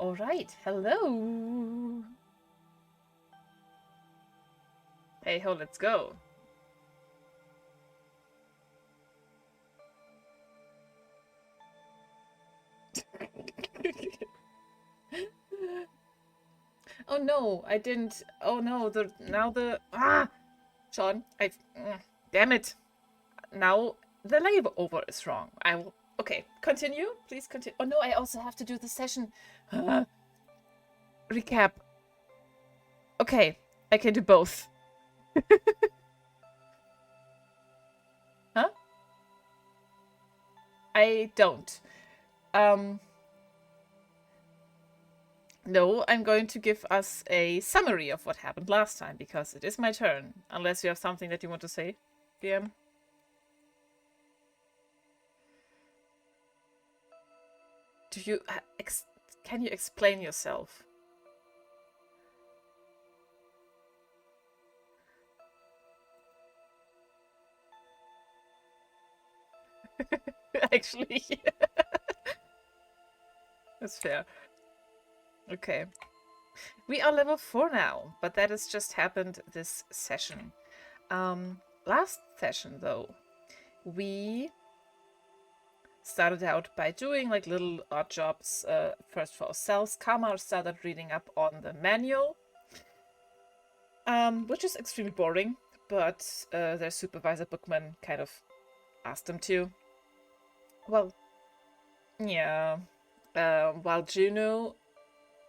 All right, hello. Hey ho, let's go. Oh no, I didn't. Oh no, Sean, damn it. Now the layover is wrong. I will. Okay, continue. Please continue. Oh no, I also have to do the session. Recap. Okay, I can do both. Huh? I don't. Um, no, I'm going to give us a summary of what happened last time because it is my turn. Unless you have something that you want to say, DM. Do you can you explain yourself? Actually, that's fair. Okay. We are level 4 now, but that has just happened this session. Last session, though, we started out by doing like little odd jobs first for ourselves. Karma started reading up on the manual, which is extremely boring, but their supervisor Bookman kind of asked them to. Well, yeah. While Juno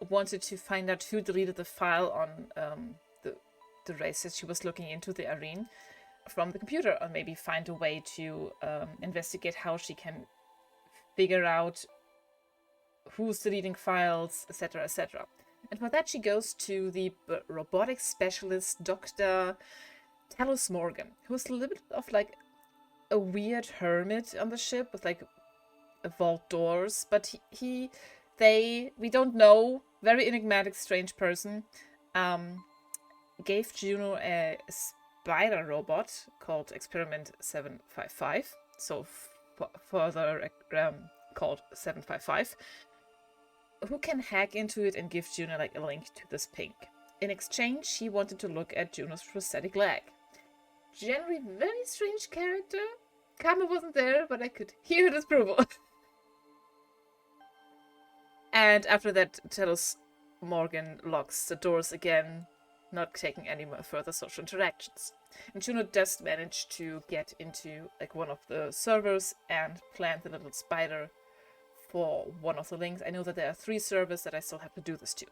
wanted to find out who deleted the file on the races she was looking into the arena from the computer, or maybe find a way to investigate how she can figure out who's deleting files, etc., etc. And for that, she goes to the robotics specialist, Dr. Talos Morgan, who's a little bit of like a weird hermit on the ship with like vault doors, but we don't know, very enigmatic, strange person, gave Juno a spider robot called Experiment 755, so further called 755, who can hack into it and give Juno like a link to this pink. In exchange, she wanted to look at Juno's prosthetic leg. Generally, very strange character. Kama wasn't there, but I could hear his approval. And after that, Talos Morgan locks the doors again, not taking any further social interactions. And Juno does manage to get into like one of the servers and plant the little spider for one of the links. I know that there are 3 servers that I still have to do this to.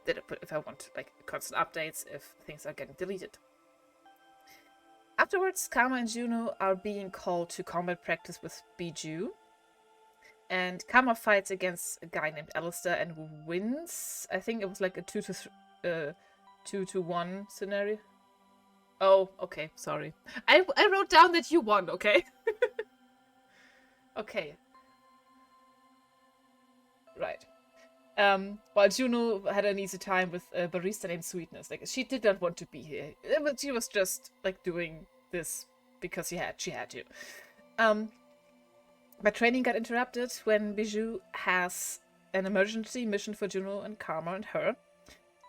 That if I want like constant updates, if things are getting deleted. Afterwards, Karma and Juno are being called to combat practice with Bijou. And Karma fights against a guy named Alistair and wins. I think it was like a 2-1 scenario. Oh, okay, sorry. I wrote down that you won, okay? Okay. Right. While Juno had an easy time with a barista named Sweetness. Like, she did not want to be here. But she was just, like, doing this because she had to. My training got interrupted when Bijou has an emergency mission for Juno and Karma and her.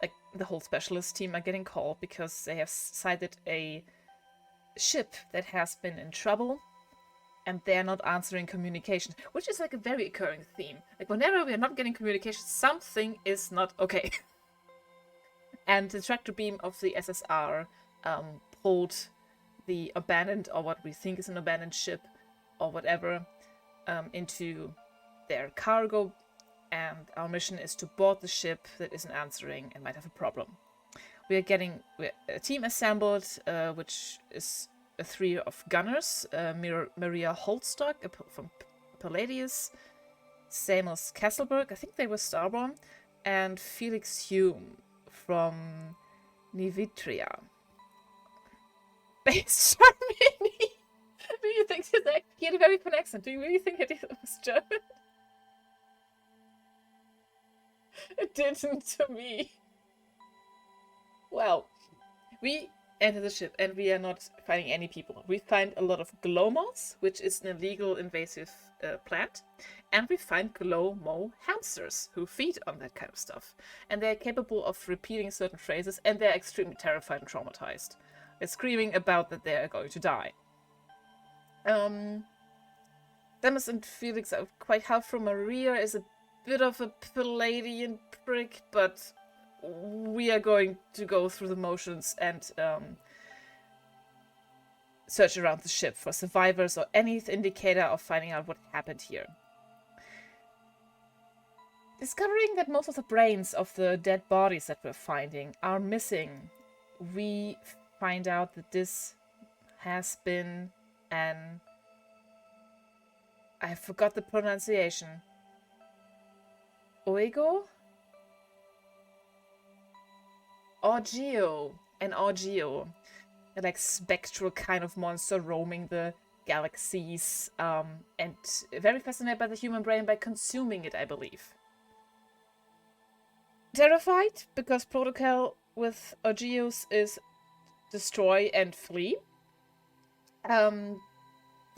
Like, the whole specialist team are getting called because they have sighted a ship that has been in trouble and they're not answering communication, which is like a very occurring theme. Like, whenever we are not getting communication, something is not okay. And the tractor beam of the SSR pulled the abandoned, or what we think is an abandoned ship, or whatever, into their cargo, and our mission is to board the ship that isn't answering and might have a problem. We're getting a team assembled, which is 3 of gunners, Maria Holstock from Palladius, Samos Castleberg, I think they were Starborn, and Felix Hume from Nivitria. Based Germany. Do you think he had a very fun accent? Do you really think it was German? It didn't to me. Well, we enter the ship, and we are not finding any people. We find a lot of glow moths, which is an illegal invasive plant, and we find glow mo hamsters who feed on that kind of stuff. And they're capable of repeating certain phrases, and they're extremely terrified and traumatized. They're screaming about that they are going to die. Demis and Felix are quite helpful. Maria is a bit of a Palladian prick, but we are going to go through the motions and search around the ship for survivors or any indicator of finding out what happened here. Discovering that most of the brains of the dead bodies that we're finding are missing, we find out that this has been an... I forgot the pronunciation. Oigo? Orgeo. An Orgeo. A like spectral kind of monster roaming the galaxies, and very fascinated by the human brain by consuming it, I believe. Terrified, because protocol with Orgeos is destroy and flee. The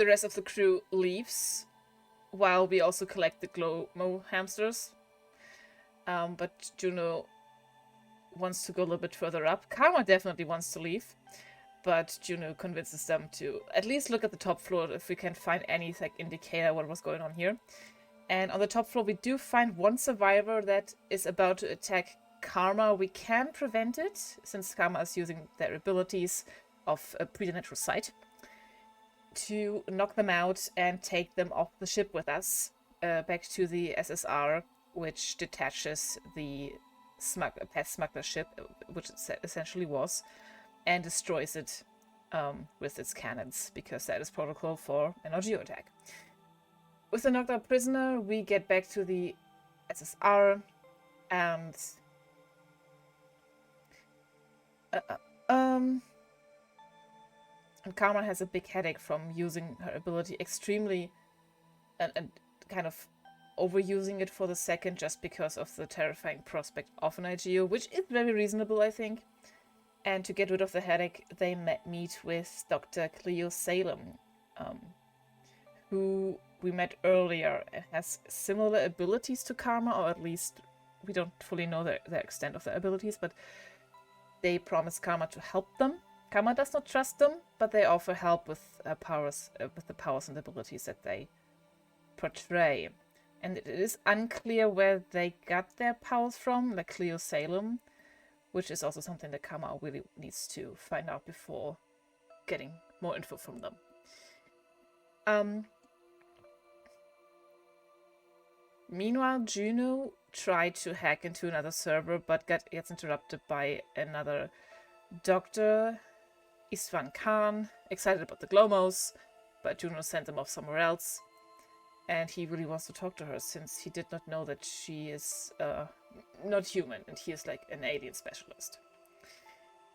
rest of the crew leaves, while we also collect the glow-mo hamsters. But Juno wants to go a little bit further up. Karma definitely wants to leave, but Juno convinces them to at least look at the top floor if we can find any like indicator what was going on here. And on the top floor we do find one survivor that is about to attack Karma. We can prevent it, since Karma is using their abilities of a preternatural sight to knock them out and take them off the ship with us, back to the SSR, which detaches the pest smuggler ship, which it essentially was, and destroys it with its cannons, because that is protocol for an Orgeo attack. With the knocked out prisoner, we get back to the SSR, and and Karma has a big headache from using her ability extremely and kind of overusing it for the second, just because of the terrifying prospect of an IGO, which is very reasonable, I think. And to get rid of the headache, they meet with Dr. Cleo Salem, who we met earlier and has similar abilities to Karma, or at least we don't fully know the extent of their abilities, but they promise Karma to help them. Karma does not trust them, but they offer help with powers, with the powers and abilities that they portray. And it is unclear where they got their powers from, like Cleo Salem, which is also something that Karma really needs to find out before getting more info from them. Meanwhile, Juno tried to hack into another server, but gets interrupted by another Dr. Istvan Khan, excited about the Glomos, but Juno sent him off somewhere else. And he really wants to talk to her, since he did not know that she is not human, and he is like an alien specialist.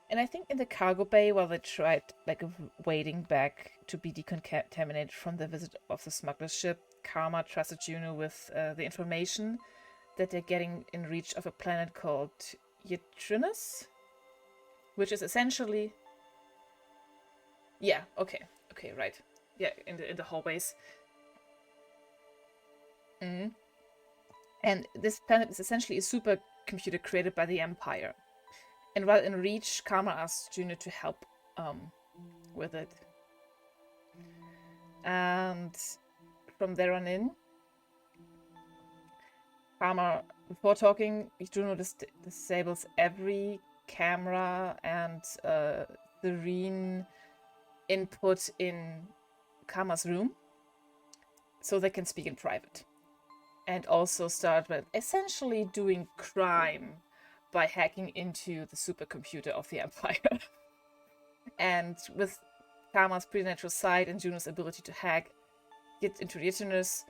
And I think in the cargo bay, while they tried like waiting back to be decontaminated from the visit of the smuggler ship, Karma trusted Juno with the information that they're getting in reach of a planet called Ytrinus, which is essentially... Yeah, okay, right. Yeah, in the hallways. And this planet is essentially a supercomputer created by the Empire. And while in reach, Karma asks Juno to help with it. And from there on in, Karma, before talking, Juno disables every camera and serene input in Karma's room, so they can speak in private. And also start with essentially doing crime by hacking into the supercomputer of the Empire. And with Karma's preternatural sight and Juno's ability to hack, get into the Ytrinus,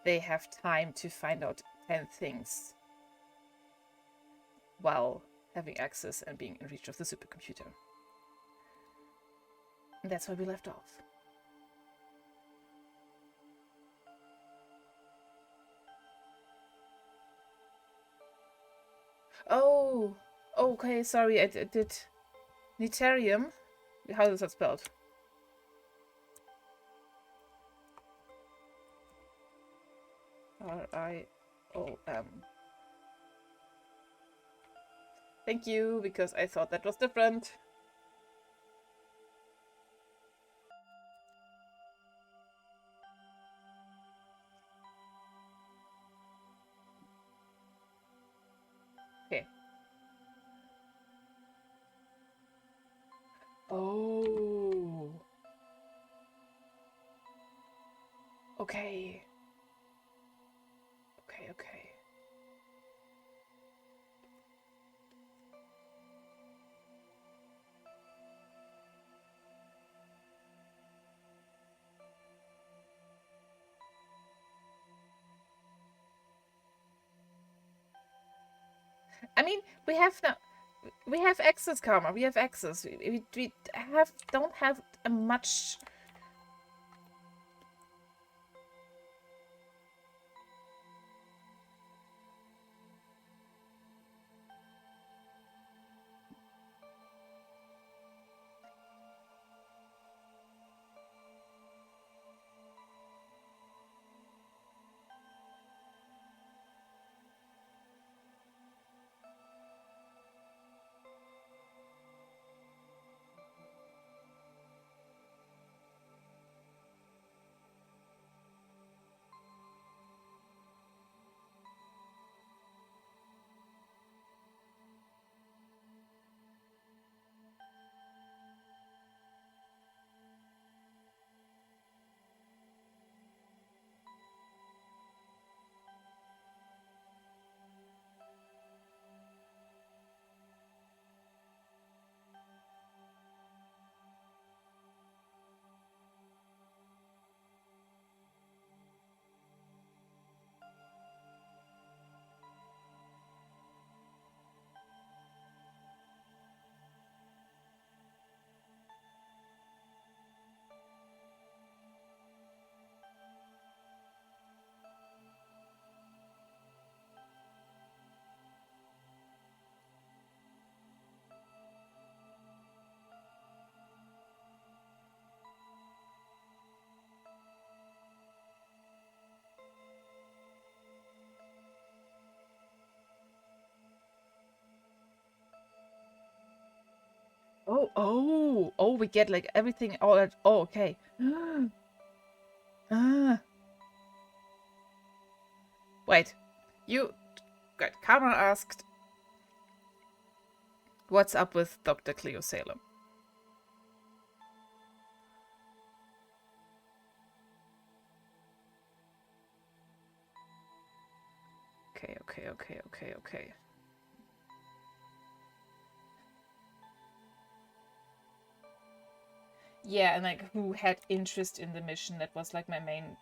they have time to find out 10 things while having access and being in reach of the supercomputer. And that's where we left off. Oh, okay, sorry, I did. Nitarium. How is that spelled? R-I-O-M. Thank you, because I thought that was different. Okay. Oh. Okay. Okay. I mean, we have access, Karma. We have access. We don't have a much. Oh, we get like everything all at. Oh, okay. Ah. Wait. You. Good. Karma asked, what's up with Dr. Cleo Salem? Okay. Yeah, and like who had interest in the mission? That was like my main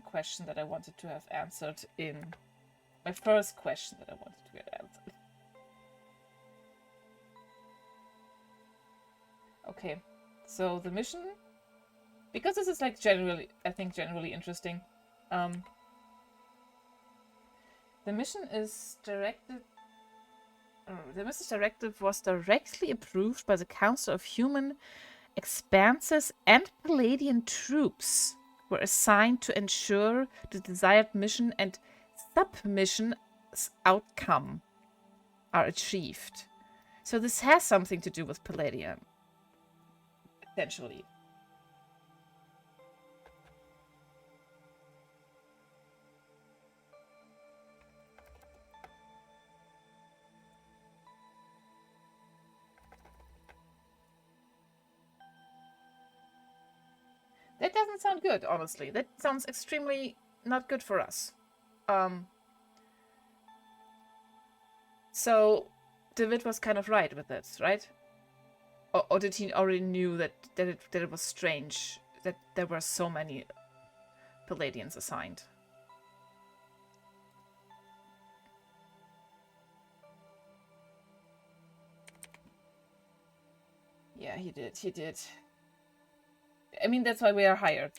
question that I wanted to have answered in my first question that I wanted to get answered. Okay, so the mission, because this is like generally, I think generally interesting. The mission is directed. The mission's directive was directly approved by the Council of Human Expanses, and Palladian troops were assigned to ensure the desired mission and submission outcome are achieved. So this has something to do with Palladium, essentially. That doesn't sound good, honestly. That sounds extremely not good for us. So David was kind of right with this, right? Or did he already knew that it was strange that there were so many Palladians assigned? Yeah, he did. I mean, that's why we are hired.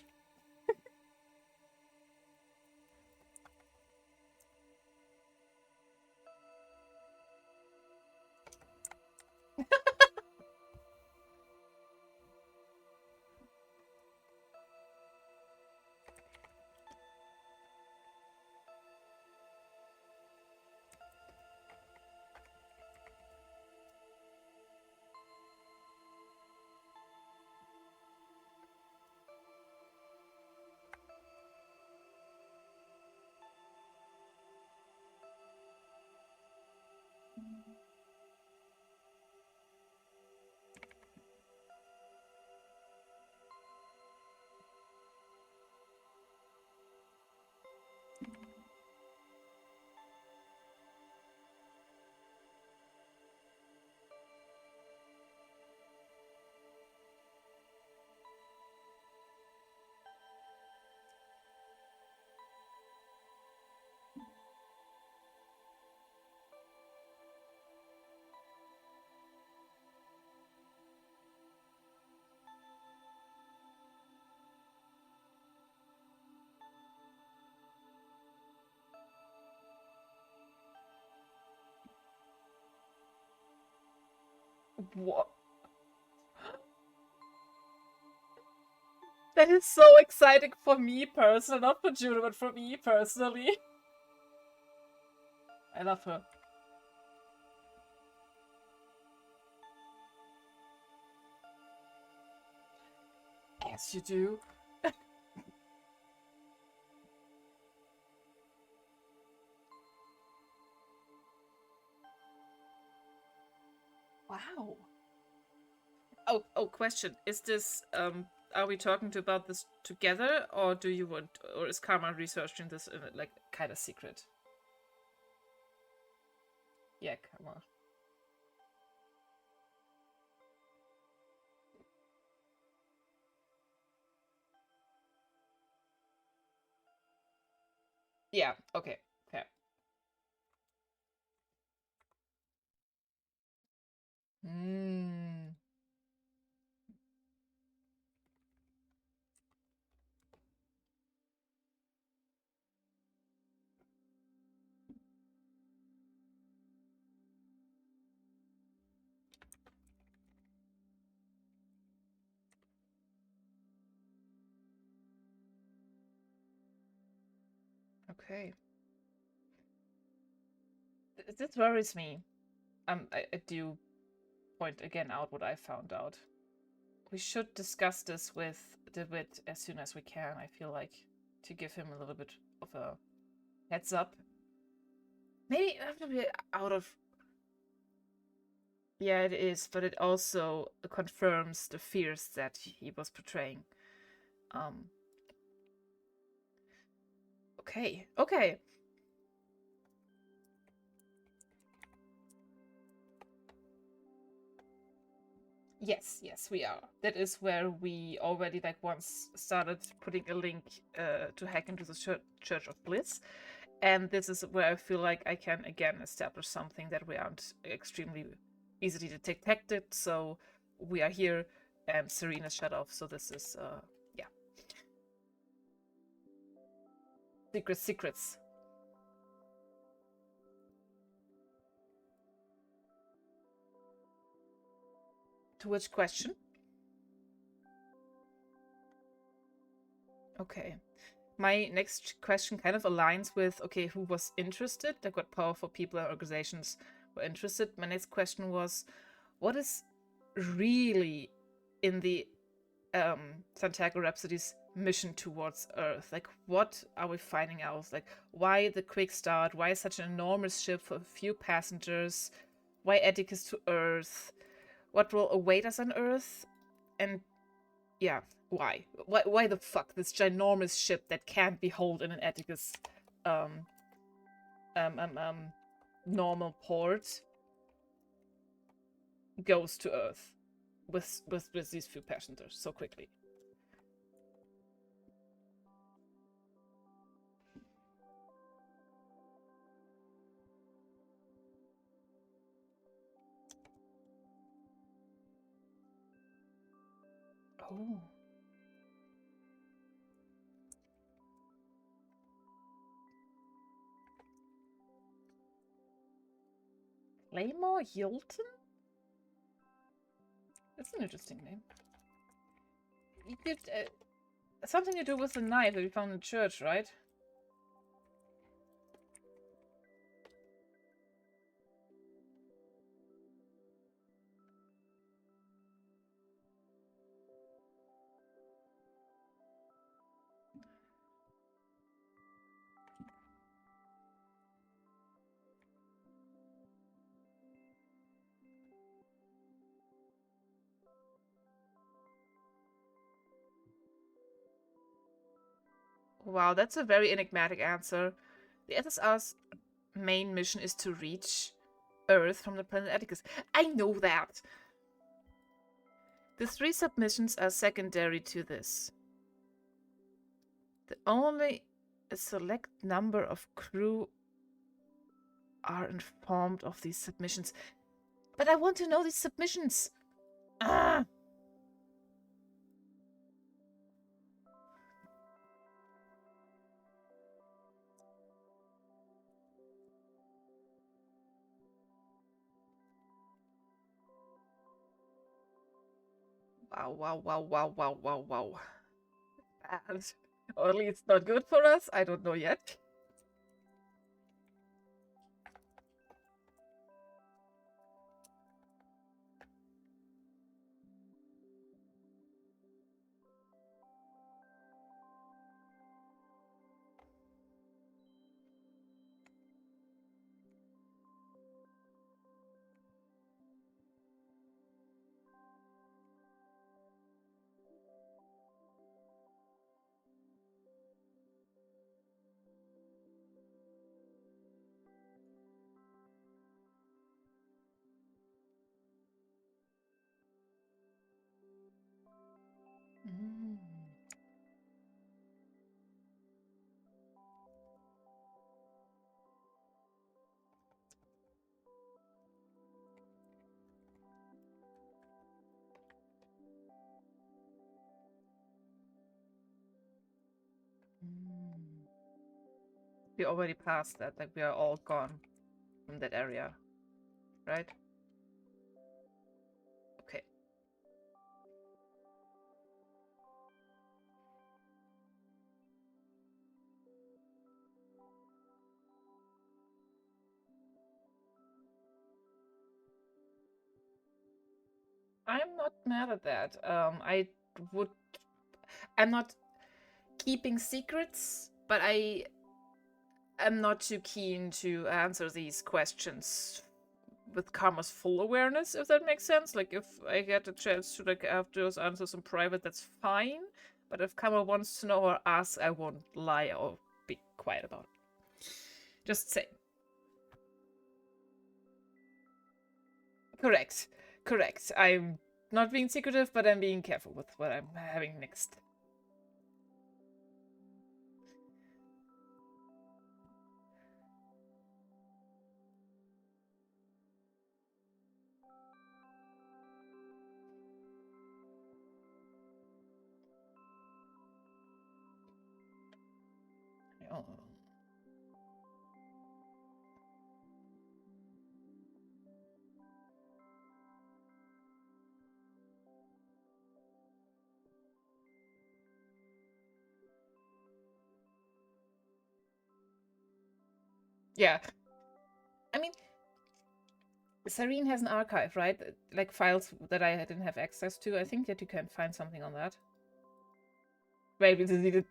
What? That is so exciting for me personally, not for Juno, but for me personally. I love her. Yes, you do. Wow. Oh, question. Is this are we talking about this together, or do you want, or is Karma researching this in like kind of secret? Yeah, Karma. Yeah, okay. Fair. Hmm. Okay. This worries me. I do point again out what I found out. We should discuss this with DeWitt as soon as we can. I feel like to give him a little bit of a heads up. Maybe a little bit out of. Yeah, it is, but it also confirms the fears that he was portraying. Um. Okay. Okay. Yes, we are. That is where we already like once started putting a link to hack into the Church of Bliss. And this is where I feel like I can again establish something that we aren't extremely easily detected. So we are here and Serena's shut off. So this is yeah. Secrets. To which question? Okay. My next question kind of aligns with okay, who was interested? Like what powerful people and organizations were interested. My next question was what is really in the Santiago Rhapsody's mission towards Earth? Like, what are we finding out? Like, why the quick start? Why such an enormous ship for few passengers? Why Atticus to Earth? What will await us on Earth? And yeah, why? Why the fuck this ginormous ship that can't be hauled in an Atticus um um um um normal port goes to Earth with these few passengers so quickly? Oh. Claymore Yilton? That's an interesting name. You did something to do with the knife that we found in the church, right? Wow, that's a very enigmatic answer. The SSR's main mission is to reach Earth from the planet Atticus. I know that! The three submissions are secondary to this. Only a select number of crew are informed of these submissions. But I want to know these submissions! Ah! Wow, wow, wow, wow, wow, wow, wow. Bad. Or at least not good for us. I don't know yet. Mm. Mm. We already passed that, like we are all gone from that area, right? Okay. I'm not mad at that. Would I'm not keeping secrets, but I am not too keen to answer these questions with Karma's full awareness, if that makes sense. Like, if I get a chance to like have those answers in private, that's fine. But if Karma wants to know or ask, I won't lie or be quiet about it. Just say. Correct. Correct. I'm not being secretive, but I'm being careful with what I'm having next. Oh. Yeah. I mean, Serene has an archive, right? Like files that I didn't have access to. I think that you can find something on that. Wait, we deleted.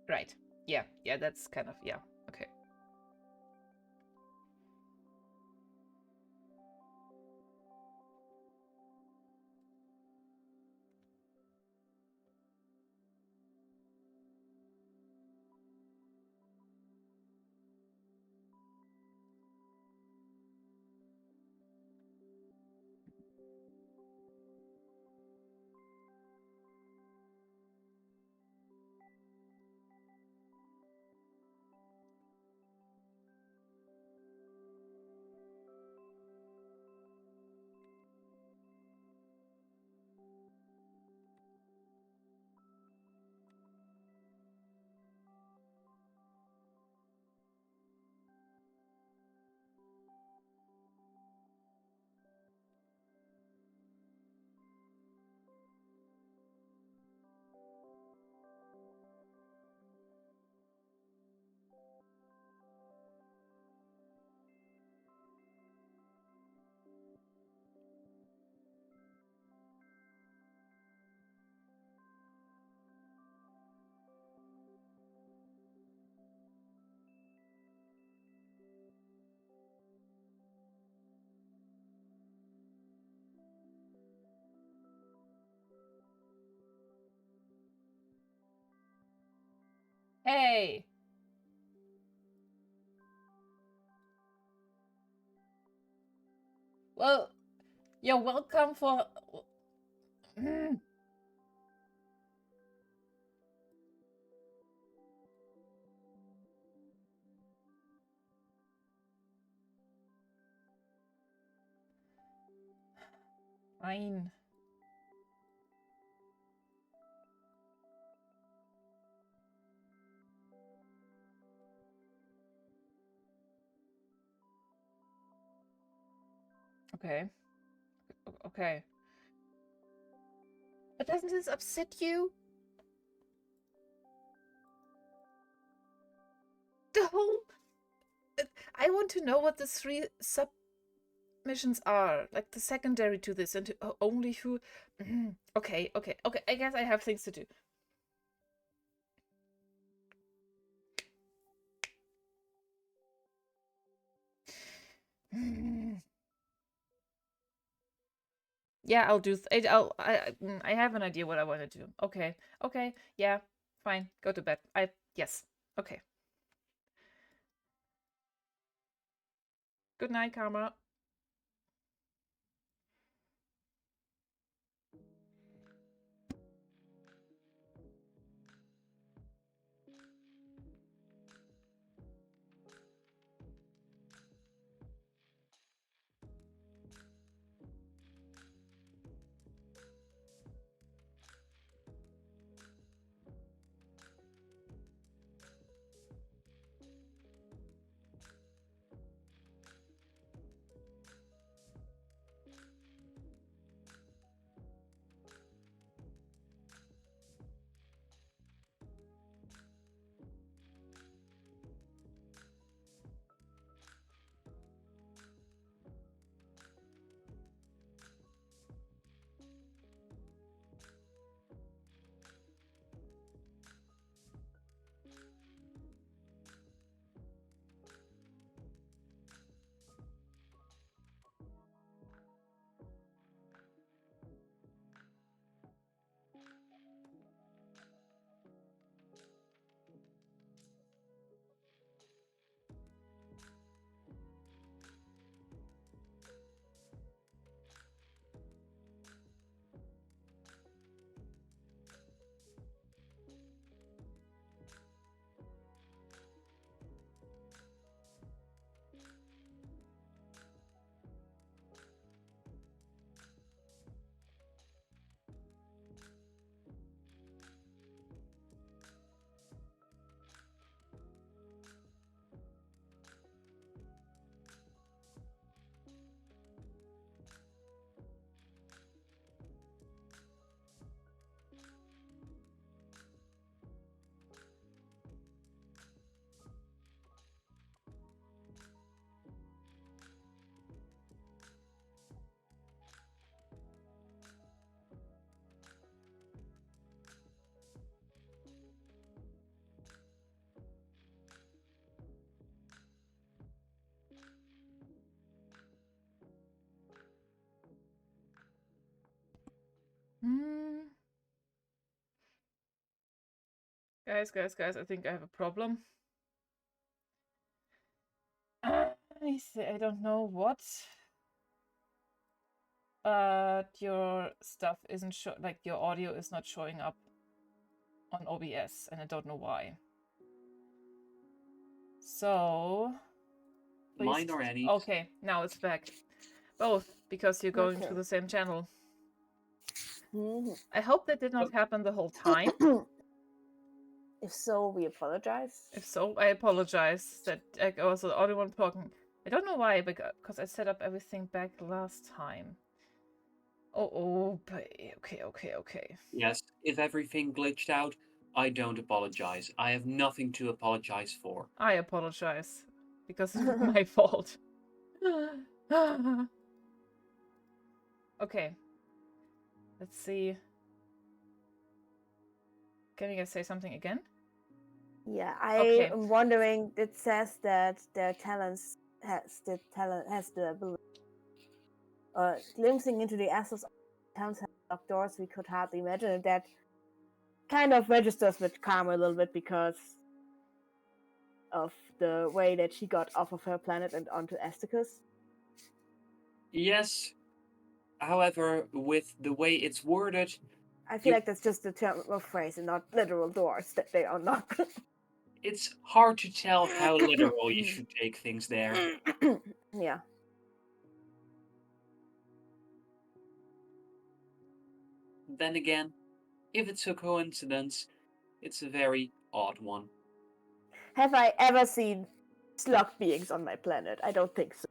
Right. Yeah. Yeah. That's kind of yeah. Okay. Hey. Well, you're welcome for. Fine. Okay. Okay. But doesn't this upset you? The whole... I want to know what the 3 submissions are. Like, the secondary to this, and only who... Okay. I guess I have things to do. Yeah, I'll do. I have an idea what I want to do. Okay. Yeah. Fine. Go to bed. Yes. Okay. Good night, Karma. Hmm. Guys, I think I have a problem. I don't know what, but your stuff isn't like your audio is not showing up on OBS, and I don't know why. So, Mine or Annie's? Okay, now it's back. Both, because you're going to the same channel. I hope that did not happen the whole time. If so, we apologize. If so, I apologize that I was the only one talking. I don't know why, because I set up everything back last time. Okay. Yes, if everything glitched out, I don't apologize. I have nothing to apologize for. I apologize, because it's my fault. Okay. Let's see. Can you guys say something again? Yeah, I am wondering. It says that their talents has the ability, glimpsing into the essence of talents have locked doors we could hardly imagine. And that kind of registers with Karma a little bit because of the way that she got off of her planet and onto Esticus. Yes. However, with the way it's worded, I feel like that's just a term of phrase and not literal doors that they unlock. It's hard to tell how literal you should take things there. Yeah. Then again, if it's a coincidence, it's a very odd one. Have I ever seen slug beings on my planet? I don't think so.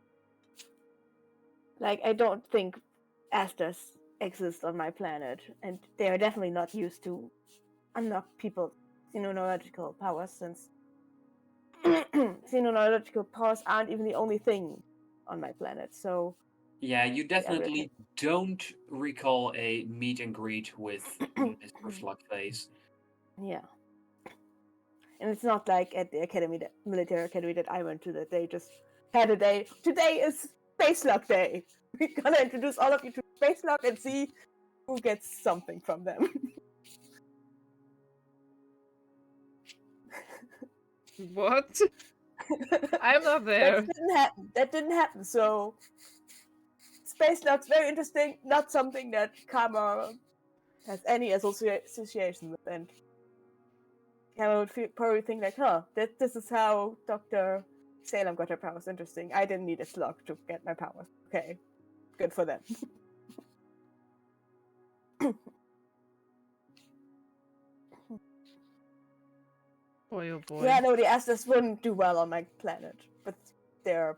Like, I don't think asters exist on my planet, and they are definitely not used to unlock people's xenoneurological powers, since xenoneurological powers aren't even the only thing on my planet. So Yeah, you yeah, we're definitely don't recall a meet and greet with Mr. Slugface. yeah. And it's not like at the military academy that I went to, that they just had a day. Today is Space Lock Day. We're gonna introduce all of you to Space Lock and see who gets something from them. What? I'm not there. That didn't happen. So Space Lock's very interesting. Not something that Karma has any association with, and Karma would probably think like, "Huh, this is how Dr. Salem got her powers. Interesting. I didn't need a slug to get my powers. Okay, good for them." Boy, oh boy. Yeah, no, the Asters wouldn't do well on my planet, but their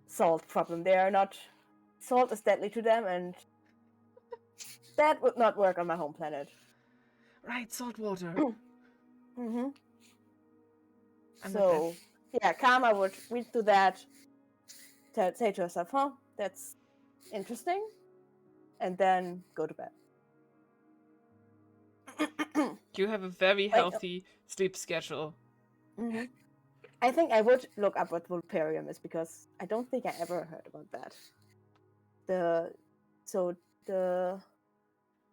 salt problem. They are not. Salt is deadly to them, and that would not work on my home planet. Right, salt water. Mm-hmm. I'm not So, yeah, Karma would read through that, say to herself, "Huh, that's interesting," and then go to bed. You have a very Wait, healthy sleep schedule. mhm. I think I would look up what Vulperium is, because I don't think I ever heard about that. The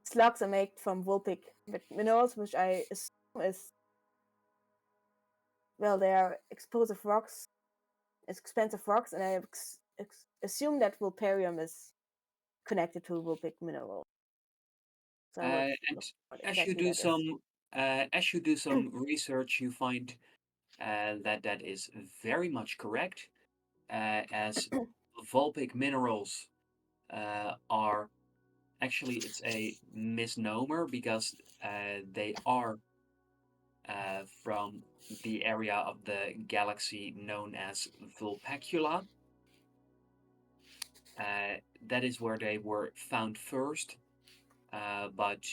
slugs are made from vulpic minerals, which I assume is, well, they are explosive rocks, expensive rocks, and I assume that Vulperium is connected to vulpic mineral. So I would And look what as you exactly do that is. some research, you find that that is very much correct, as vulpic minerals are actually, it's a misnomer because they are from the area of the galaxy known as Vulpecula. That is where they were found first, but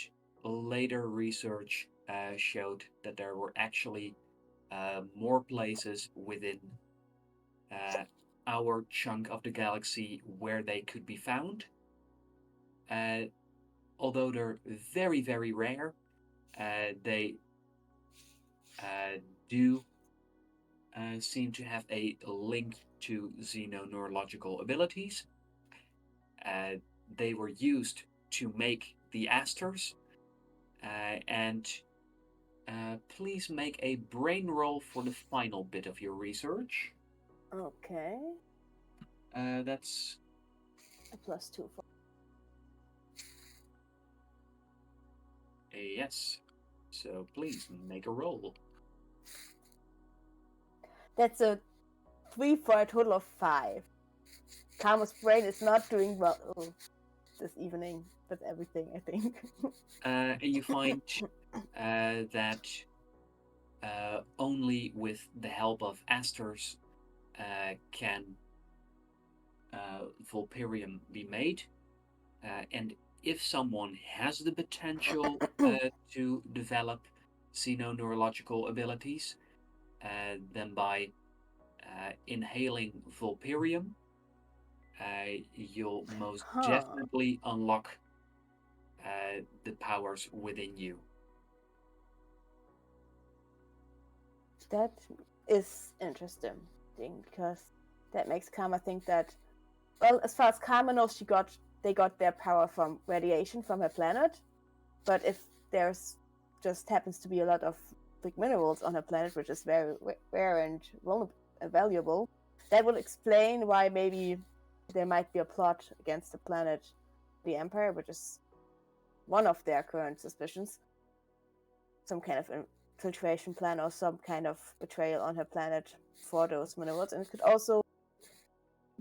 later research showed that there were actually more places within uh, our chunk of the galaxy where they could be found. Uh, Although they're very, very rare, they uh, do seem to have a link to xenoneurological abilities. Uh, they were used to make the asters, and please make a brain roll for the final bit of your research. Okay, That's a +2 for. a yes. So please make a roll. That's a 3 for a total of 5. Karma's brain is not doing well this evening with everything, I think. And you find that only with the help of asters can Vulperium be made. And if someone has the potential to develop xenoneurological abilities, then by inhaling Vulperium, you'll most Huh. definitely unlock the powers within you. That is interesting, because that makes Karma think that, well, as far as Karma knows, they got their power from radiation from her planet. But if there's just happens to be a lot of big minerals on her planet, which is very rare and valuable, that will explain why maybe there might be a plot against the planet, the Empire, which is one of their current suspicions. Some kind of infiltration plan or some kind of betrayal on her planet for those minerals. And it could also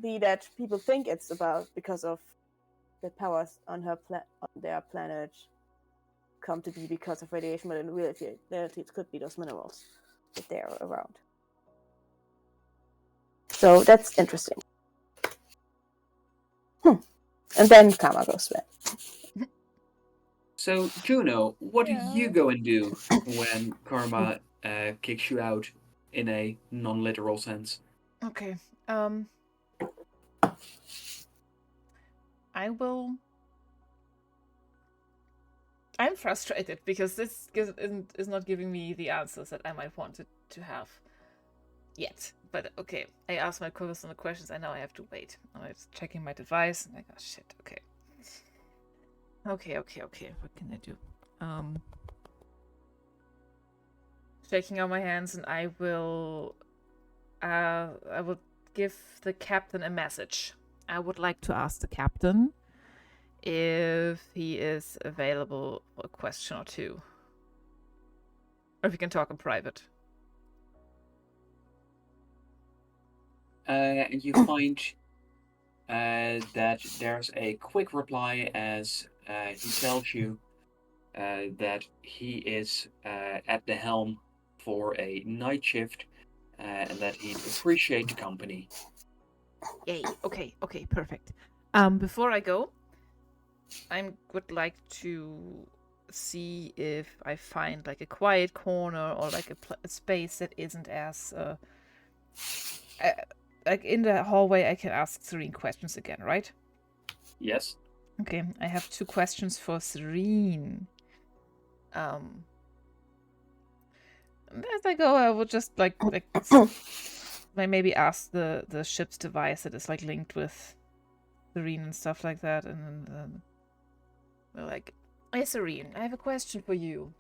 be that people think it's about because of the powers on on their planet come to be because of radiation, but in reality it could be those minerals that they're around. So that's interesting. And then Karma goes back. So, Juno, what do Yeah. you go and do when Karma kicks you out in a non-literal sense? Okay. I will. I'm frustrated because this is not giving me the answers that I might want it to have yet. But okay, I asked my co-host the questions. I know I have to wait. I'm just checking my device. And I go, shit. Okay. Okay. What can I do? Shaking out my hands, and I will give the captain a message. I would like to ask the captain if he is available for a question or two. Or if we can talk in private. And you find that there's a quick reply as he tells you that he is at the helm for a night shift and that he'd appreciate the company. Yay. Okay, perfect. Before I go, I would like to see if I find like a quiet corner or like a space that isn't as like in the hallway. I can ask Serene questions again, right? Yes. Okay, I have 2 questions for Serene. As I go, I will just like maybe ask the ship's device that is like linked with Serene and stuff like that, and then we're like, "Hey, Serene, I have a question for you.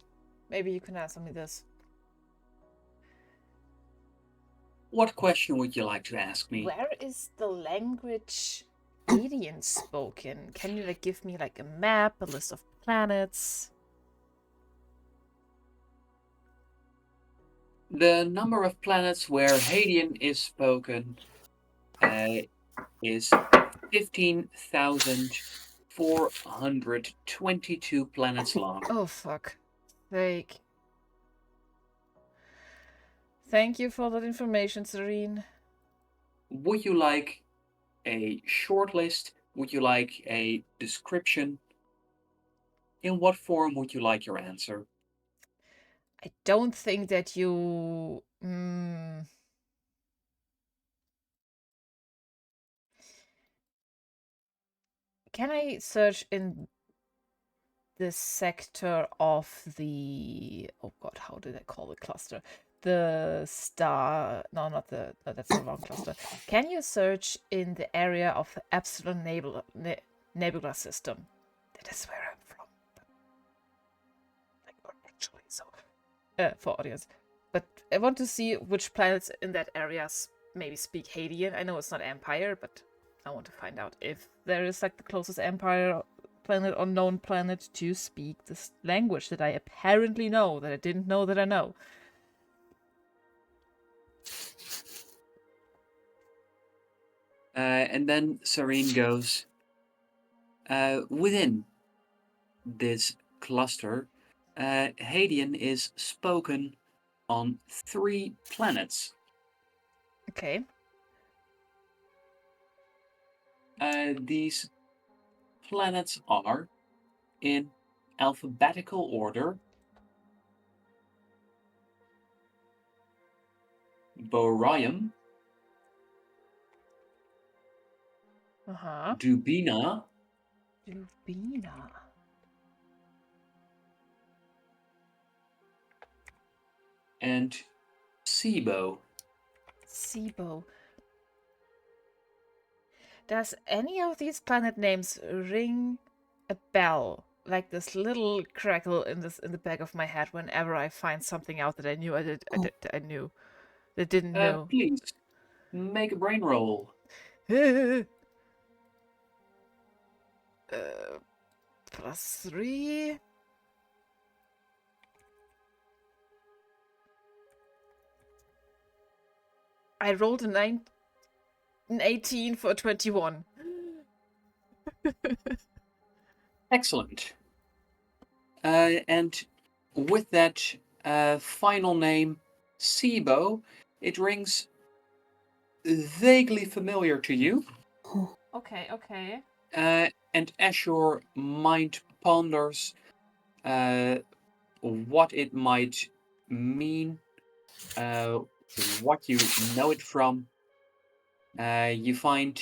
Maybe you can answer me this. What question would you like to ask me? Where is the language alien spoken? Can you like give me like a map, a list of planets?" The number of planets where Hadean is spoken is 15,422 planets long. Oh fuck. Like, thank you for that information, Serene. Would you like a short list? Would you like a description? In what form would you like your answer? I don't think that you. Can I search in the sector of the. Oh god, how did I call the cluster? The star. No, not the. No, that's the wrong cluster. Can you search in the area of the Epsilon Nebula system? That is where I'm from. Like, actually, so. For audience. But I want to see which planets in that area maybe speak Hadean. I know it's not Empire, but I want to find out if there is like the closest Empire planet or known planet to speak this language that I apparently know, that I didn't know that I know. And then Serene goes, within this cluster, Hadean is spoken on 3 planets. Okay. These planets are in alphabetical order: Borium, Dubina, Lubina. and Sibo. Sibo. Does any of these planet names ring a bell? Like this little crackle in the back of my head whenever I find something out that I knew I knew that didn't know. Please make a brain roll. +3. I rolled an 18 for 21. Excellent. And with that final name, Sibo, it rings vaguely familiar to you. Okay. And as your mind ponders what it might mean, what you know it from, you find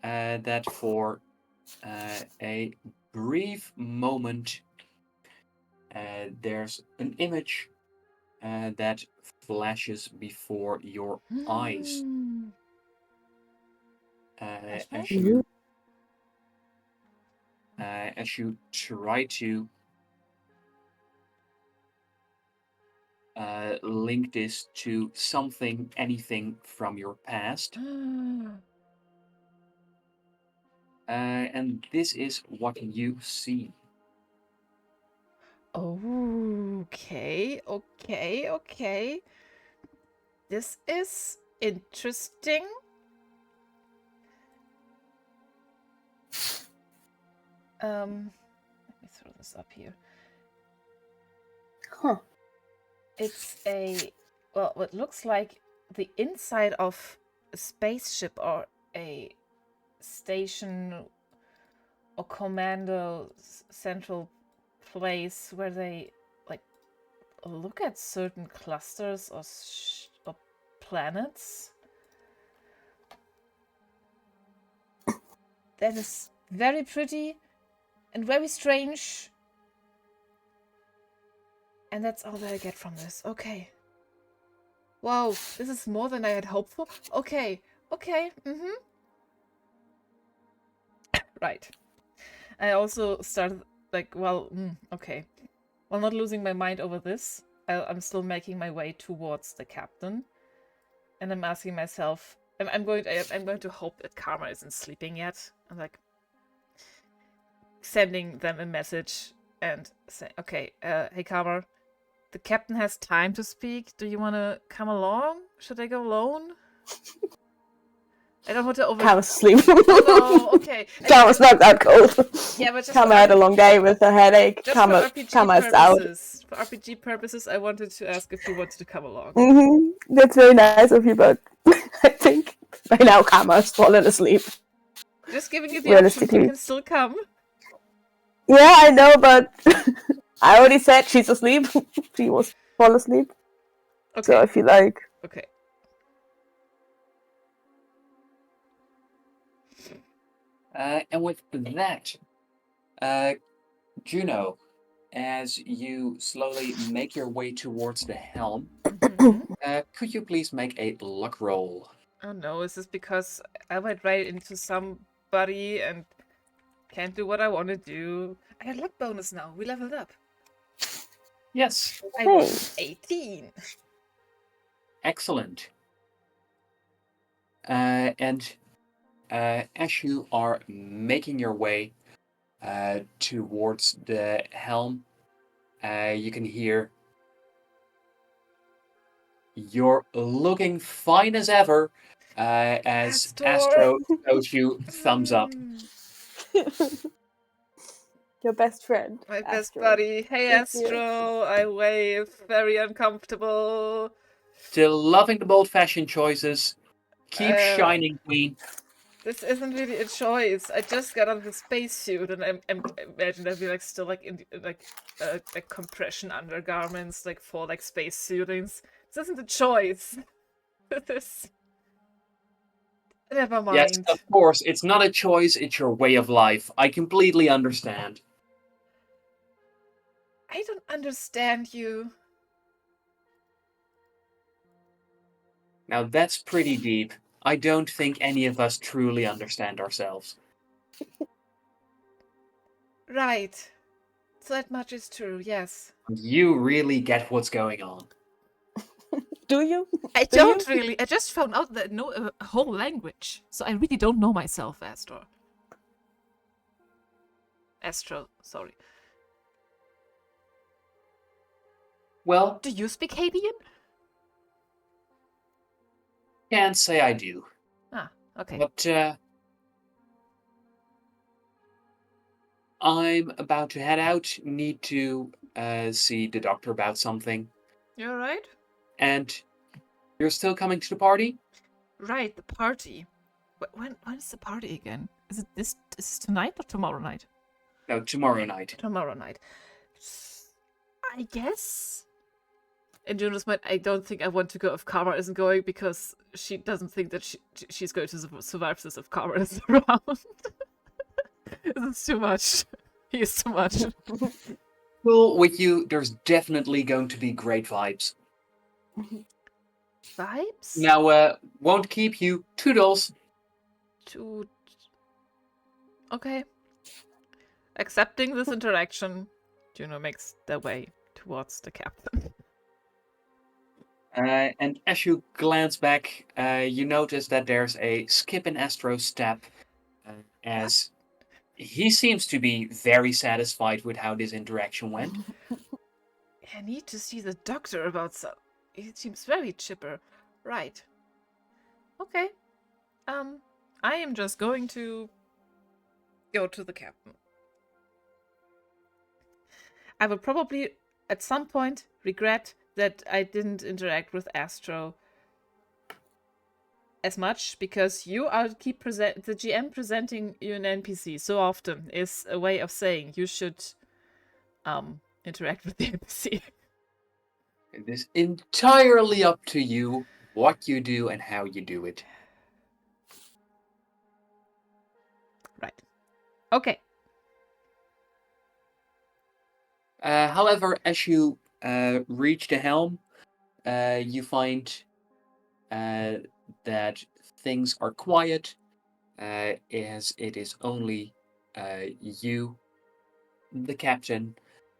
that for a brief moment, there's an image that flashes before your eyes Flashback? as you try to link this to something, anything from your past. And this is what you see. Okay. This is interesting. Let me throw this up here. Huh. It's what looks like the inside of a spaceship or a station or commando central place where they like look at certain clusters or planets. That is very pretty and very strange. And that's all that I get from this. Okay. Whoa, this is more than I had hoped for. Okay. Right. I also started like, okay. While not losing my mind over this, I'm still making my way towards the captain, and I'm asking myself, I'm going to hope that Karma isn't sleeping yet. I'm like sending them a message and say, okay, hey Karma, the captain has time to speak. Do you want to come along? Should I go alone? I don't want to Karma's asleep. Oh, no, okay. Karma's not that cold. Yeah, but just Karma had a long day with a headache. just Karma, for RPG Karma's purposes. out. For RPG purposes, I wanted to ask if you wanted to come along. That's very nice of you, but I think by now Karma has fallen asleep. Just giving you the option, you can still come. Yeah, I know, but I already said she's asleep. She was fall asleep. Okay. So I feel like... Okay. And with that, Juno, as you slowly make your way towards the helm, could you please make a luck roll? Oh no, is this because I went right into somebody and can't do what I want to do? I got luck bonus now. We leveled up. Yes. I rolled 18. Excellent. And as you are making your way towards the helm, you can hear, "You're looking fine as ever," as Astro shows you thumbs up. Your best friend. My Astro. best buddy. Hey, Thank you. Astro. I wave. Very uncomfortable. Still loving the bold fashion choices. Keep shining, Queen. This isn't really a choice. I just got out of the spacesuit, and I imagine I'd be like still like in like compression undergarments, like for like spacesuitings. This isn't a choice. This. Never mind. Yes, of course. It's not a choice. It's your way of life. I completely understand. I don't understand you. Now that's pretty deep. I don't think any of us truly understand ourselves. Right. So that much is true, yes. You really get what's going on. Do you? I don't really. I just found out that I know a whole language. So I really don't know myself, Astro. Astro, sorry. Well, do you speak Hadean? Can't say I do. Ah, okay. But I'm about to head out. Need to see the doctor about something. You alright? And you're still coming to the party? Right, the party. When is the party again? Is it this? Is it tonight or tomorrow night? No, tomorrow night. Tomorrow night. I guess. In Juno's mind, I don't think I want to go if Karma isn't going because she doesn't think that she's going to survive this if Karma is around. This is too much. He is too much. Well, with you, there's definitely going to be great vibes. Vibes? Now, won't keep you $2. Okay. Accepting this interaction, Juno makes their way towards the captain. And as you glance back, you notice that there's a skip in Astro's step, as he seems to be very satisfied with how this interaction went. I need to see the doctor about some. He seems very chipper. Right. Okay. I am just going to go to the captain. I will probably, at some point, regret that I didn't interact with Astro as much, because the GM presenting you an NPC so often is a way of saying you should interact with the NPC. It is entirely up to you what you do and how you do it. Right. Okay. However, as you reach the helm, you find that things are quiet, as it is only you, the captain,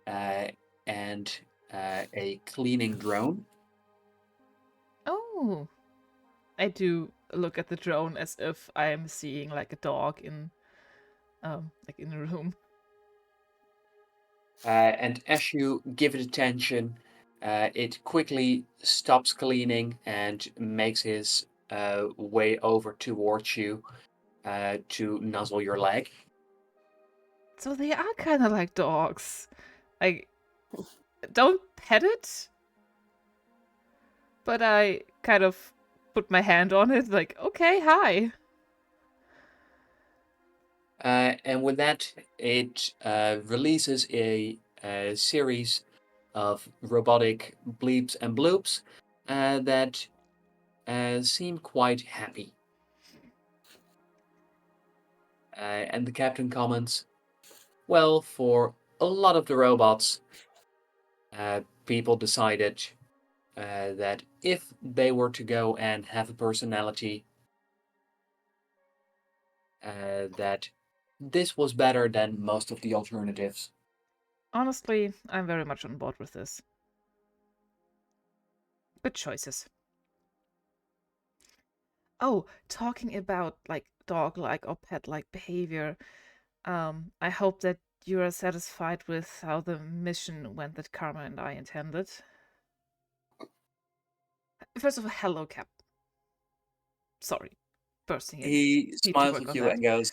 and a cleaning drone. Oh. I do look at the drone as if I am seeing like a dog in a room. And as you give it attention, it quickly stops cleaning and makes his way over towards you to nuzzle your leg. So they are kind of like dogs. I don't pet it, but I kind of put my hand on it, like, okay, hi. And with that, it releases a series of robotic bleeps and bloops that seem quite happy. And the captain comments, well, for a lot of the robots, people decided that if they were to go and have a personality, that this was better than most of the alternatives. Honestly, I'm very much on board with this. Good choices. Oh, talking about like dog-like or pet-like behavior, I hope that you are satisfied with how the mission went that Karma and I intended. First of all, hello, Cap. Sorry, bursting in. He Need to smiles work at on you that. and goes,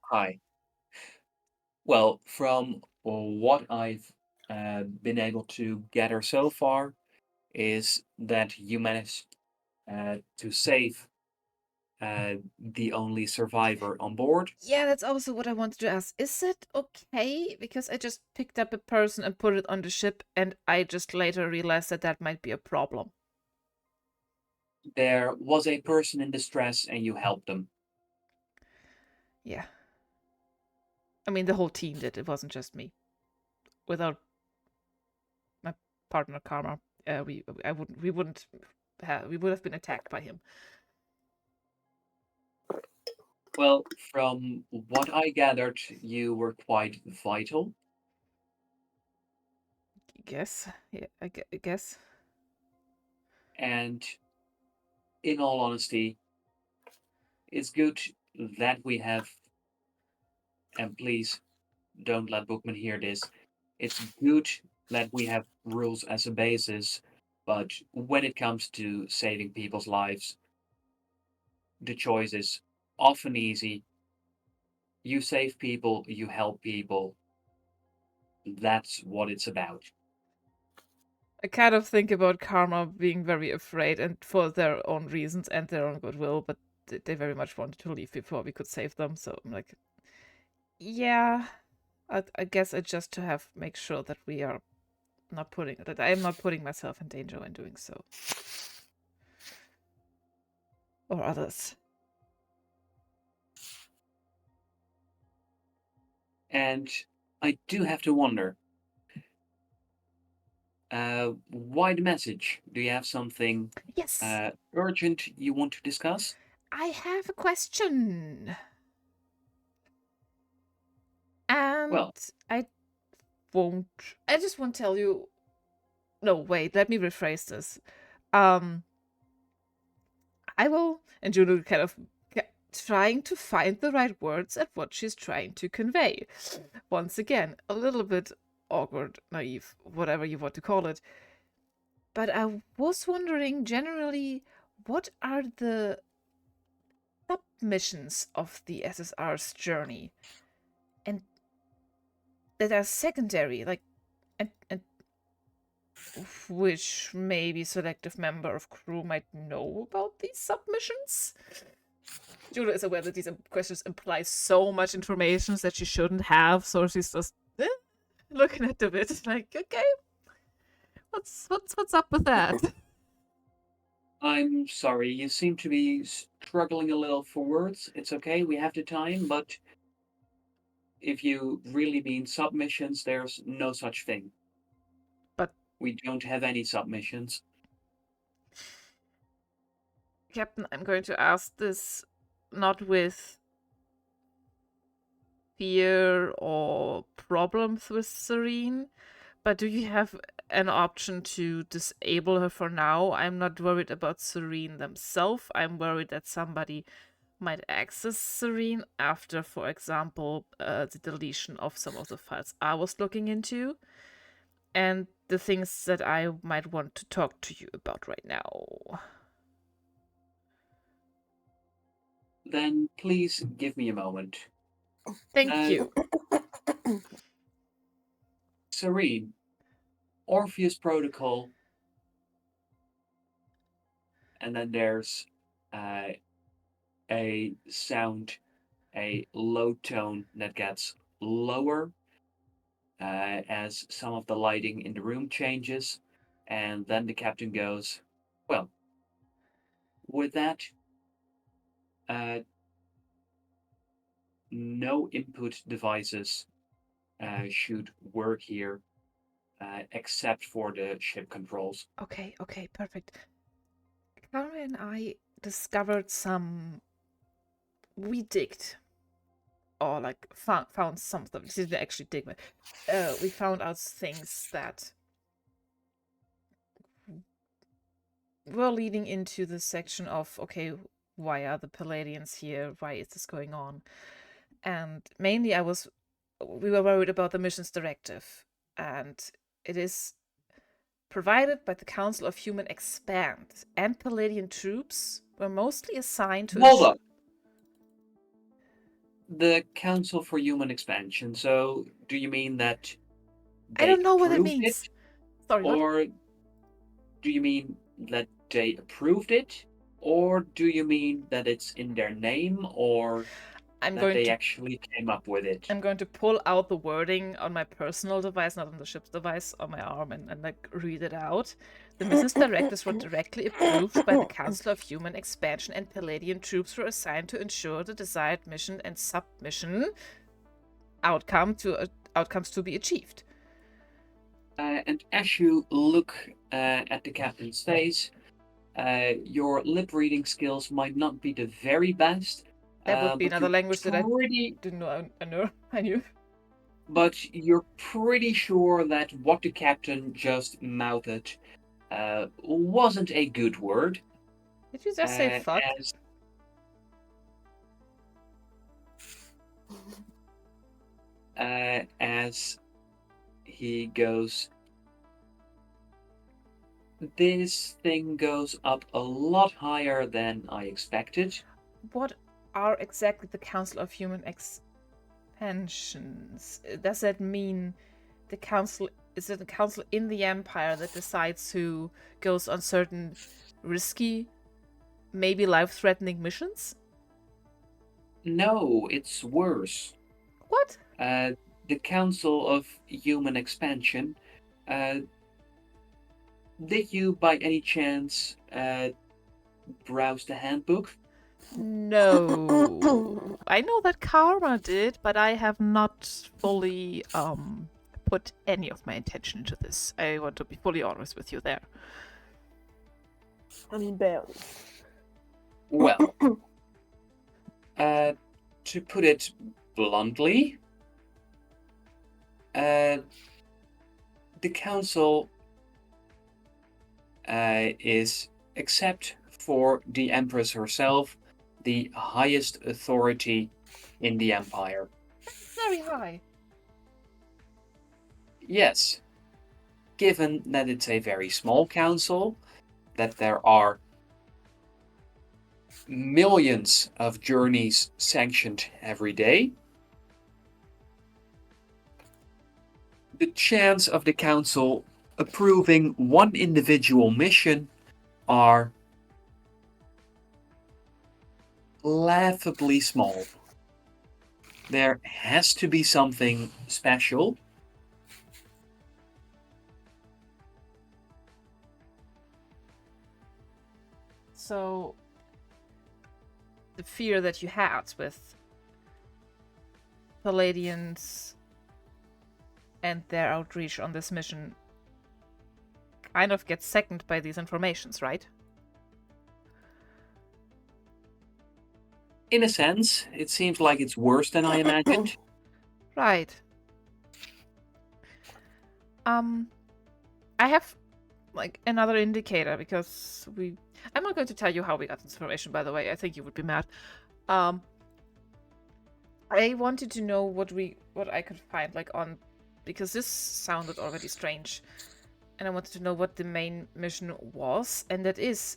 hi. Well, from what I've been able to gather so far, is that you managed to save the only survivor on board. Yeah, that's also what I wanted to ask. Is it okay? Because I just picked up a person and put it on the ship, and I just later realized that that might be a problem. There was a person in distress and you helped them. Yeah. I mean, the whole team did. It wasn't just me. Without my partner Karma, we would have been attacked by him. Well, from what I gathered, you were quite vital. Guess. Yeah, I guess. And in all honesty, it's good that we have, and please don't let Bookman hear this, it's good that we have rules as a basis, but when it comes to saving people's lives, the choice is often easy. You save people, you help people. That's what it's about. I kind of think about Karma being very afraid, and for their own reasons and their own goodwill, but they very much wanted to leave before we could save them. So I'm like, yeah, I guess I just to make sure that we are that I am not putting myself in danger when doing so, or others. And I do have to wonder, why the message? Do you have something Yes, urgent you want to discuss? I have a question. And Well, I just won't tell you. No, wait, let me rephrase this. I will, and Juno kind of trying to find the right words at what she's trying to convey. Once again, a little bit awkward, naive, whatever you want to call it. But I was wondering generally, what are the submissions of the SSR's journey? And that are secondary, like, and which maybe selective member of crew might know about these submissions? Juno is aware that these questions imply so much information that she shouldn't have, so she's just looking at the bit like, okay, what's up with that? I'm sorry, you seem to be struggling a little for words. It's okay, we have the time, but if you really mean submissions, there's no such thing. But we don't have any submissions. Captain, I'm going to ask this not with fear or problems with Serene, but do you have an option to disable her for now? I'm not worried about Serene themselves. I'm worried that somebody might access Serene after, for example, the deletion of some of the files I was looking into, and the things that I might want to talk to you about right now. Then please give me a moment. Thank you. Serene, Orpheus Protocol, and then there's a sound, a low tone that gets lower as some of the lighting in the room changes, and then the captain goes, well, with that, no input devices should work here except for the ship controls. Okay, perfect. Clara and I discovered we digged, or like found some stuff. We didn't actually dig, but we found out things that were leading into the section of, okay, why are the Palladians here? Why is this going on? And mainly we were worried about the missions directive, and it is provided by the Council of Human Expand, and Palladian troops were mostly assigned to Hold up. The Council for Human Expansion. So, do you mean that I don't know what it approved means. Sorry, what? or do you mean that they approved it, or do you mean that it's in their name, or that they actually came up with it? I'm going to pull out the wording on my personal device, not on the ship's device, on my arm, and like read it out. The missions directives were directly approved by the Council of Human Expansion, and Palladian troops were assigned to ensure the desired mission and submission outcomes to be achieved. And as you look at the captain's face, your lip reading skills might not be the very best. That would be another language that I didn't know I knew. But you're pretty sure that what the captain just mouthed wasn't a good word. Did you just say fuck? As he goes, this thing goes up a lot higher than I expected. What are exactly the Council of Human Expansions? Does that mean the council? Is it a council in the Empire that decides who goes on certain risky, maybe life-threatening missions? No, it's worse. What? The Council of Human Expansion. Uh, did you, by any chance, browse the handbook? No. I know that Karma did, but I have not fully put any of my attention into this. I want to be fully honest with you there. I mean, barely. Well, to put it bluntly, the council is, except for the Empress herself, the highest authority in the Empire. Very high. Yes, given that it's a very small council, that there are millions of journeys sanctioned every day, the chance of the council approving one individual mission are laughably small. There has to be something special. So, the fear that you had with Palladians and their outreach on this mission kind of gets seconded by these informations, right? In a sense, it seems like it's worse than I imagined. Right. I have like another indicator because I'm not going to tell you how we got this information, by the way. I think you would be mad. I wanted to know what I could find like on, because this sounded already strange, and I wanted to know what the main mission was, and that is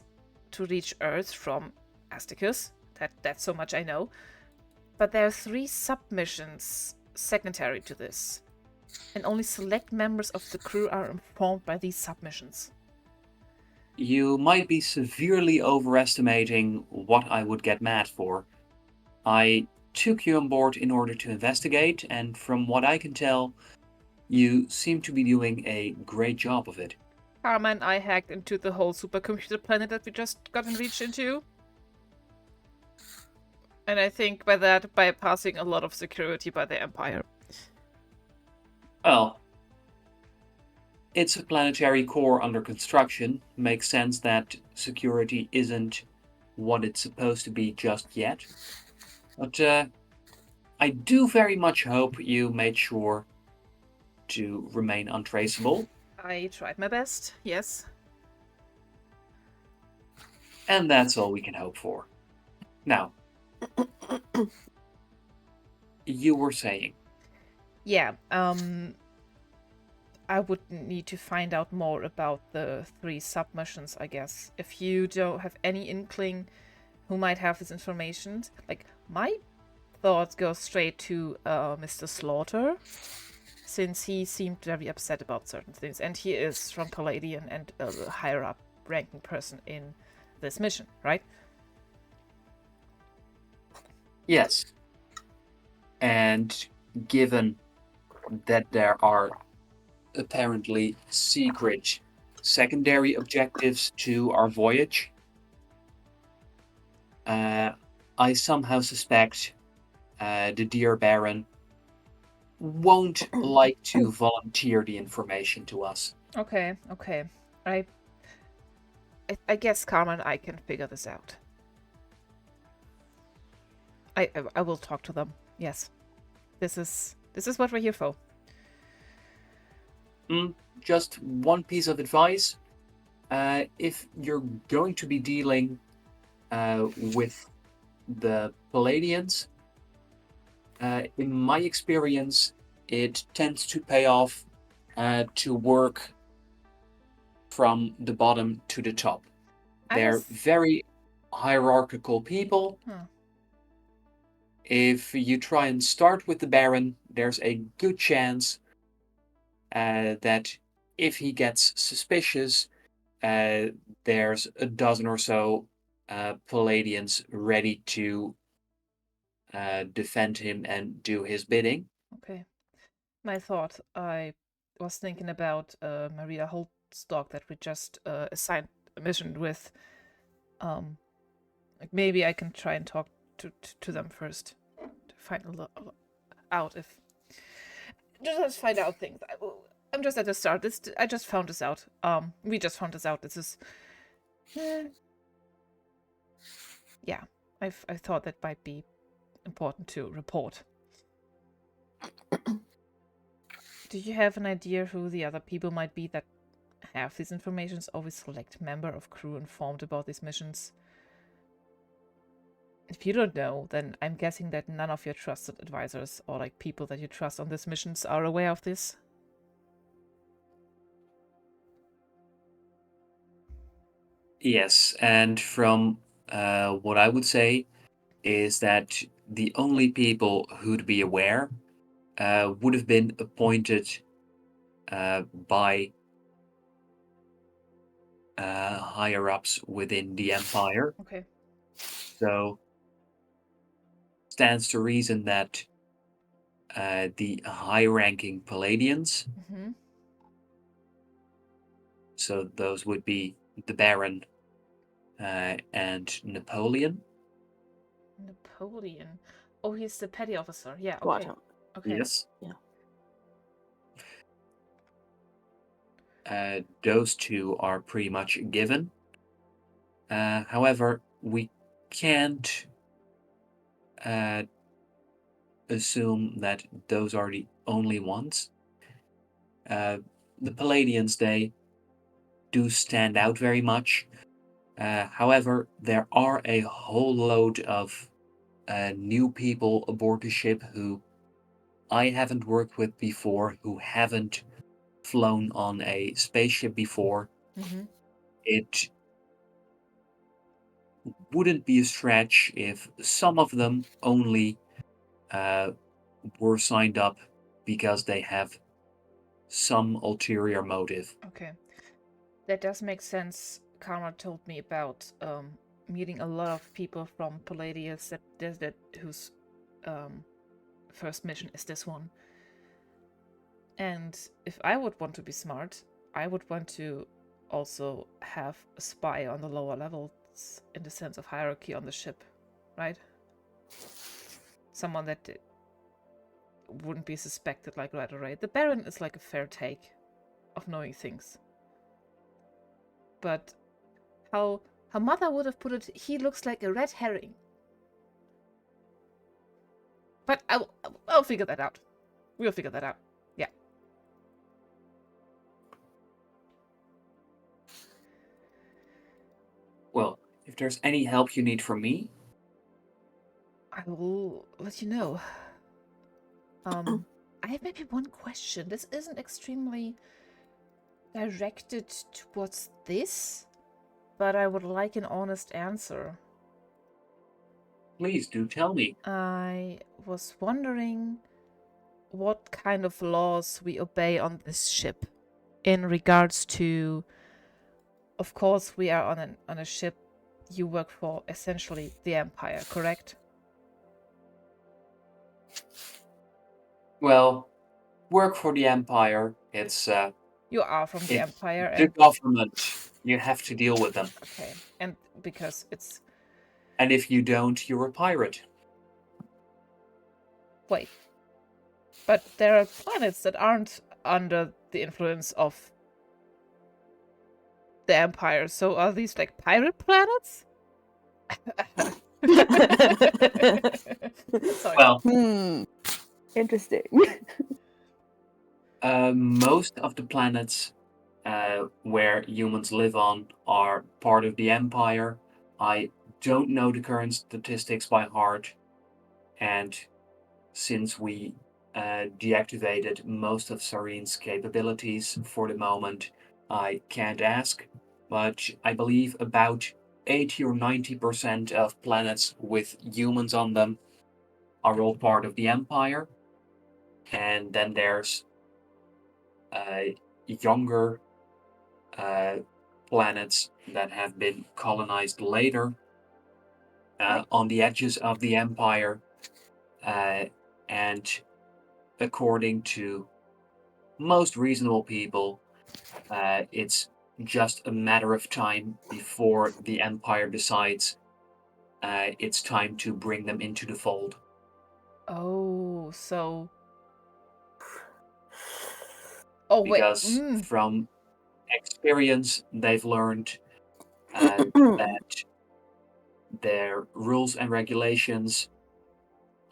to reach Earth from Asticus. That's so much I know. But there are 3 submissions secondary to this, and only select members of the crew are informed by these submissions. You might be severely overestimating what I would get mad for. I took you on board in order to investigate, and from what I can tell, you seem to be doing a great job of it. Karma and I hacked into the whole supercomputer planet that we just got and reached into. And I think by that, bypassing a lot of security by the Empire. Well, it's a planetary core under construction. Makes sense that security isn't what it's supposed to be just yet. But I do very much hope you made sure to remain untraceable. I tried my best, yes. And that's all we can hope for. Now, you were saying. Yeah, I would need to find out more about the 3 submissions, I guess. If you don't have any inkling who might have this information, like, my thoughts go straight to Mr. Slaughter, since he seemed very upset about certain things, and he is from Palladian and a higher up ranking person in this mission, right? Yes. And given that there are apparently secret secondary objectives to our voyage, I somehow suspect the dear Baron won't like to volunteer the information to us. Okay. I guess Karma and I can figure this out. I will talk to them. Yes. This is what we're here for. Just one piece of advice. If you're going to be dealing with the Palladians, in my experience, it tends to pay off to work from the bottom to the top. They're very hierarchical people. If you try and start with the Baron, there's a good chance that if he gets suspicious, there's a dozen or so Palladians ready to defend him and do his bidding. Okay. My thought, I was thinking about Maria Holtstock that we just assigned a mission with. Like maybe I can try and talk to them first to find out if just find out things. I'm just at the start. I just found this out. We just found this out. This is, yeah. I thought that might be important to report. Do you have an idea who the other people might be that have these informations? Always select member of crew informed about these missions. If you don't know, then I'm guessing that none of your trusted advisors or like people that you trust on these missions are aware of this. Yes, and from what I would say is that the only people who'd be aware would have been appointed by higher ups within the Empire. Okay. So stands to reason that the high-ranking Palladians, Mm-hmm. so those would be the Baron and Napoleon. Napoleon. Oh, he's the petty officer. Yeah, okay. Squadron. Okay. Yes. Yeah. Those two are pretty much given. However, we can't assume that those are the only ones. The Palladians, they do stand out very much. However, there are a whole load of new people aboard the ship who I haven't worked with before, who haven't flown on a spaceship before. Mm-hmm. It wouldn't be a stretch if some of them only were signed up because they have some ulterior motive. Okay. That does make sense. Karma told me about meeting a lot of people from Palladius that whose first mission is this one. And if I would want to be smart, I would want to also have a spy on the lower levels in the sense of hierarchy on the ship, right? Someone that wouldn't be suspected like right away. The Baron is like a fair take of knowing things. But how her mother would have put it, he looks like a red herring. But I'll figure that out. We'll figure that out. Yeah. Well, if there's any help you need from me, I will let you know. I have maybe one question. This isn't extremely directed towards this, but I would like an honest answer. please do tell me. I was wondering what kind of laws we obey on this ship in regards to, of course, we are on a ship you work for essentially the Empire, correct? Well, work for the Empire. It's You are from the Empire, the and government. You have to deal with them. okay, and because it's And if you don't, you're a pirate. wait, but there are planets that aren't under the influence of the Empire. So are these like pirate planets? Sorry. Well, Interesting. most of the planets where humans live on are part of the Empire. I don't know the current statistics by heart, and since we deactivated most of Sarene's capabilities for the moment, I can't ask, but I believe about 80 or 90% of planets with humans on them are all part of the Empire. And then there's younger planets that have been colonized later on the edges of the Empire. and according to most reasonable people, it's just a matter of time before the Empire decides it's time to bring them into the fold. Oh, so. Oh, wait. Because from experience, they've learned that their rules and regulations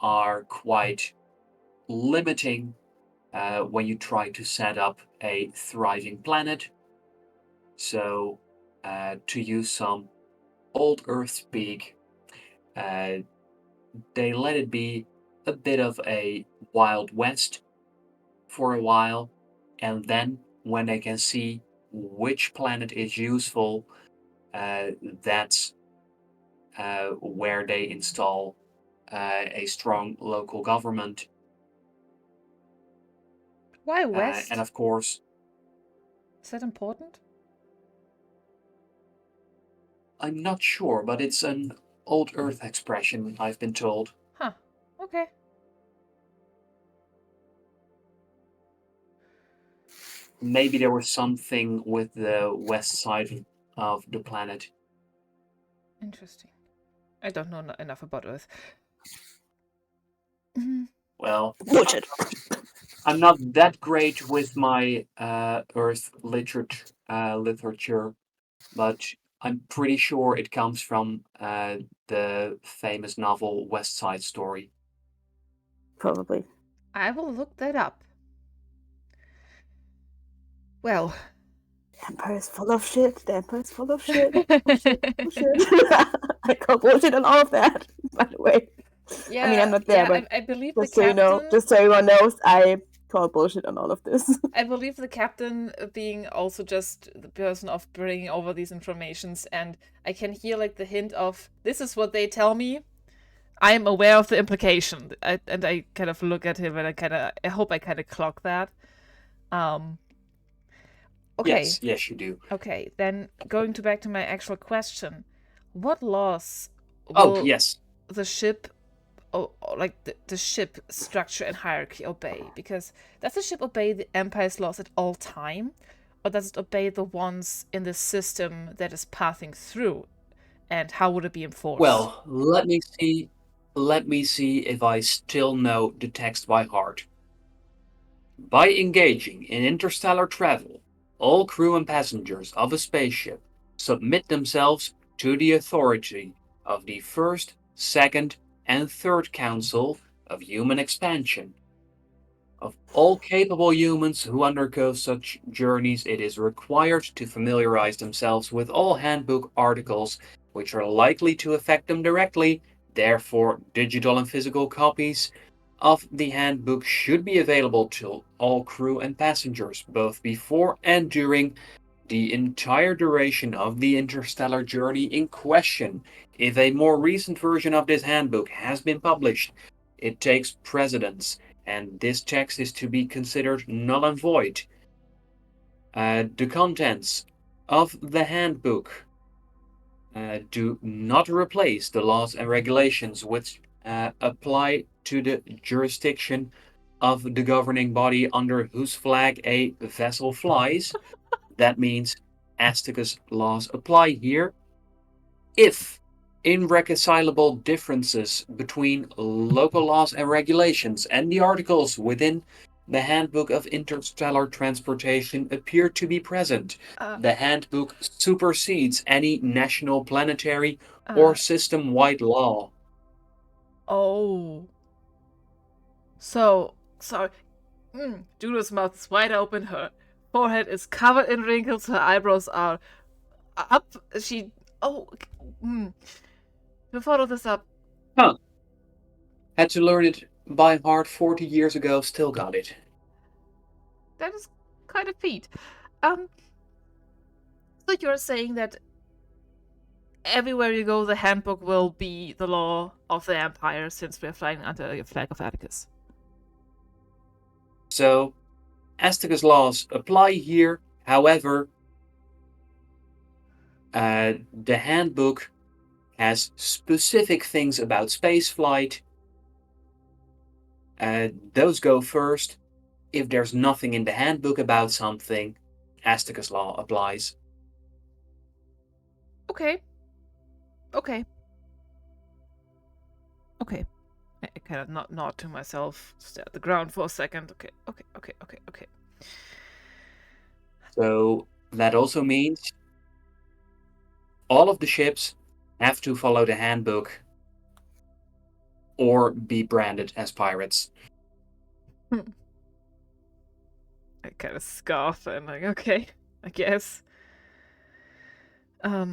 are quite limiting when you try to set up a thriving planet. So, to use some old Earth speak, they let it be a bit of a Wild West for a while, and then when they can see which planet is useful, that's where they install a strong local government. Why West? And of course, is that important? I'm not sure, but it's an old Earth expression, I've been told. Huh. Okay. Maybe there was something with the west side of the planet. Interesting. I don't know enough about Earth. Well, Bullshit. I'm not that great with my Earth literature, but I'm pretty sure it comes from the famous novel West Side Story. Probably. I will look that up. Well. The Empire is full of shit. The Empire is full of shit. Bullshit. I call bullshit on all of that, by the way. Yeah, I mean, I'm not there, but I believe just the so captain. you know, just so everyone knows, I call bullshit on all of this. I believe the captain being also just the person of bringing over these informations, and I can hear like the hint of this is what they tell me. I am aware of the implication, and I kind of look at him, and I hope I kind of clock that. Okay. Yes, you do. Okay, then going back to my actual question, what laws Oh, will yes. the ship, like the ship structure and hierarchy obey? Because does the ship obey the Empire's laws at all time, or does it obey the ones in the system that is passing through? And how would it be enforced? Well, let me see. Let me see if I still know the text by heart. By engaging in interstellar travel, all crew and passengers of a spaceship submit themselves to the authority of the First, Second, and Third Council of Human Expansion. Of all capable humans who undergo such journeys, it is required to familiarize themselves with all handbook articles which are likely to affect them directly. Therefore, digital and physical copies of the handbook should be available to all crew and passengers, both before and during the entire duration of the interstellar journey in question. If a more recent version of this handbook has been published, it takes precedence, and this text is to be considered null and void. The contents of the handbook do not replace the laws and regulations which apply to the jurisdiction of the governing body under whose flag a vessel flies. That means Azteca's laws apply here. If irreconcilable differences between local laws and regulations and the articles within the Handbook of Interstellar Transportation appear to be present, the handbook supersedes any national, planetary, or system-wide law. Oh. So, sorry. Juno's mouth is wide open. Her forehead is covered in wrinkles. Her eyebrows are up. She. Oh. To follow this up. Huh. Had to learn it by heart 40 years ago, still got it. That is quite a feat. So you're saying that everywhere you go, the handbook will be the law of the Empire since we're flying under a flag of Atticus. So, Azteca's laws apply here. However, the handbook has specific things about spaceflight those go first. If there's nothing in the handbook about something, Aztecus law applies. Okay. Okay. Okay. I kind of nod to myself, stare at the ground for a second. Okay. So that also means all of the ships have to follow the handbook or be branded as pirates. I kind of scoff and like, okay, I guess.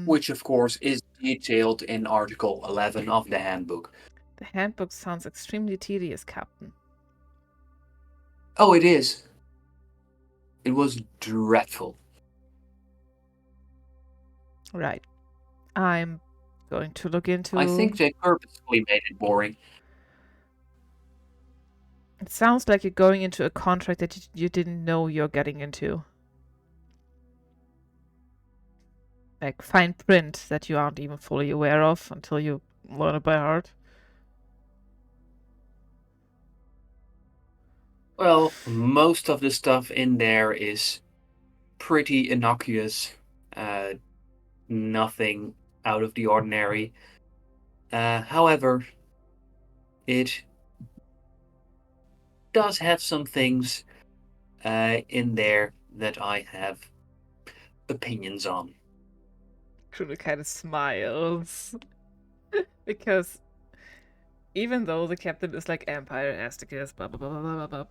Which, of course, is detailed in Article 11 of the handbook. The handbook sounds extremely tedious, Captain. Oh, it is. It was dreadful. Right. I'm going to look into... I think they purposefully made it boring. It sounds like you're going into a contract that you didn't know you're getting into. Like fine print that you aren't even fully aware of until you learn it by heart. Well, most of the stuff in there is pretty innocuous. Nothing out of the ordinary. However, it does have some things in there that I have opinions on. Juno kind of smiles. Because even though the captain is like Empire, Aztecus, blah blah blah blah blah blah,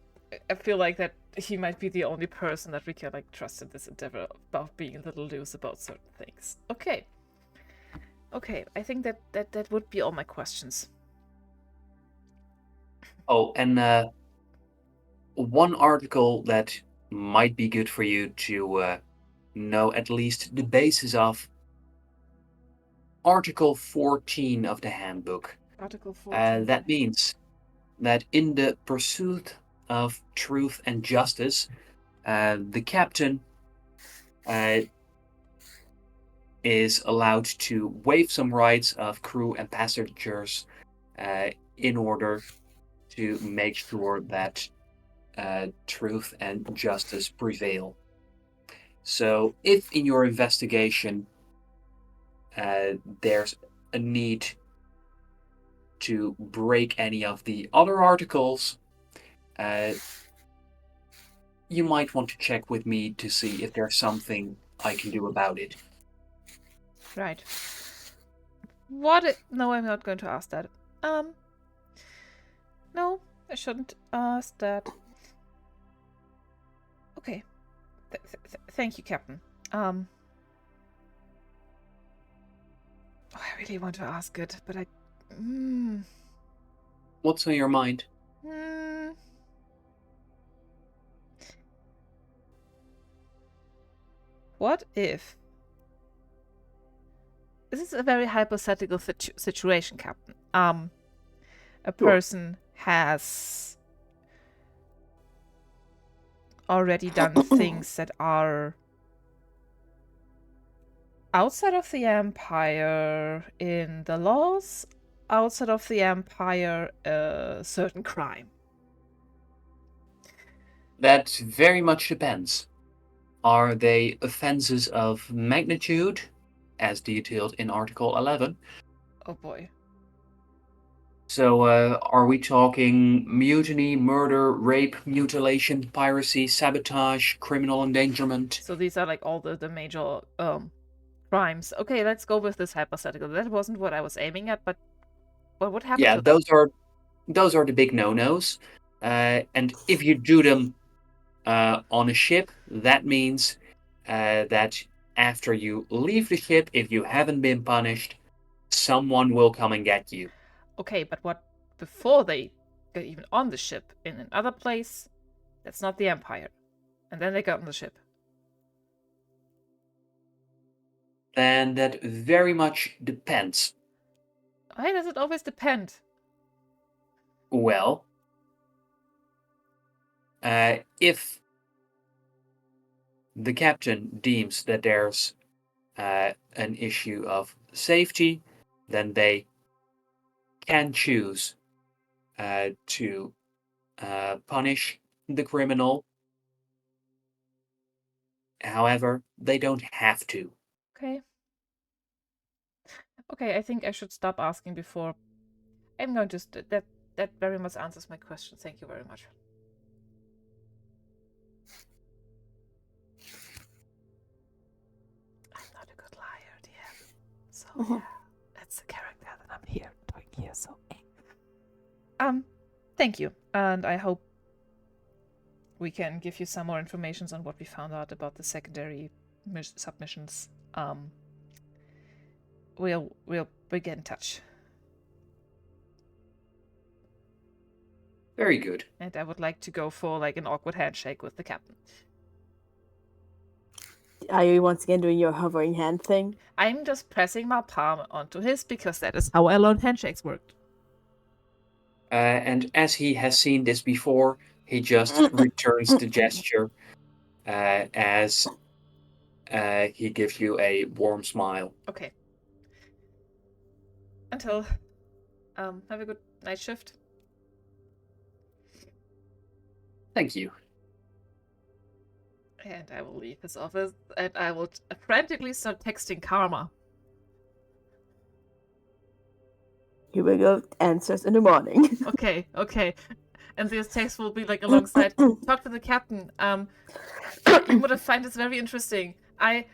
I feel like that he might be the only person that we can like trust in this endeavor about being a little loose about certain things. Okay. Okay, I think that would be all my questions. Oh, and one article that might be good for you to know at least the basis of. Article 14 of the handbook. Article 14. That means that in the pursuit of truth and justice, the captain is allowed to waive some rights of crew and passengers in order to make sure that truth and justice prevail. So, if in your investigation there's a need to break any of the other articles, you might want to check with me to see if there's something I can do about it. Right. No, I'm not going to ask that. No, I shouldn't ask that. Okay. Thank you, Captain. I really want to ask it, but I... What's on your mind? What if... This is a very hypothetical situation, Captain. A person has already done things that are outside of the Empire in the laws, outside of the Empire a certain crime. That very much depends. Are they offenses of magnitude, as detailed in Article 11? Oh boy. So, are we talking mutiny, murder, rape, mutilation, piracy, sabotage, criminal endangerment? So these are like all the major crimes. Okay, let's go with this hypothetical. That wasn't what I was aiming at, but what would happen to them? Those are the big no-nos. And if you do them on a ship, that means that after you leave the ship, if you haven't been punished, someone will come and get you. Okay, but what before they get even on the ship in another place? That's not the Empire. And then they got on the ship. Then that very much depends. Why does it always depend? Well, if the captain deems that there's an issue of safety, then they can choose to punish the criminal. However, they don't have to. Okay. Okay, I think I should stop asking before. I'm going to that very much answers my question. Thank you very much. I'm not a good liar, dear. So yeah, that's the character that I'm here doing here. So thank you, and I hope we can give you some more information on what we found out about the secondary submissions. We'll get in touch. Very good. And I would like to go for like an awkward handshake with the captain. Are you once again doing your hovering hand thing? I'm just pressing my palm onto his because that is how I learned handshakes worked. And as he has seen this before, he just returns the gesture as he gives you a warm smile. Okay. Until have a good night shift. Thank you. And I will leave his office and I will frantically start texting Karma. Here we go. Answers in the morning. Okay. And this text will be like alongside talk to the captain. You would find this very interesting. I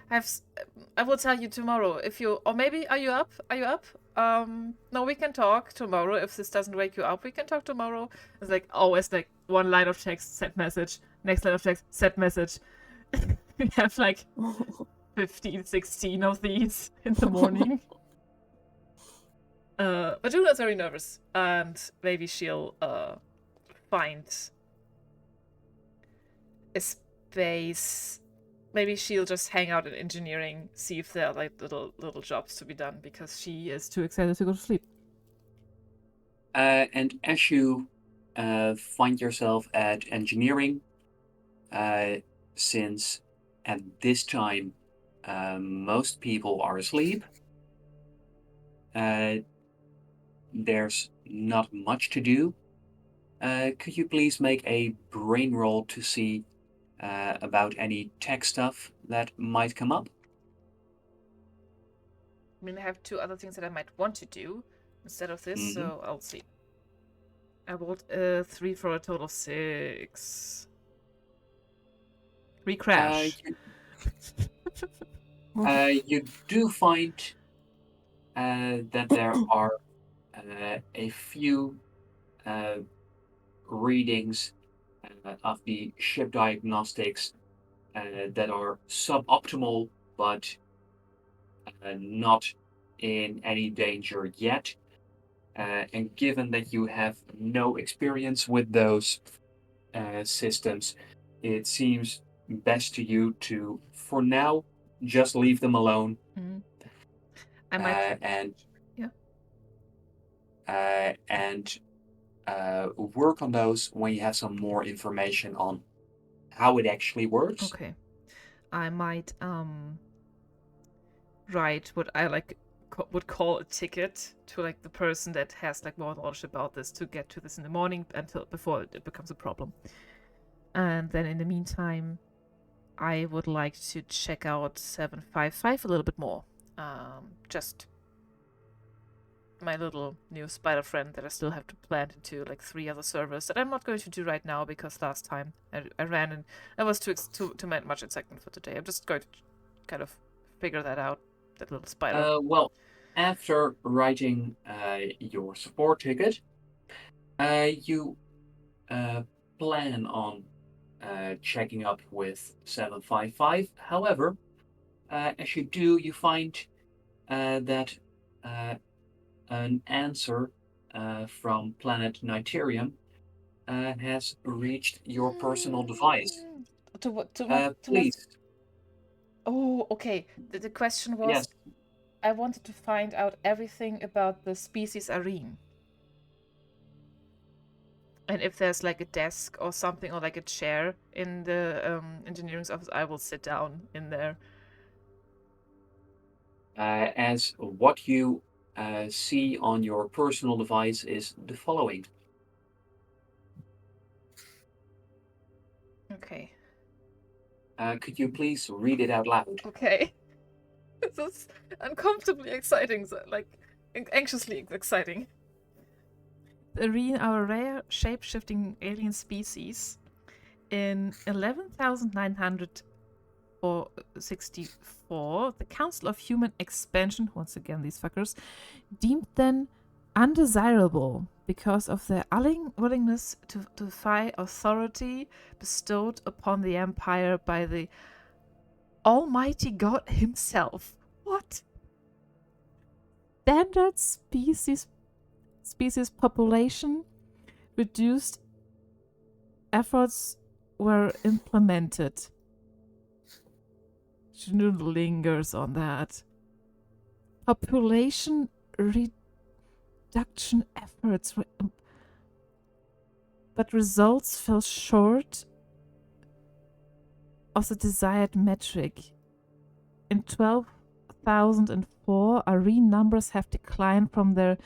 will tell you tomorrow if you, or maybe are you up? No, we can talk tomorrow. If this doesn't wake you up, we can talk tomorrow. It's like always like one line of text, send message, next line of text, send message. We have like 15, 16 of these in the morning. But Juno's very nervous, and maybe she'll find a space. Maybe she'll just hang out in engineering, see if there are like little jobs to be done, because she is too excited to go to sleep. And as you find yourself at engineering, since at this time most people are asleep, there's not much to do. Could you please make a brain roll to see about any tech stuff that might come up? I mean, I have 2 other things that I might want to do instead of this, so I'll see. I rolled 3 for a total of 6. Recrash. You do find that there are a few readings of the ship diagnostics that are suboptimal, but not in any danger yet. And given that you have no experience with those systems, it seems best to you to, for now, just leave them alone. I might. And work on those when you have some more information on how it actually works. Okay. I might write what I would call a ticket to like the person that has like more knowledge about this to get to this in the morning before it becomes a problem. And then in the meantime, I would like to check out 755 a little bit more. Just my little new spider friend that I still have to plant into like 3 other servers that I'm not going to do right now because last time I ran and I was too much excitement for today. I'm just going to kind of figure that out, that little spider. Well, after writing your support ticket, you plan on checking up with 755. However, as you do, you find that an answer from planet Niterium has reached your personal device. To what? Please. Oh, okay. The question was, Yes. I wanted to find out everything about the species Arene. And if there's like a desk or something or like a chair in the engineering office, I will sit down in there. As what you see on your personal device is the following. Okay. Could you please read it out loud? Okay. This is uncomfortably exciting, anxiously exciting. Arene are a rare shape-shifting alien species. In 11,964, the Council of Human Expansion, once again these fuckers, deemed them undesirable because of their unwillingness to defy authority bestowed upon the Empire by the Almighty God himself. What? Standard species population reduced efforts were implemented. Juno lingers on that. Population reduction efforts were but results fell short of the desired metric. In 12,004, Arene numbers have declined from their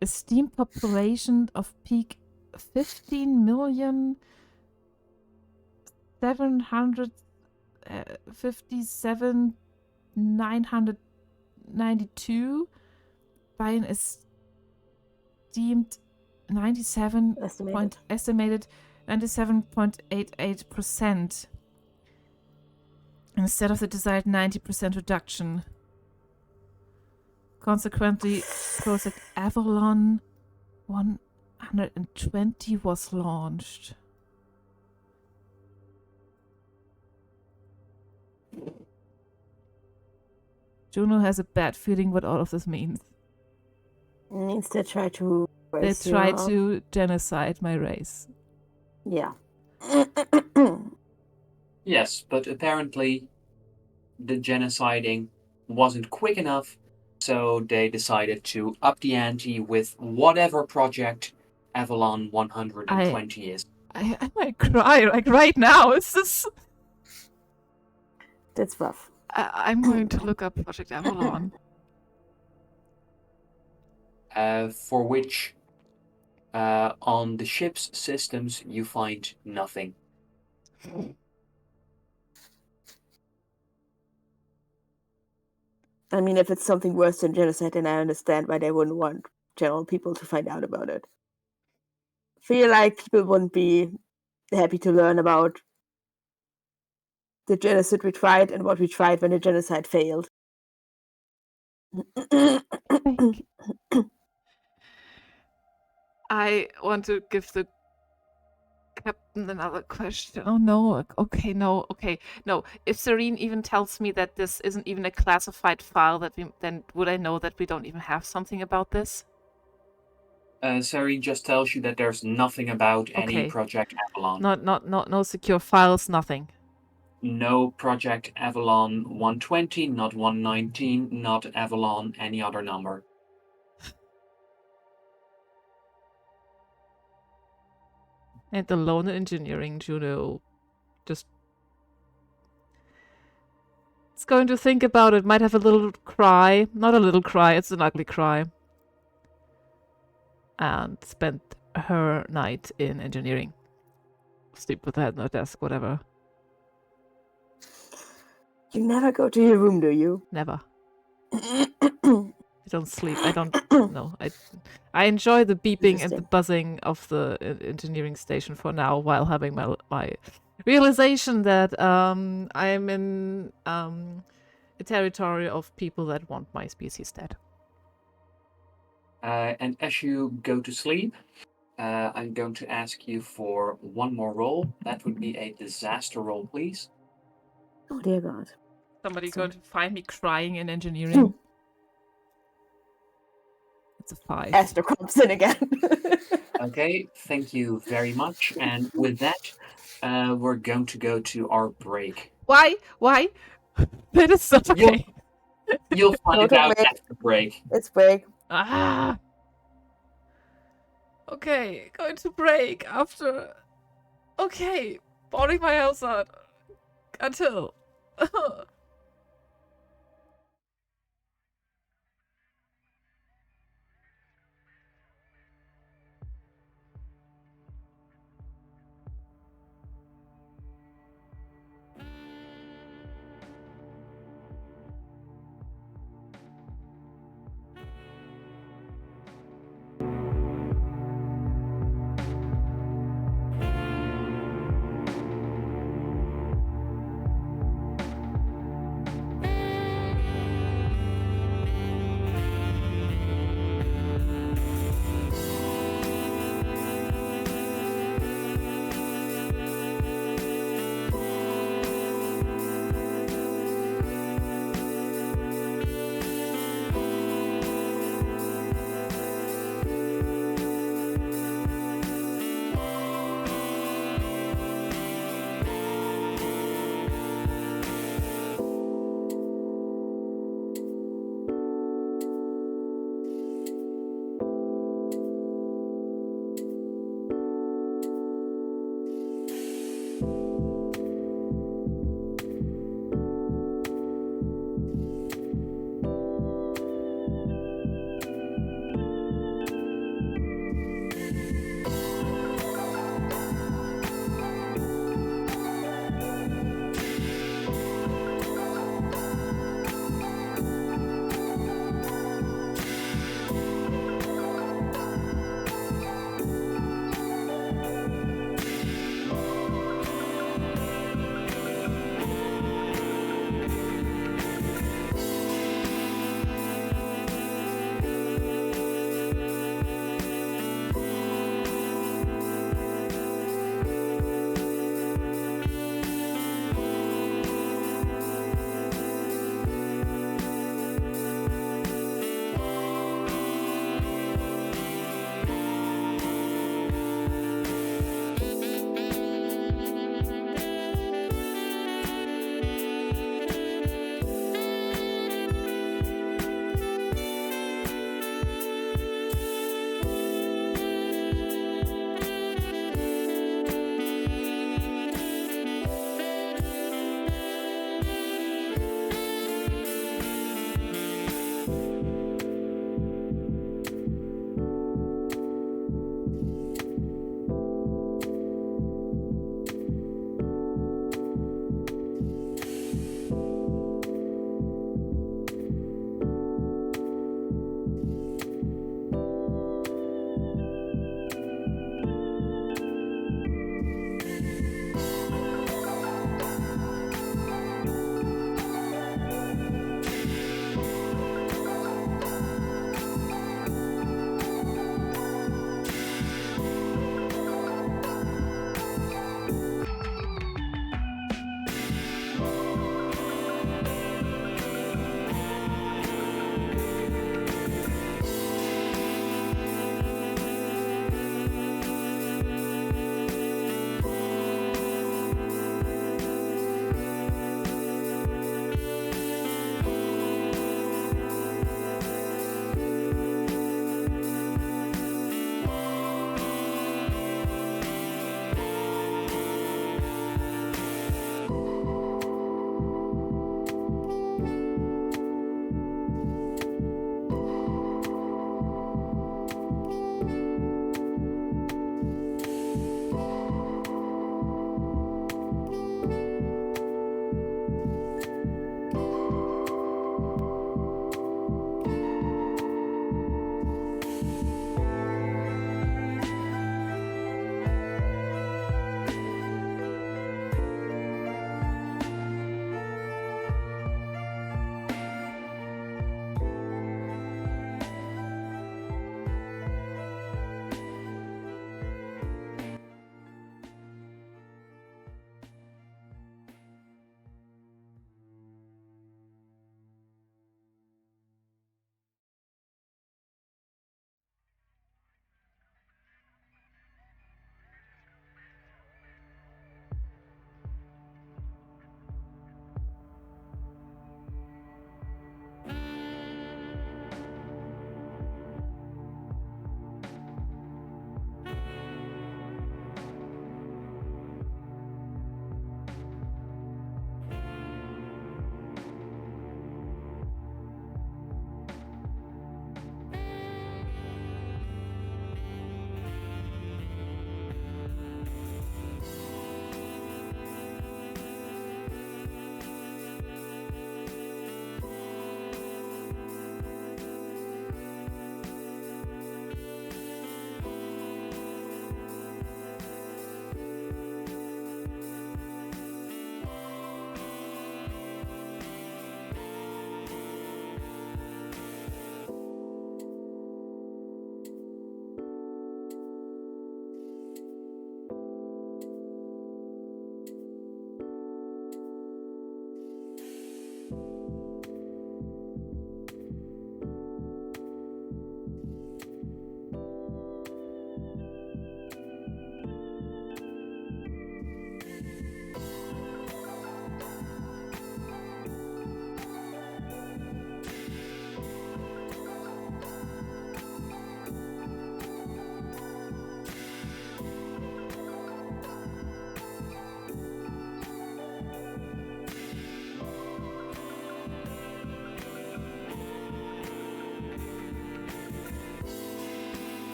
esteemed population of peak 15,757,992 by an estimated 97.88% instead of the desired 90% reduction. Consequently, Project Avalon 120 was launched. Juno has a bad feeling what all of this means. It means they try to They try to genocide my race. Yeah. Yes, but apparently the genociding wasn't quick enough, so they decided to up the ante with whatever project Avalon 120 is. I might cry right now. It's this. That's rough. I'm going to look up Project Avalon. For which on the ship's systems you find nothing. I mean, if it's something worse than genocide, then I understand why they wouldn't want general people to find out about it. Feel like people wouldn't be happy to learn about the genocide we tried and what we tried when the genocide failed. I want to give the captain another question. Oh no. Okay, no. Okay, no. If Serene even tells me that this isn't even a classified file, then would I know that we don't even have something about this? Serene just tells you that there's nothing about any Project Avalon. No secure files, nothing. No Project Avalon 120, not 119, not Avalon any other number. And alone in engineering, Juno just it's going to think about it. Might have a little cry. Not a little cry, it's an ugly cry. And spend her night in engineering. Sleep with her head on her desk, whatever. You never go to your room, do you? Never. I don't sleep. I don't know. I enjoy the beeping and the buzzing of the engineering station for now, while having my realization that I'm in a territory of people that want my species dead. And as you go to sleep, I'm going to ask you for one more roll. That would be a disaster roll, please. Oh dear God. Somebody going to find me crying in engineering. It's a 5. Esther comes in again. Okay, thank you very much. And with that, we're going to go to our break. Why? That is so okay. You'll find No, out break. after break. It's break. Ah. Okay, going to break after. Okay, boarding my house out until.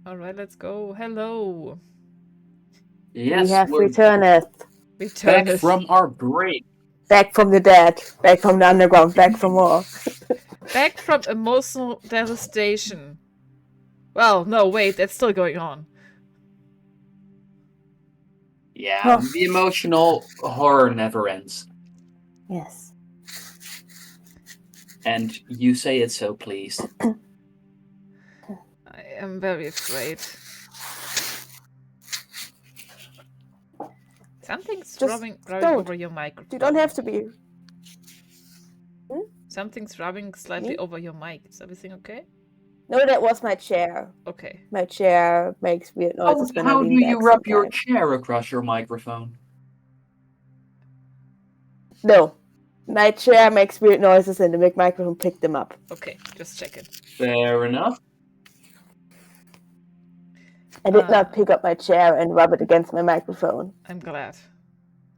All right, let's go. Hello. We Yes, have we're returned Return back it. from our break. back from the dead, back from the underground, back from war. Back from emotional devastation. Well, no, wait, that's still going on. Yeah, Oh. the emotional horror never ends. Yes. And you say it so pleased. I am very afraid. Something's Just rubbing don't. over your microphone. You don't have to be. Something's rubbing slightly Me? over your mic. Is everything okay? No, that was my chair. Okay. My chair makes weird noises when I How lean do back you rub your sometimes. chair across your microphone? No. My chair makes weird noises and the mic microphone picked them up. Okay, just check it. Fair enough. I did not pick up my chair and rub it against my microphone. I'm glad.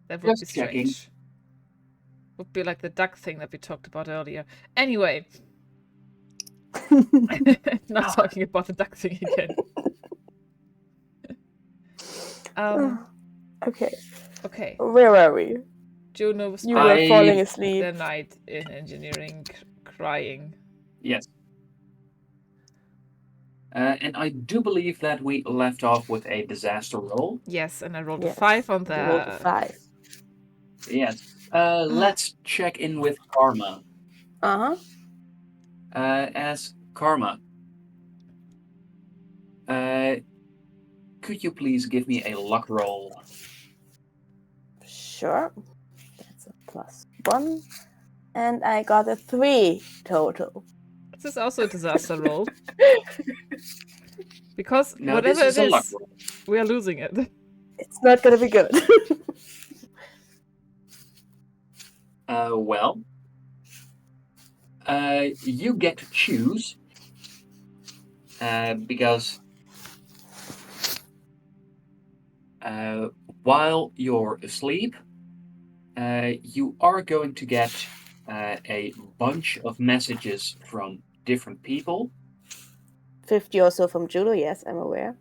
That would Just be checking. strange. Would be like the duck thing that we talked about earlier. Anyway. Not talking about the duck thing again. Okay. Okay. Where were we? Juno was You were falling asleep. the night in engineering, crying. Yes. And I do believe that we left off with a disaster roll. Yes, and I rolled Yes. a 5 on You rolled a that. 5. Yes. Let's check in with Karma. Uh-huh. As Karma, could you please give me a luck roll? Sure. That's a +1. And I got a 3 total. This is also a disaster roll. Because No, whatever this is it a luck is, roll. we are losing it. It's not gonna be good. Well, you get to choose because while you're asleep, you are going to get a bunch of messages from different people. 50 or so from Juno, yes, I'm aware.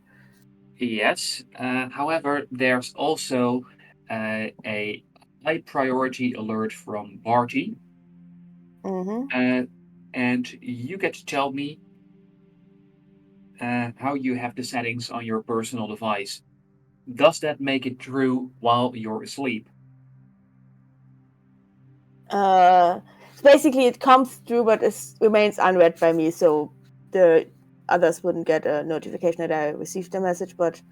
Yes. However, there's also a high priority alert from Barty. Mm-hmm. And you get to tell me how you have the settings on your personal device. Does that make it true while you're asleep? Basically it comes through, but it remains unread by me, so the others wouldn't get a notification that I received a message, but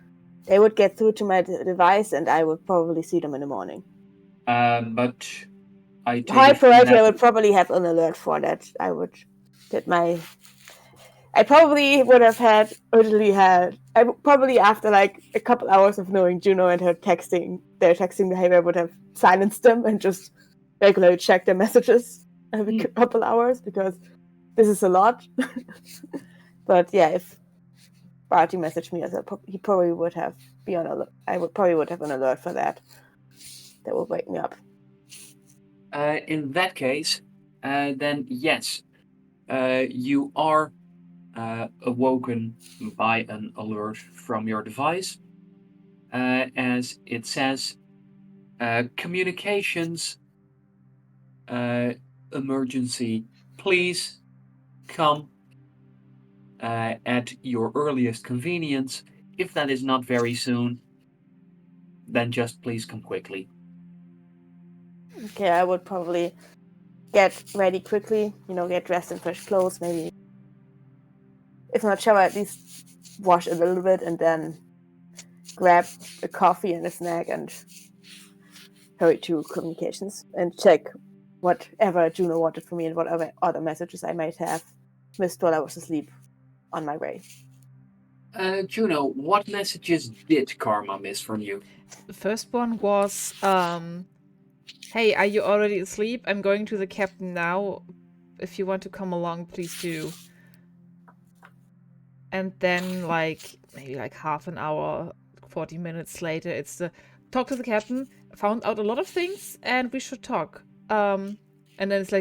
they would get through to my device, and I would probably see them in the morning. But I take High it from priority, that. I would probably have an alert for that. I probably would have probably after like a couple hours of knowing Juno and their texting behavior, would have silenced them and just regularly check their messages every couple hours, because this is a lot. But yeah, if Barty messaged me, he probably would have an alert. Probably would have an alert for that. That would wake me up. In that case, then yes, you are awoken by an alert from your device, as it says communications emergency, please come at your earliest convenience. If that is not very soon, then just please come quickly. Okay, I would probably get ready quickly, get dressed in fresh clothes, maybe if not shower, at least wash a little bit, and then grab a coffee and a snack and hurry to communications and check whatever Juno wanted from me and whatever other messages I might have missed while I was asleep on my way. Juno, what messages did Karma miss from you? The first one was, hey, are you already asleep? I'm going to the captain now. If you want to come along, please do. And then, maybe half an hour, 40 minutes later, it's the talk to the captain, found out a lot of things, and we should talk. And then it's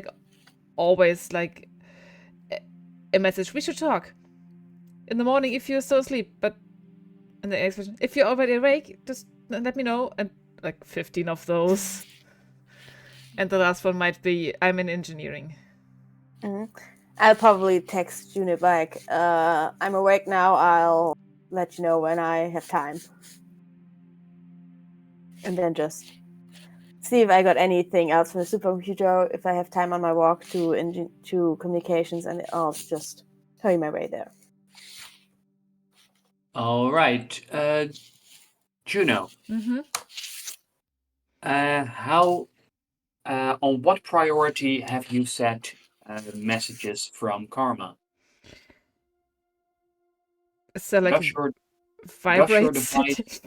always a message, we should talk. in the morning if you're still asleep, but and the expression, if you're already awake, just let me know. And like 15 of those. And the last one might be, I'm in engineering. I'll probably text Juno back. I'm awake now. I'll let you know when I have time. And then just see if I got anything else from the supercomputer. If I have time on my walk to communications, and I'll just hurry my way there. All right, Juno. Mm-hmm. How on what priority have you set messages from Karma? So like Does your vibrates.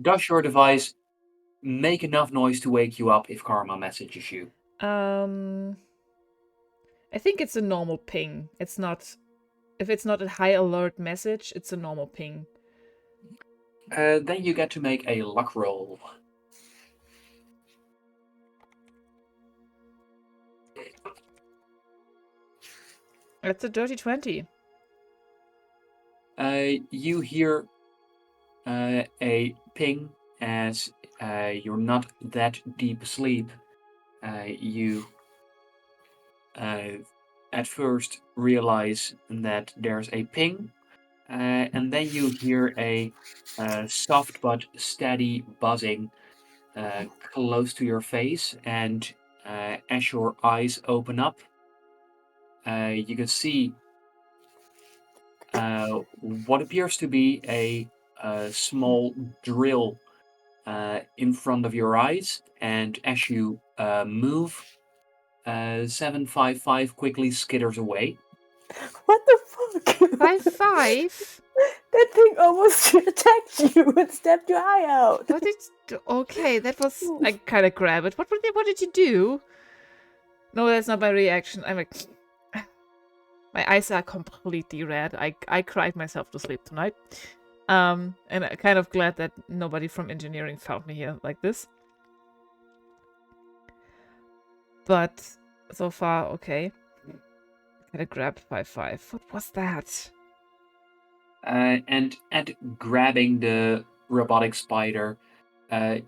does your device make enough noise to wake you up if Karma messages you? I think it's a normal ping. It's not. If it's not a high alert message, it's a normal ping. Then you get to make a luck roll. It's a dirty 20. You hear a ping as you're not that deep asleep. You at first realize that there's a ping, and then you hear a soft but steady buzzing close to your face, and as your eyes open up, you can see what appears to be a small drill in front of your eyes, and as you move, 755 quickly skitters away. What the fuck? 5-5? That thing almost attacked you and stabbed your eye out. What did... Okay, that was... I kind of grab it. What did you do? No, that's not my reaction. I'm like... My eyes are completely red. I cried myself to sleep tonight. And I'm kind of glad that nobody from engineering found me here like this. But so far, okay. Gotta grab 5-5. What was that? And grabbing the robotic spider,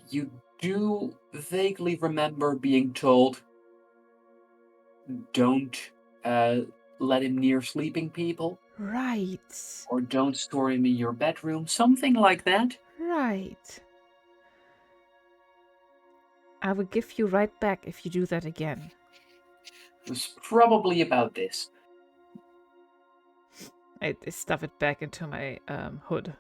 you do vaguely remember being told, don't let him near sleeping people. Right. Or don't store him in your bedroom, something like that. Right. I will give you right back if you do that again. It was probably about this. I stuff it back into my hood.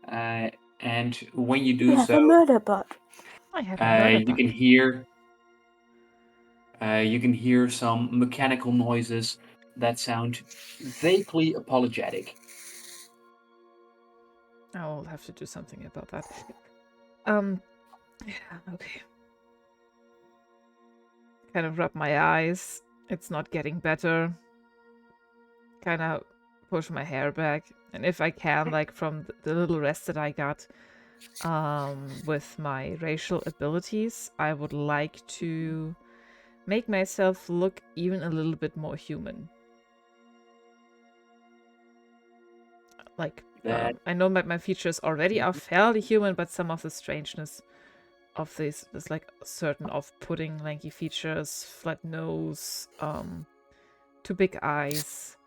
And when you do You have so, a murder bot. I have a murder you bot. can hear some mechanical noises that sound vaguely apologetic. I will have to do something about that. Yeah, okay. Kind of rub my eyes. It's not getting better. Kind of push my hair back. And if I can, like from the little rest that I got with my racial abilities, I would like to make myself look even a little bit more human. Like, I know my features already are fairly human, but some of the strangeness of this is like certain off-putting lanky features, flat nose, too big eyes.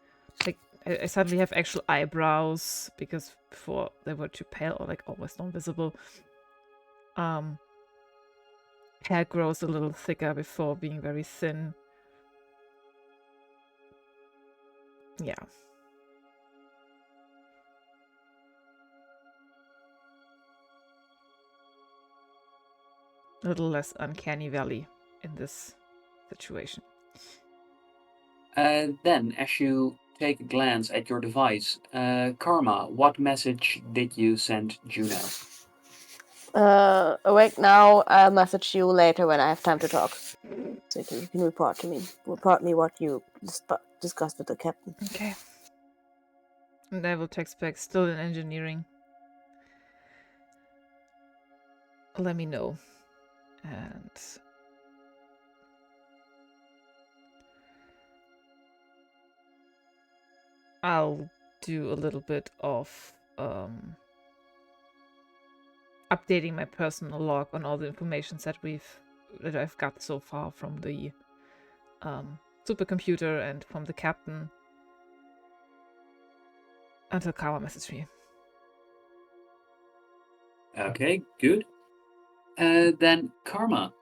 Like I suddenly have actual eyebrows because before they were too pale or like almost non-visible. Hair grows a little thicker before being very thin. Yeah. A little less uncanny valley in this situation. Then, as you take a glance at your device, Karma, what message did you send Juno? Awake now. I'll message you later when I have time to talk. So you can report to me. Report me what you discussed with the captain. Okay. And I will text back, still in engineering. Let me know. And I'll do a little bit of updating my personal log on all the information that I've got so far from the supercomputer and from the captain until Kawa messages me. Okay, good. Then Karma.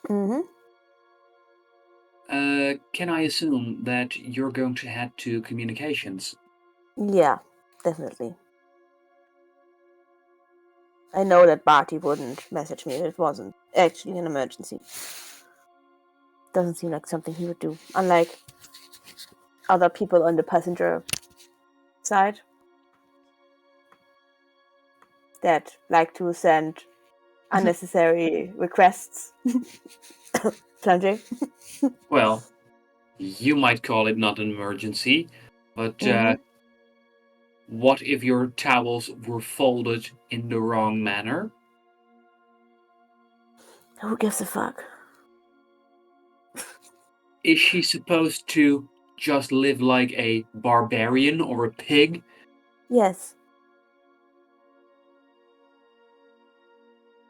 Mm-hmm. Can I assume that you're going to head to communications? Yeah, definitely. I know that Barty wouldn't message me if it wasn't actually an emergency. Doesn't seem like something he would do, unlike other people on the passenger side that like to send unnecessary requests. Sanjay? Well, you might call it not an emergency, but what if your towels were folded in the wrong manner? Who gives a fuck? Is she supposed to just live like a barbarian or a pig? Yes.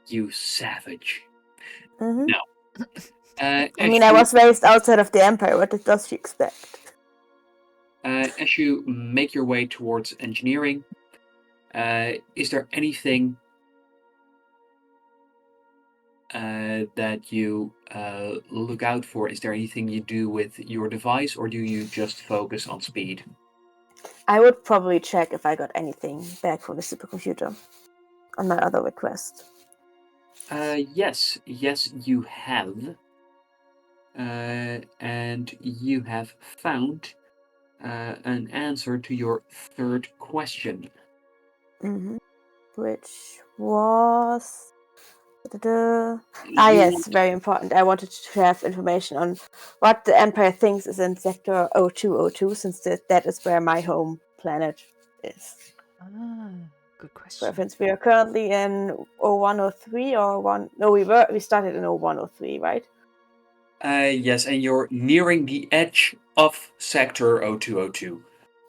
You savage. Mm-hmm. No. I mean, I was raised outside of the Empire. What does she expect? As you make your way towards engineering, is there anything that you look out for? Is there anything you do with your device, or do you just focus on speed? I would probably check if I got anything back from the supercomputer on my other request. Yes, you have. And you have found an answer to your third question. Mm-hmm. Which was... yes, very important. I wanted to have information on what the Empire thinks is in Sector 0202, since that is where my home planet is. Good question. For reference, we are currently in 0103 or 1... No, we started in 0103, right? Yes, and you're nearing the edge of Sector 0202.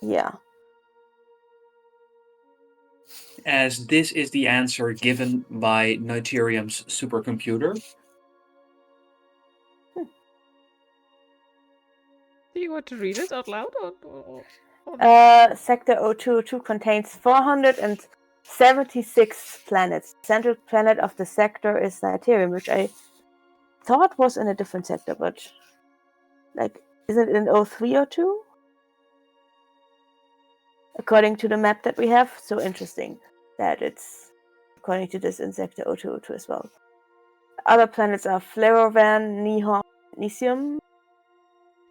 Yeah. As this is the answer given by Deuterium's supercomputer. Do you want to read it out loud? Or... Sector 0202 contains 476 planets. The central planet of the sector is Deuterium, which I thought was in a different sector, but like, is it in 0302? According to the map that we have, so interesting that it's according to this in Sector 0202 as well. Other planets are Flerovan, Nihon, Nisium,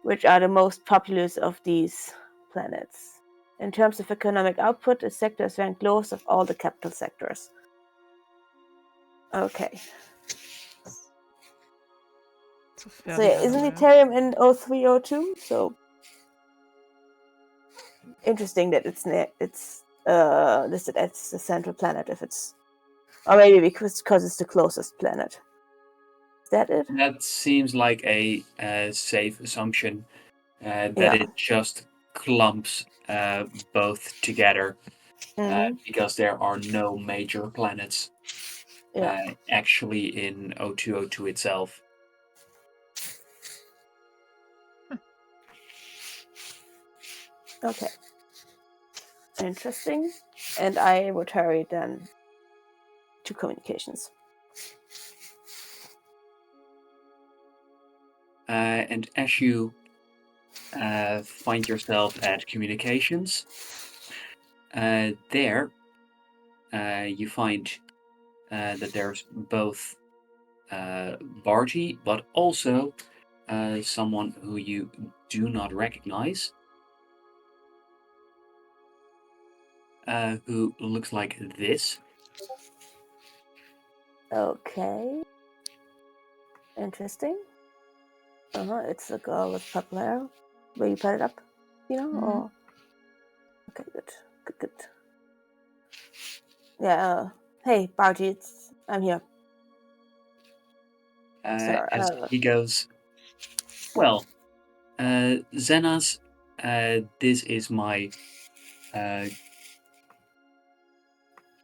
which are the most populous of these planets. In terms of economic output, the sector is ranked lowest of all the capital sectors. Okay. So yeah, isn't Ethereum in 0302? So interesting that it's listed as the central planet if it's... Or maybe because it's the closest planet. Is that it? That seems like a safe assumption that it just clumps both together because there are no major planets actually in 0202 itself. Okay. Interesting. And I would hurry then to communications. And as you find yourself at communications, there you find that there's both Barty, but also someone who you do not recognize, who looks like this. Okay. Interesting. It's a girl with purple hair. Will you put it up? You know? Or... Okay, good. Yeah. Hey, Barty, I'm here. As he goes, well, Zenas this is my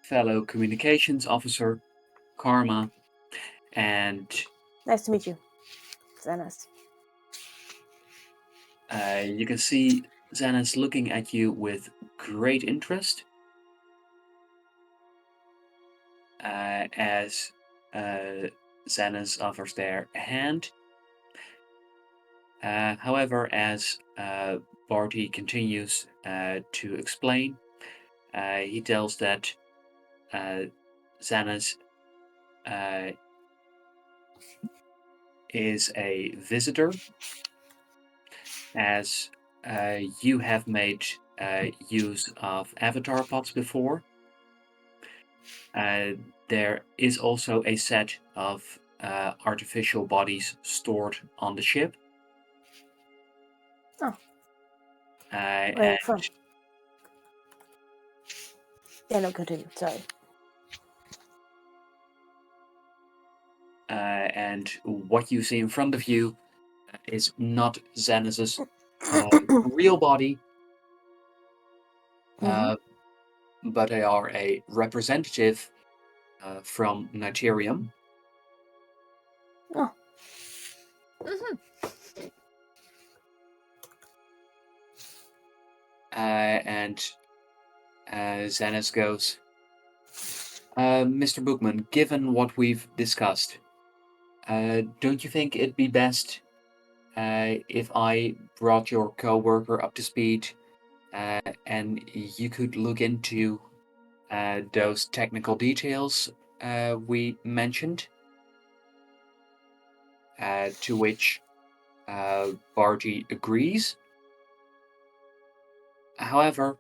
fellow communications officer, Karma, and Nice to meet you, Xanas. you can see Xanas looking at you with great interest as Xanas offers their hand. However, as Barty continues to explain, he tells that Xanas is a visitor, as you have made use of avatar pods before. There is also a set of artificial bodies stored on the ship. Oh. Where are you And from? Yeah, no, continue. Sorry. and what you see in front of you is not Xanas's real body, but they are a representative from Niterium. Oh. And Xanas goes, Mr. Bookman, given what we've discussed, don't you think it'd be best if I brought your co-worker up to speed and you could look into those technical details we mentioned? To which Barty agrees. However,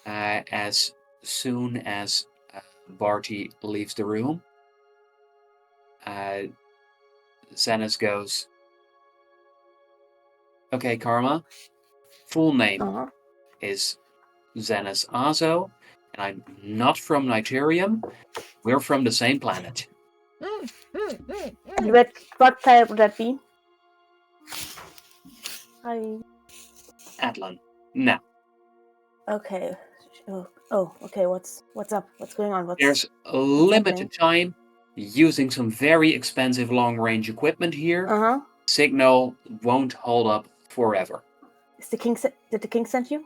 as soon as Barty leaves the room, Xanas goes, okay, Karma, full name is Xanas Azo, and I'm not from Niterium. We're from the same planet. And what planet would that be? Atlan. No. Okay. Oh, okay. What's up? What's going on? There's a limited time using some very expensive long-range equipment here. Signal won't hold up forever. Did the king send you?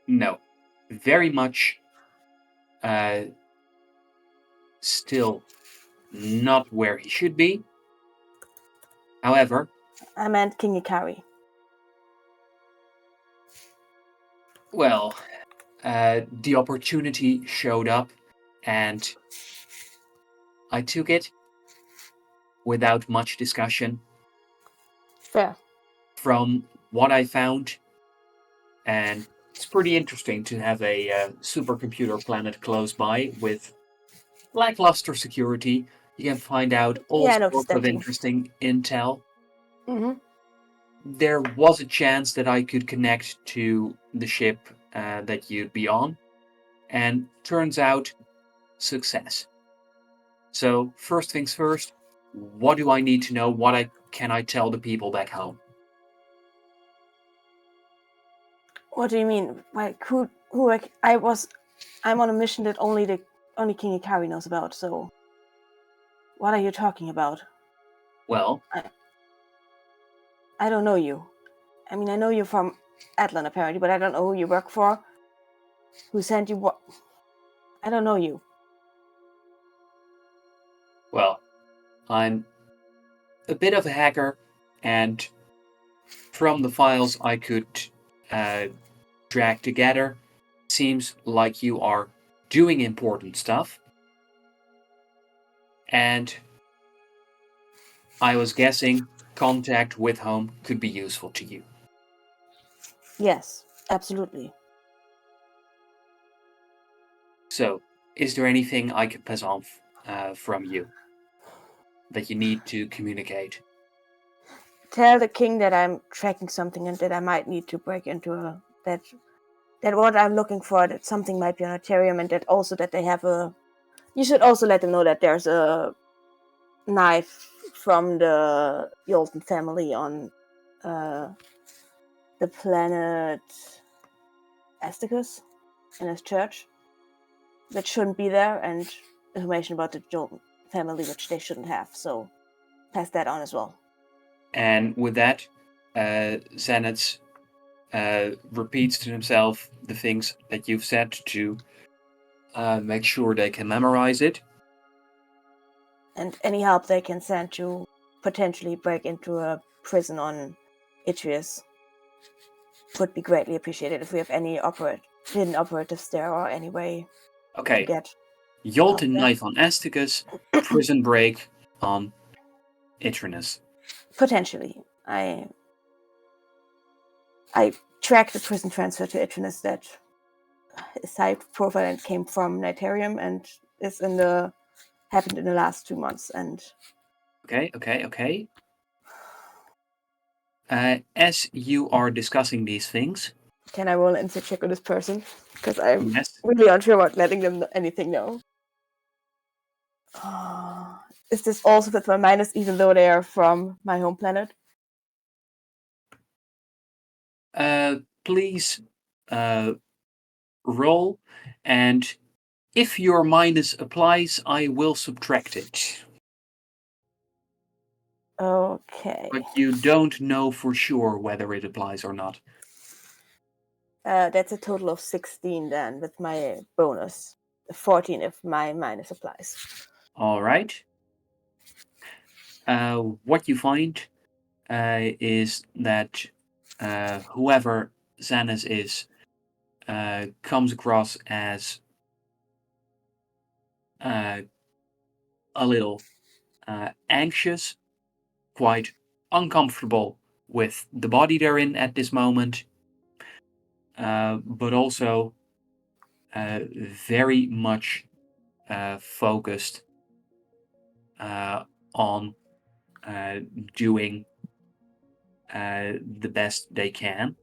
No. Very much still not where he should be. However, I meant King Ikari. Well, the opportunity showed up and I took it without much discussion. Fair. From what I found, and it's pretty interesting to have a supercomputer planet close by with lackluster security. You can find out all sorts of interesting intel. There was a chance that I could connect to the ship that you'd be on, and turns out, success. So first things first, what do I need to know? What can I tell the people back home? What do you mean? Like I'm on a mission that only King Ikari knows about, so what are you talking about? Well, I don't know you. I mean, I know you from Atlan apparently, but I don't know who you work for. Who sent you what? I don't know you. Well, I'm a bit of a hacker, and from the files I could drag together, seems like you are doing important stuff. And I was guessing contact with home could be useful to you. Yes, absolutely. So, is there anything I could pass on from you that you need to communicate? Tell the king that I'm tracking something and that I might need to break into that what I'm looking for, that something might be on Ethereum, and that they have a. You should also let them know that there's a knife from the Yolton family on the planet Asticus in his church that shouldn't be there, and information about the Joel family which they shouldn't have. So pass that on as well. And with that, Xanax repeats to himself the things that you've said to make sure they can memorize it. And any help they can send to potentially break into a prison on Itreus would be greatly appreciated if we have any hidden operatives there or any way Okay. to get Jolton knife on Asticus, prison break on Itrinus. potentially. I tracked the prison transfer to Itrinus that is high profile and came from Nitarium and is happened in the last 2 months. And Okay. As you are discussing these things, can I roll an insight check on this person? Because I'm yes, really unsure about letting them anything know. Is this also with my minus, even though they are from my home planet? please roll, and if your minus applies, I will subtract it. Okay. But you don't know for sure whether it applies or not. That's a total of 16 then, with my bonus. 14 if my minus applies. All right. What you find is that whoever Xanas is comes across as a little anxious, quite uncomfortable with the body they're in at this moment, but also very much focused on doing the best they can.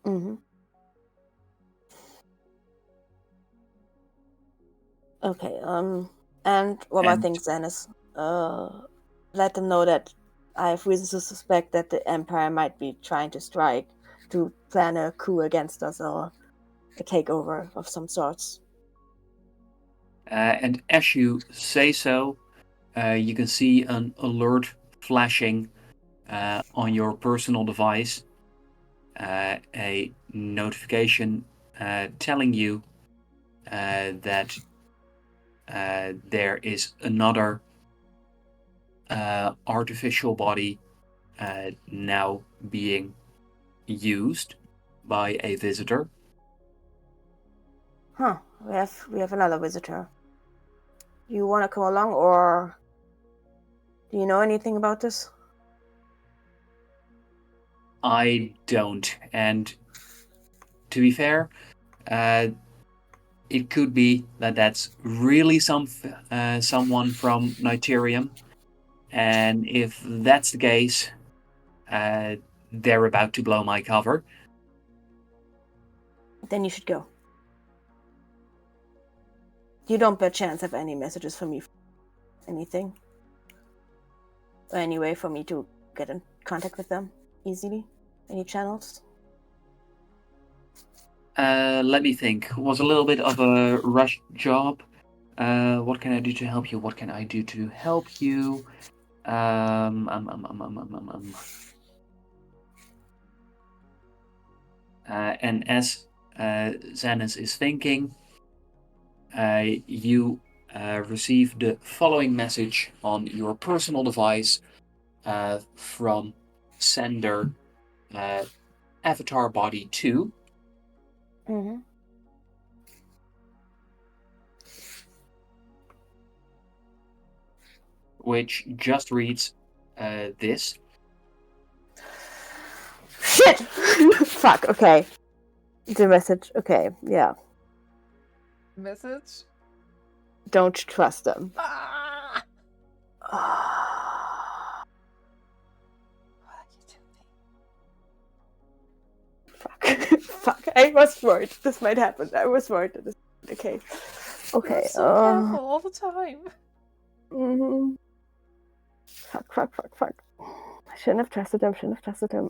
Mm-hmm. Okay, and one more thing, Xanis. Let them know that I have reason to suspect that the Empire might be trying to strike to plan a coup against us or a takeover of some sorts. And as you say so, you can see an alert flashing on your personal device, a notification telling you that there is another artificial body now being used by a visitor. Huh? We have another visitor. You want to come along, or do you know anything about this? I don't, and to be fair, it could be that that's really someone from Nitarium, and if that's the case, they're about to blow my cover. Then you should go. You don't by chance have any messages for me? Anything? Or any way for me to get in contact with them easily? Any channels? Let me think. It was a little bit of a rush job. What can I do to help you? What can I do to help you? And as Xanis is thinking, you receive the following message on your personal device from sender Avatar Body 2. Mm-hmm. Which just reads this. Shit! Fuck, okay. The message, okay, yeah. Message? Don't trust them. Ah! What are you doing? Fuck. Fuck, I was worried this might happen. I was worried that this would be the case. Okay, You're so careful all the time. Mm-hmm. Fuck. Shouldn't have trusted him.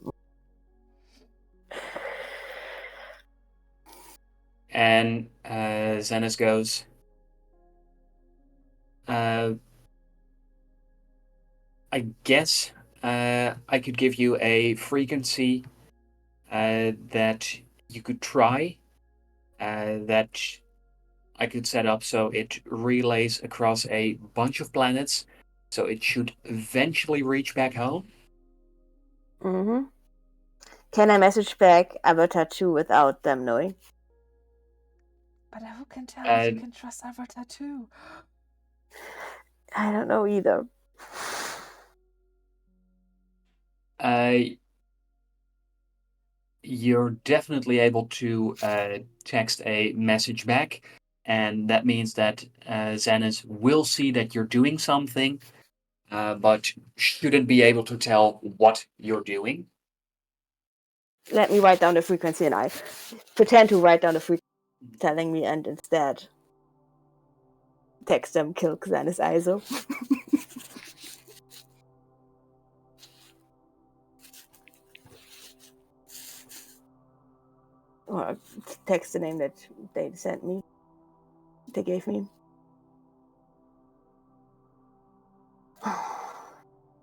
And Xenis goes, I guess I could give you a frequency that you could try, that I could set up so it relays across a bunch of planets, so it should eventually reach back home. Mm-hmm. Can I message back Avatar 2 without them knowing? But who can tell if you can trust Avatar 2? I don't know either. You're definitely able to text a message back, and that means that Xenis will see that you're doing something, but shouldn't be able to tell what you're doing. Let me write down the frequency, and I pretend to write down the frequency telling me, and instead text them, kill Xenis ISO. Or text the name that they sent me. They gave me.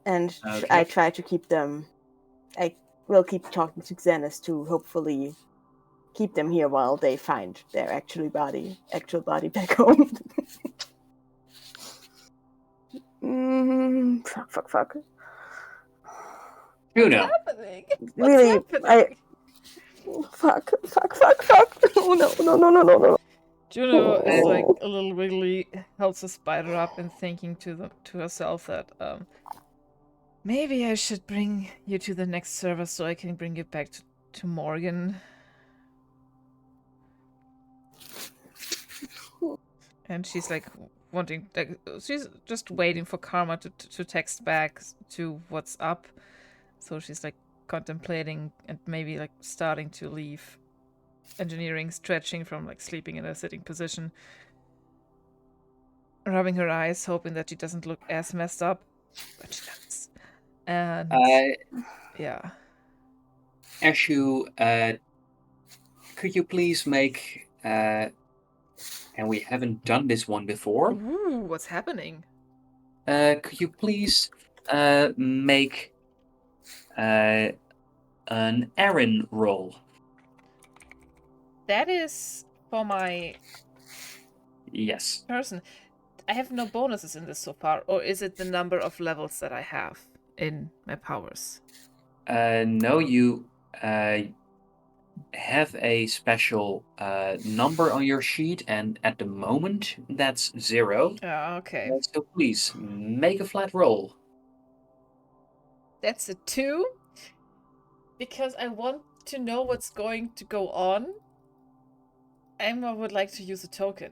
And Okay. I try to keep them. I will keep talking to Xenis to hopefully keep them here while they find their actual body back home. Fuck. Juno. What's happening? Really, Happening? Fuck. Oh, no. Juno is like a little wiggly, holds a spider up and thinking to herself that maybe I should bring you to the next server so I can bring you back to Morgan. And she's like wanting, like, she's just waiting for Karma to text back to what's up. So she's like contemplating and maybe like starting to leave engineering, stretching from like sleeping in a sitting position, rubbing her eyes, hoping that she doesn't look as messed up, but she does. And yeah. Ashu, could you please make, and we haven't done this one before. Ooh, what's happening? Could you please make an Aaron roll? That is for my Yes. person. I have no bonuses in this so far, or is it the number of levels that I have in my powers? No, you have a special number on your sheet, and at the moment that's 0. Okay. So please make a flat roll. That's a 2. Because I want to know what's going to go on, Emma would like to use a token.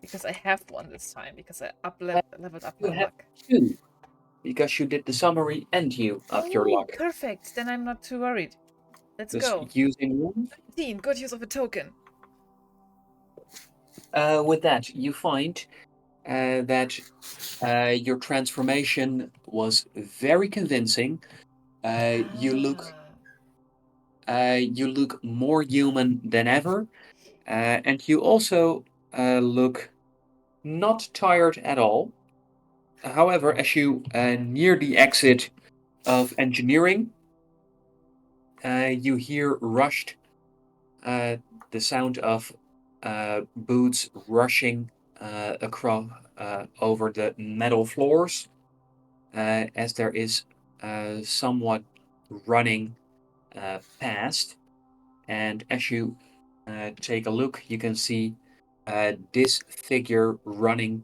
Because I have one this time, because I leveled up You my have luck. 2 because you did the summary and you upped your luck. Perfect. Then I'm not too worried. Let's Just go. using 1. 15. Good use of a token. With that, you find that your transformation was very convincing. You look more human than ever, and you also look not tired at all. However, as you near the exit of engineering, you hear rushed the sound of boots rushing across over the metal floors, as there is somewhat running past. And as you take a look, you can see this figure running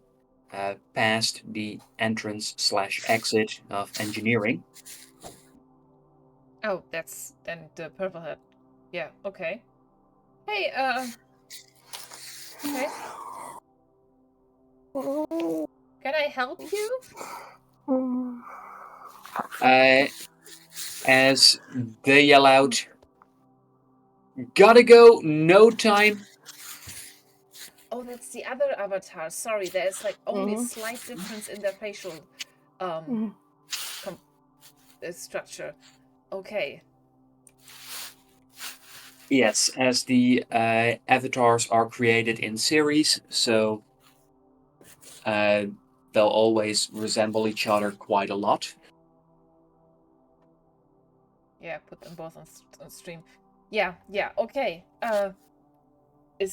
past the entrance/exit of engineering. Oh, that's then the purple head. Yeah, okay. Hey, okay. Can I help you? As they yell out, "Gotta go, no time." Oh, that's the other avatar. Sorry, there's like only a slight difference in their facial structure. Okay. Yes, as the avatars are created in series, so they'll always resemble each other quite a lot. Yeah, put them both on stream. Yeah, okay. Do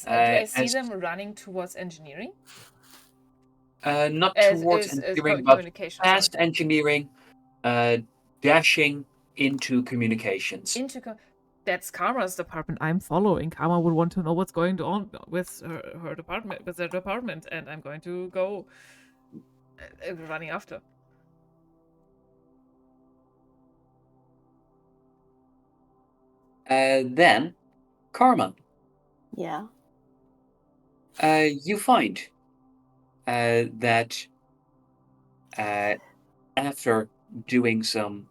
I see them running towards engineering? Not towards Is engineering, but communication, past sorry. engineering, dashing into communications. That's Karma's department. I'm following. Karma would want to know what's going on with her department, with their department, and I'm going to go running after. Then, Karma, Yeah. you find that after doing some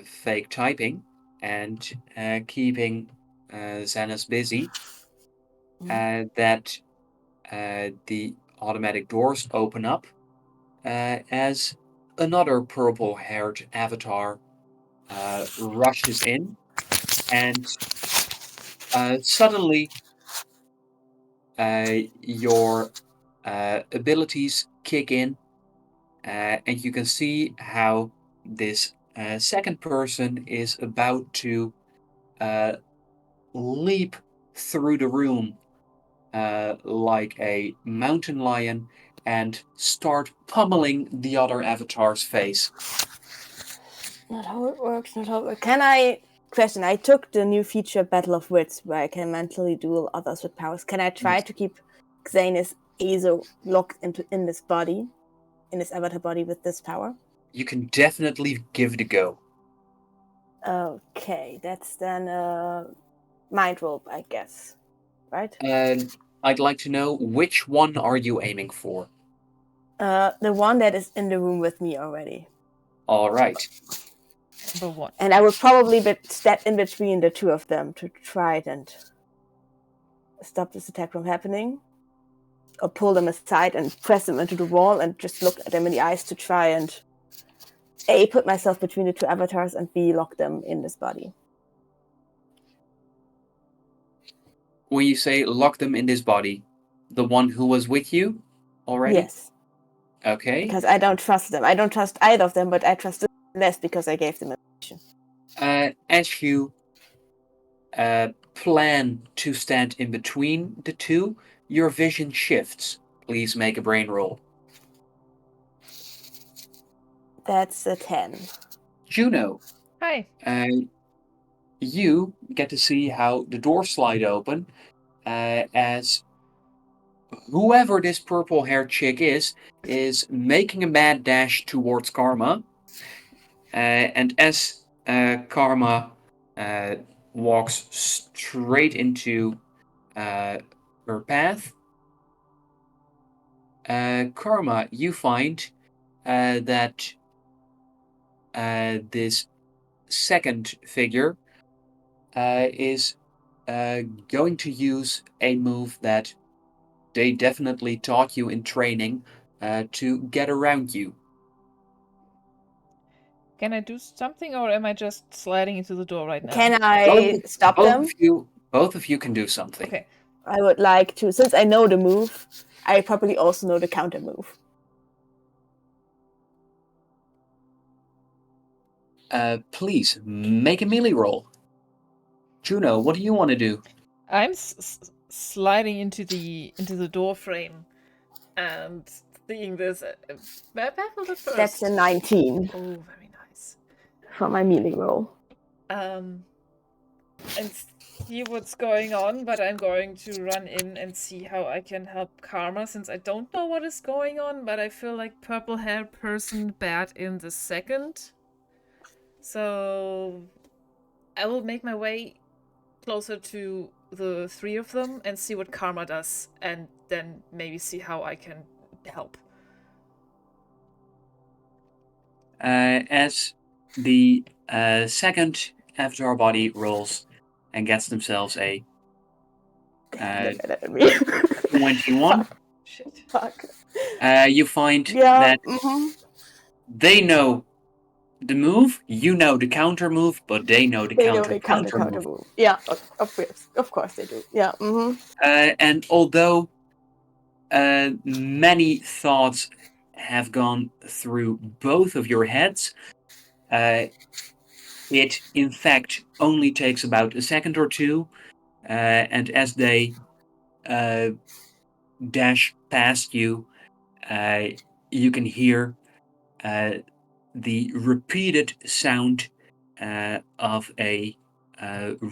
fake typing and keeping Xenos busy, that the automatic doors open up as another purple-haired avatar rushes in, and suddenly your abilities kick in, and you can see how this second person is about to leap through the room like a mountain lion and start pummeling the other avatar's face. Not how it works, not how it works. Can I question? I took the new feature Battle of Wits where I can mentally duel others with powers. Can I try to keep Xenis Azo locked in this body, in this avatar body with this power? You can definitely give it a go. Okay, that's then a mind roll, I guess. Right? I'd like to know which one are you aiming for? The one that is in the room with me already. All right. Number 1. And I would probably step in between the two of them to try and stop this attack from happening. Or pull them aside and press them into the wall and just look at them in the eyes to try and A, put myself between the two avatars, and B, lock them in this body. When you say lock them in this body, the one who was with you already? Yes. Okay. Because I don't trust them. I don't trust either of them, but I trust them less because I gave them information. As you plan to stand in between the two, your vision shifts. Please make a brain roll. That's a 10. Juno. Hi. You get to see how the doors slide open as whoever this purple-haired chick is making a mad dash towards Karma. And as Karma walks straight into her path, Karma, you find that this second figure is going to use a move that they definitely taught you in training to get around you. Can I do something, or am I just sliding into the door right now? Can I stop them? Both of you can do something. Okay. I would like to, since I know the move, I probably also know the counter move. Please make a melee roll. Juno, what do you want to do? I'm sliding into the door frame and seeing this. Baffled at first. That's a 19. Oh, very nice. For my melee roll. And see what's going on, but I'm going to run in and see how I can help Karma, since I don't know what is going on, but I feel like purple hair person bad in the second. So I will make my way closer to the three of them and see what Karma does, and then maybe see how I can help. As the second avatar body rolls and gets themselves a 21. Shit. Fuck. You find that they know the move, you know the counter move, but they know the They know counter the move. move. Yeah, of course they do. Yeah. And although many thoughts have gone through both of your heads, it in fact only takes about a second or two, and as they dash past you, you can hear the repeated sound of a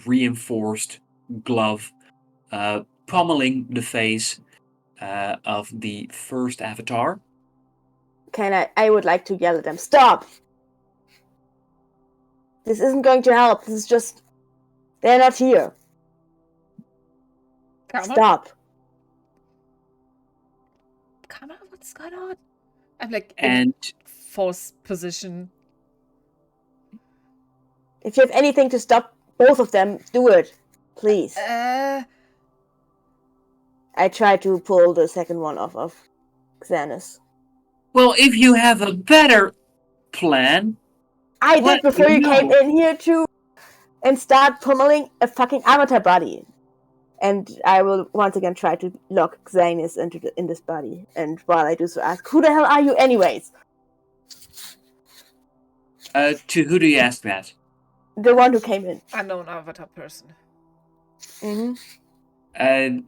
reinforced glove pummeling the face of the first avatar. I would like to yell at them. Stop! This isn't going to help. This is just... They're not here. Karma? Stop. Karma, what's going on? I'm like And in force position. If you have anything to stop both of them, do it. Please. I try to pull the second one off of Xanus. well, if you have a better plan, I did before you came in here too, and start pummeling a fucking avatar body. And I will once again try to lock Xanus in this body. And while I do so, ask, who the hell are you anyways? To who do you ask that? The one who came in. Unknown avatar person. Mm-hmm.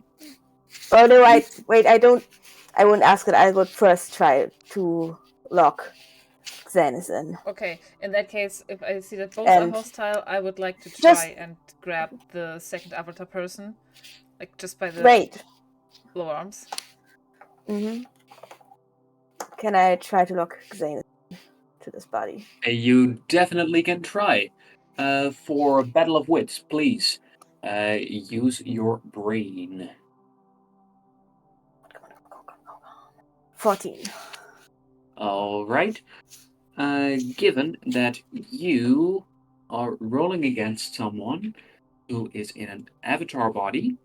Oh no, I wouldn't ask it. I would first try to lock Xanus in. Okay, in that case, if I see that both are hostile, I would like to try and grab the second avatar person. Like, just by the lower arms. Mm-hmm. Can I try to lock Xanus to this body? You definitely can try. For Battle of Wits, please use your brain. 14. All right. Given that you are rolling against someone who is in an avatar body,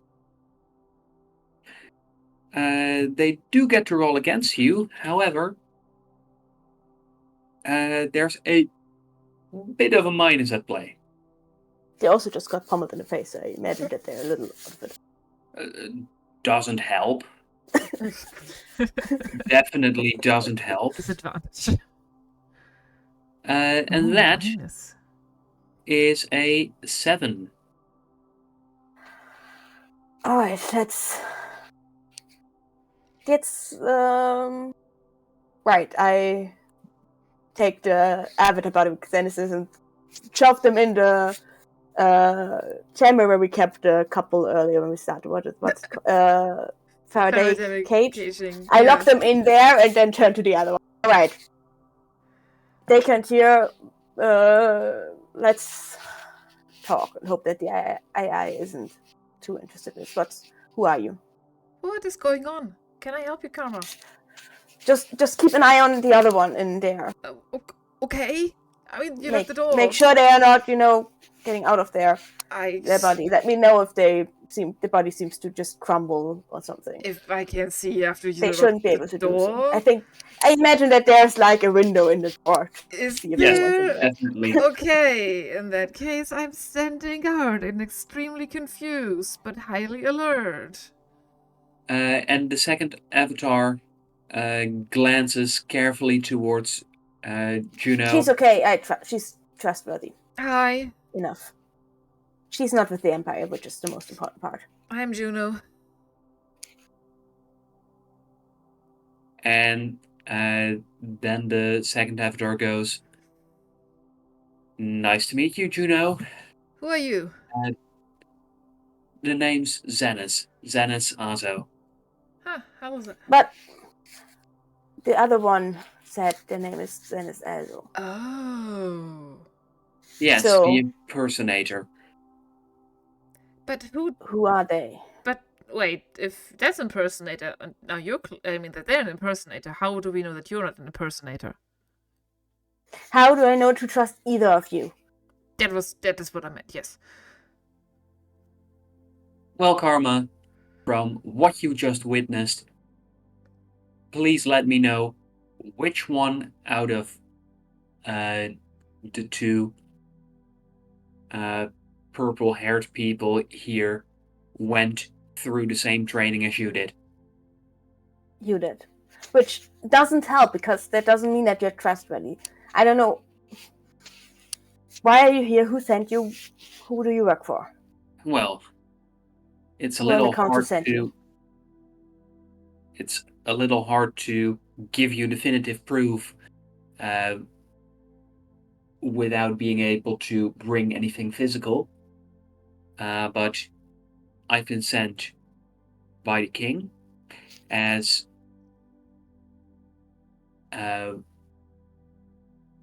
they do get to roll against you. However, there's a bit of a minus at play. They also just got pummeled in the face, so I imagine that they're a little out of it. Doesn't help. Definitely doesn't help. Disadvantage. And that is a 7. All right, that's right. I take the avatar body of Xanus and shove them in the chamber where we kept the couple earlier when we started. What's Faraday cage? Caging, I lock them in there and then turn to the other one. All right. They can't hear. Let's talk and hope that the AI isn't too interested in this. Who are you? What is going on? Can I help you, Karma? Just keep an eye on the other one in there. Okay. I mean, you lock the door. Make sure they are not, getting out of their body. Let me know if the body seems to just crumble or something. If I can see after you they shouldn't be able to door. do so. I imagine that there's like a window in the door. Is there? Definitely. Okay, in that case, I'm standing guard and extremely confused, but highly alert. And the second avatar glances carefully towards Juno. She's okay. She's trustworthy. Hi. Enough. She's not with the Empire, which is the most important part. I'm Juno. And then the second avatar goes, "Nice to meet you, Juno. Who are you?" The name's Xanus. Xanus Azo. Huh, how was it? But the other one said the name is Xanus Azo. Oh. Yes, the impersonator. But who are they? But wait, if that's impersonator, now that they're an impersonator, how do we know that you're not an impersonator? How do I know to trust either of you? That is what I meant, yes. Well, Karma, from what you just witnessed, please let me know which one out of the two purple-haired people here went through the same training as you did. You did. Which doesn't help, because that doesn't mean that you're trustworthy. I don't know. Why are you here? Who sent you? Who do you work for? Well, it's a Who on the little council hard sent you? It's a little hard to give you definitive proof without being able to bring anything physical. But I've been sent by the king as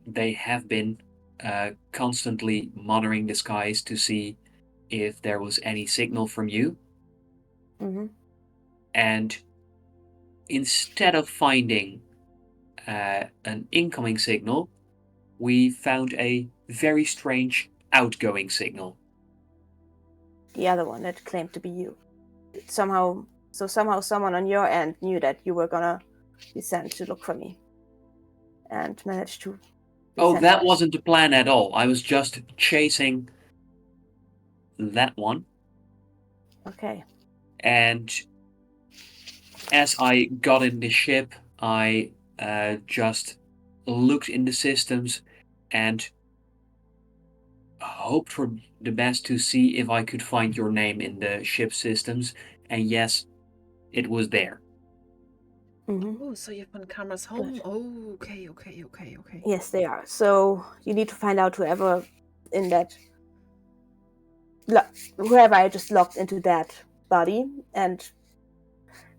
they have been constantly monitoring the skies to see if there was any signal from you. Mm-hmm. And instead of finding an incoming signal, we found a very strange outgoing signal. The other one that claimed to be you. Somehow someone on your end knew that you were gonna be sent to look for me, and managed to. Oh, that twice. wasn't the plan at all. I was just chasing that one. Okay. And as I got in the ship, I just looked in the systems and hoped for the best to see if I could find your name in the ship systems. And yes, it was there. Mm-hmm. Oh, so you've been Karma's home? Oh, okay. Yes, they are. So you need to find out whoever in that, whoever I just locked into that body, and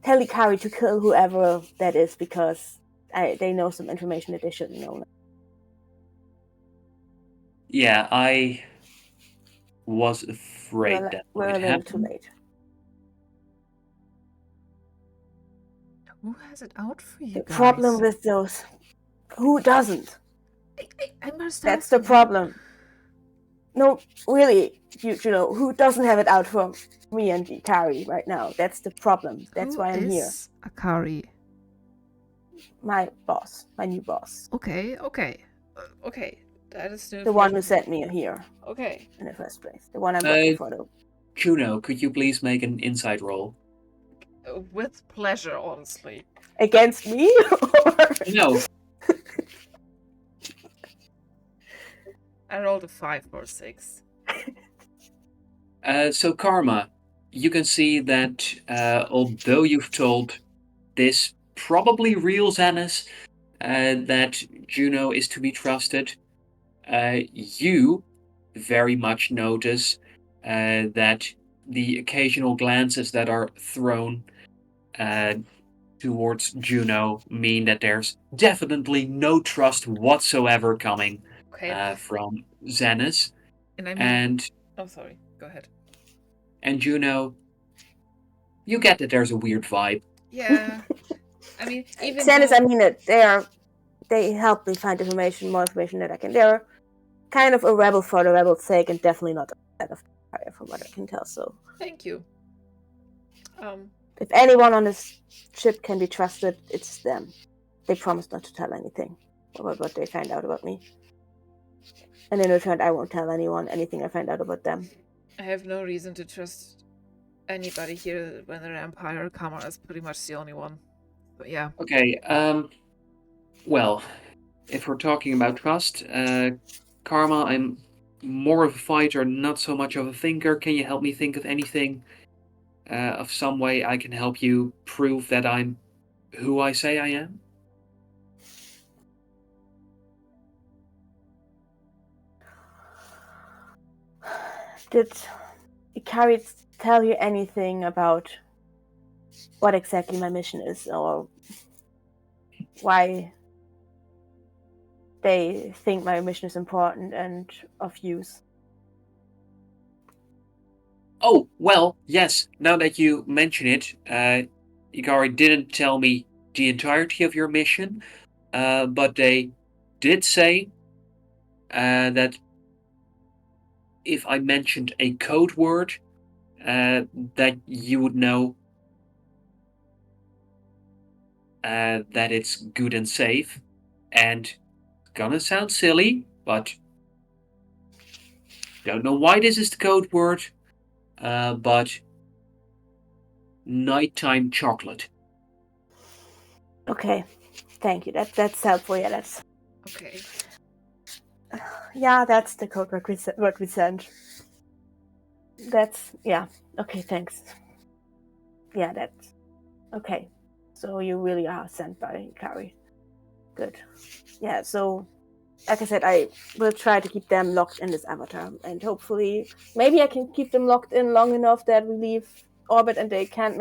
tell Ikari to kill whoever that is, because they know some information that they shouldn't know. Yeah, I was afraid that We're might a little too happen. late. Who has it out for you The guys? problem with those, who doesn't? I must. That's the problem. No, really, Juno, who doesn't have it out for me and Ikari right now? That's the problem. That's why I'm here. Akari? My boss, my new boss. Okay. That is the one who sent me here. Okay. In the first place. The one I'm working for, though. Juno, could you please make an insight roll? With pleasure, honestly. Against me? No. I rolled a 5 or 6. So Karma, you can see that although you've told this probably real Xanis that Juno is to be trusted, you very much notice that the occasional glances that are thrown towards Juno mean that there's definitely no trust whatsoever coming from Xanis. And I mean... And oh, sorry. Go ahead. And Juno, you get that there's a weird vibe. Yeah. I mean, even Xanis, I mean it. They help me find more information that I can. They're kind of a rebel for the rebel's sake, and definitely not a fan of fire, from what I can tell. So thank you. If anyone on this ship can be trusted, it's them. They promised not to tell anything about what they find out about me. And in return, I won't tell anyone anything I find out about them. I have no reason to trust anybody here when the Empire. Karma is pretty much the only one. But yeah. Okay, well, if we're talking about trust, Karma, I'm more of a fighter, not so much of a thinker. Can you help me think of anything of some way I can help you prove that I'm who I say I am? Did Ikari tell you anything about what exactly my mission is, or why they think my mission is important and of use? Oh, well, yes. Now that you mention it, Ikari didn't tell me the entirety of your mission, but they did say that if I mentioned a code word, that you would know that it's good and safe. And it's gonna sound silly, but Don't know why this is the code word, but nighttime chocolate. Okay, thank you. That's helpful. Yeah, Okay. that's the code what we sent. Okay, thanks. Yeah, that's okay. So you really are sent by Kari. Good. Yeah, so like I said, I will try to keep them locked in this avatar, and hopefully, maybe I can keep them locked in long enough that we leave orbit and they can't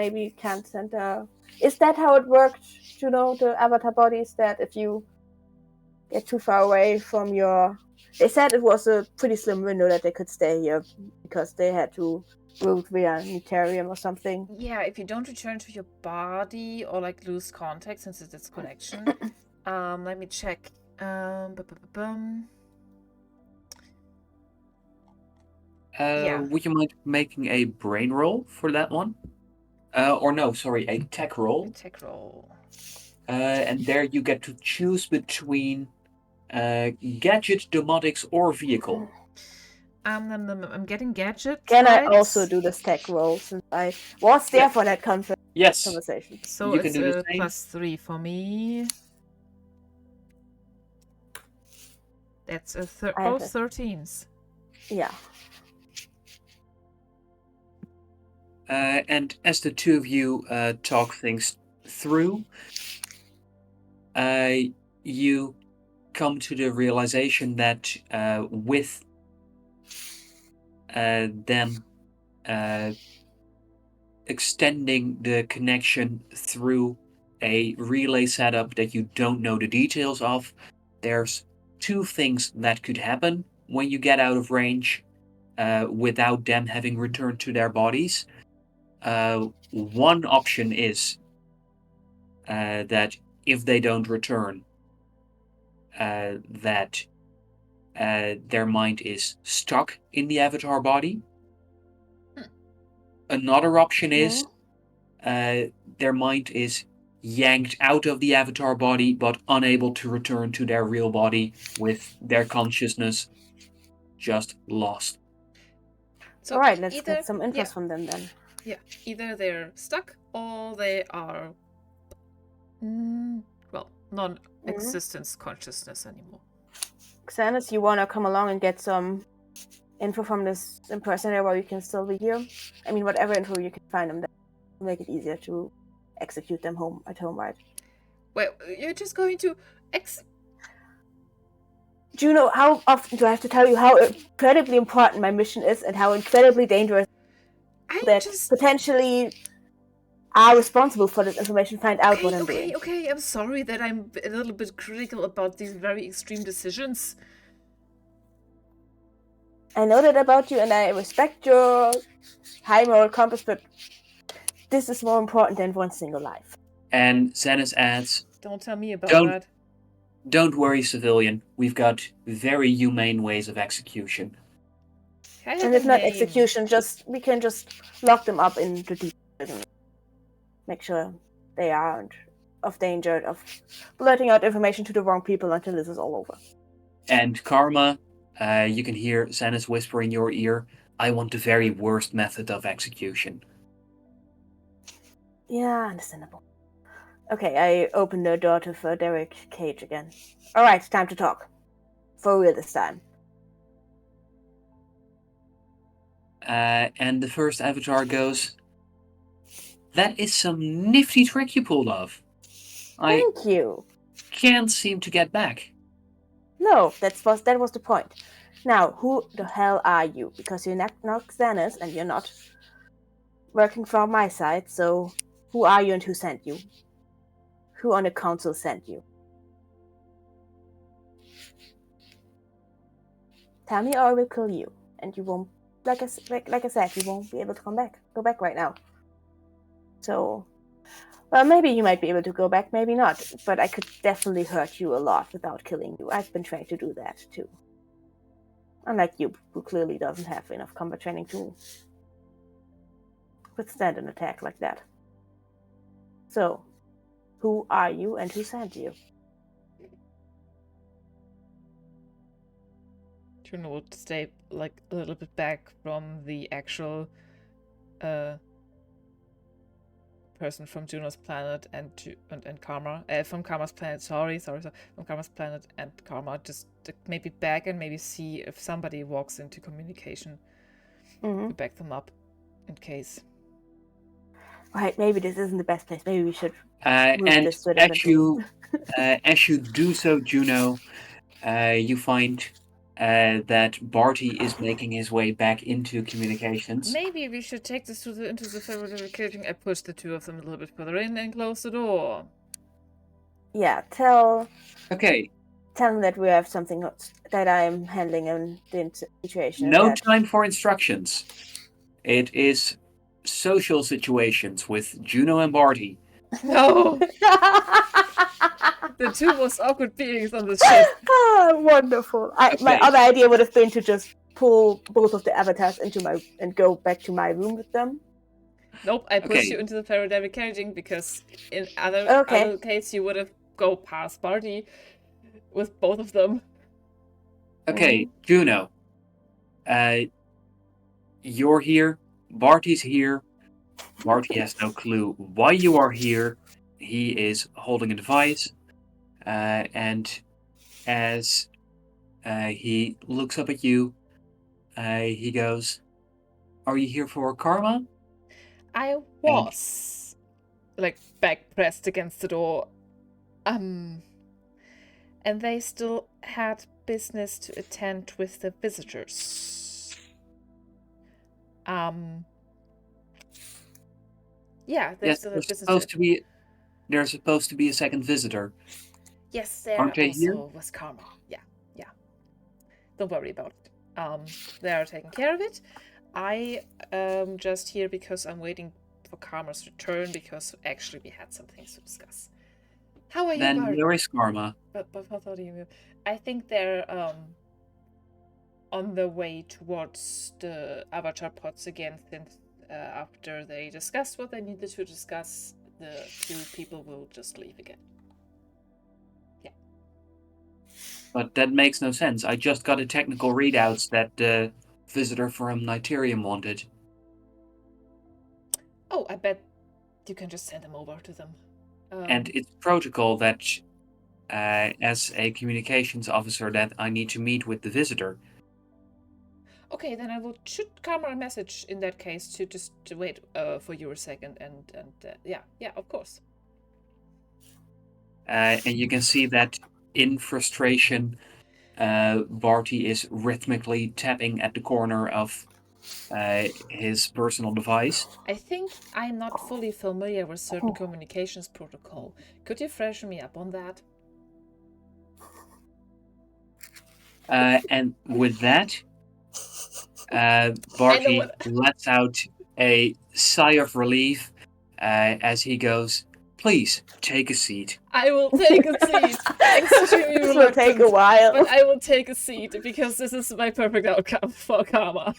send a. Is that how it worked? Juno, the avatar bodies, that if you get too far away from your. They said it was a pretty slim window that they could stay here because they had to route via Netarium or something. Yeah, if you don't return to your body or like lose contact since it's disconnection. Let me check. Yeah. Would you mind making a brain roll for that one? Or no, sorry, a tech roll. Tech roll. And there you get to choose between gadget, domotics, or vehicle. I'm getting gadget. Can I types. also do this tech roll since I was there for that Yes. conversation? So You it's can do the same. +3 for me. That's both 13s. Yeah. And as the two of you talk things through, you come to the realization that with them extending the connection through a relay setup that you don't know the details of, there's two things that could happen when you get out of range without them having returned to their bodies. One option is that if they don't return, that their mind is stuck in the avatar body. Another option is their mind is yanked out of the avatar body but unable to return to their real body with their consciousness just lost. So all right, let's either, get some info from them then. Yeah, either they're stuck or they are, non-existence consciousness anymore. Xanis, you want to come along and get some info from this impersonator while you can still be here? I mean, whatever info you can find them, that will make it easier to execute them at home, right? Well, you're just going to Juno, how often do I have to tell you how incredibly important my mission is and how incredibly dangerous potentially are responsible for this information find out what I'm doing? Okay, I'm sorry that I'm a little bit critical about these very extreme decisions. I know that about you and I respect your high moral compass, but this is more important than one single life. And Xanis adds, Don't tell me about that. Don't worry, civilian. We've got very humane ways of execution. And if not execution, we can just lock them up in the deep prison. Make sure they aren't of danger of blurting out information to the wrong people until this is all over. And Karma, you can hear Xanis whisper in your ear, I want the very worst method of execution. Yeah, understandable. Okay, I open the door to Frederick Cage again. Alright, time to talk. For real this time. And the first avatar goes, that is some nifty trick you pulled off. Thank you. Can't seem to get back. No, that was the point. Now, who the hell are you? Because you're not Xanis and you're not working from my side, so who are you and who sent you? Who on the council sent you? Tell me or I will kill you. And you won't, like I said, you won't be able to go back right now. So, well, maybe you might be able to go back, maybe not. But I could definitely hurt you a lot without killing you. I've been trained to do that, too. Unlike you, who clearly doesn't have enough combat training to withstand an attack like that. So, who are you and who sent you? Juno would stay like a little bit back from the actual person from Juno's planet and Karma from Karma's planet. Sorry, from Karma's planet and Karma, just to maybe back and maybe see if somebody walks into communication to back them up in case. Right, maybe this isn't the best place. Maybe we should move And this to a different as you do so, Juno, you find that Barty is making his way back into communications. Maybe we should take this into the fabricating. I push the two of them a little bit further in and close the door. Yeah, tell Okay. them that we have something that I'm handling in the situation. No time for instructions. It is social situations with Juno and Barty. No! The two most awkward beings on the ship. Wonderful. My other idea would have been to just pull both of the avatars and go back to my room with them. Nope, I pushed you into the parademic carriaging because in other case you would have go past Barty with both of them. Okay, Juno. You're here. Barty's here. Barty has no clue why you are here. He is holding a device. And as he looks up at you, he goes, "Are you here for Karma?" I was like back pressed against the door. And they still had business to attend with the visitors. Yeah, they still have business. There's supposed to be a second visitor. Yes, there Aren't they also here? was Karma. Yeah. Don't worry about it. They are taking care of it. I am just here because I'm waiting for Karma's return because actually we had some things to discuss. How are you, Then Barty? there is Karma. But what do you mean? I think they're on the way towards the avatar pods again since after they discussed what they needed to discuss, the two people will just leave again. Yeah. But that makes no sense. I just got a technical readouts that the visitor from Niterium wanted. Oh, I bet you can just send them over to them. And it's protocol that as a communications officer that I need to meet with the visitor. Okay, then I will shoot Karma a message in that case to wait for you a second and yeah, of course. And you can see that in frustration, Barty is rhythmically tapping at the corner of his personal device. I think I'm not fully familiar with certain communications protocol. Could you freshen me up on that? And with that, Barty lets out a sigh of relief as he goes, "Please take a seat." I will take a seat. Extremely This will take a while. But I will take a seat because this is my perfect outcome for Karma.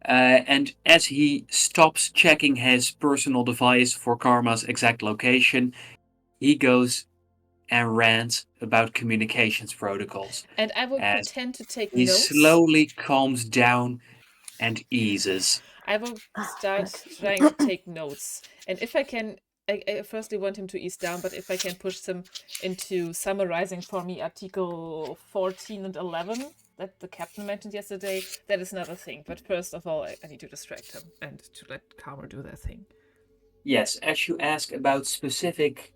And as he stops checking his personal device for Karma's exact location, he goes and rants about communications protocols. And I will pretend to take he notes. He slowly calms down and eases. I will start trying to take notes. And if I can, I firstly want him to ease down, but if I can push him into summarizing for me Article 14 and 11 that the captain mentioned yesterday, that is another thing. But first of all, I need to distract him and to let Karma do their thing. Yes, as you ask about specific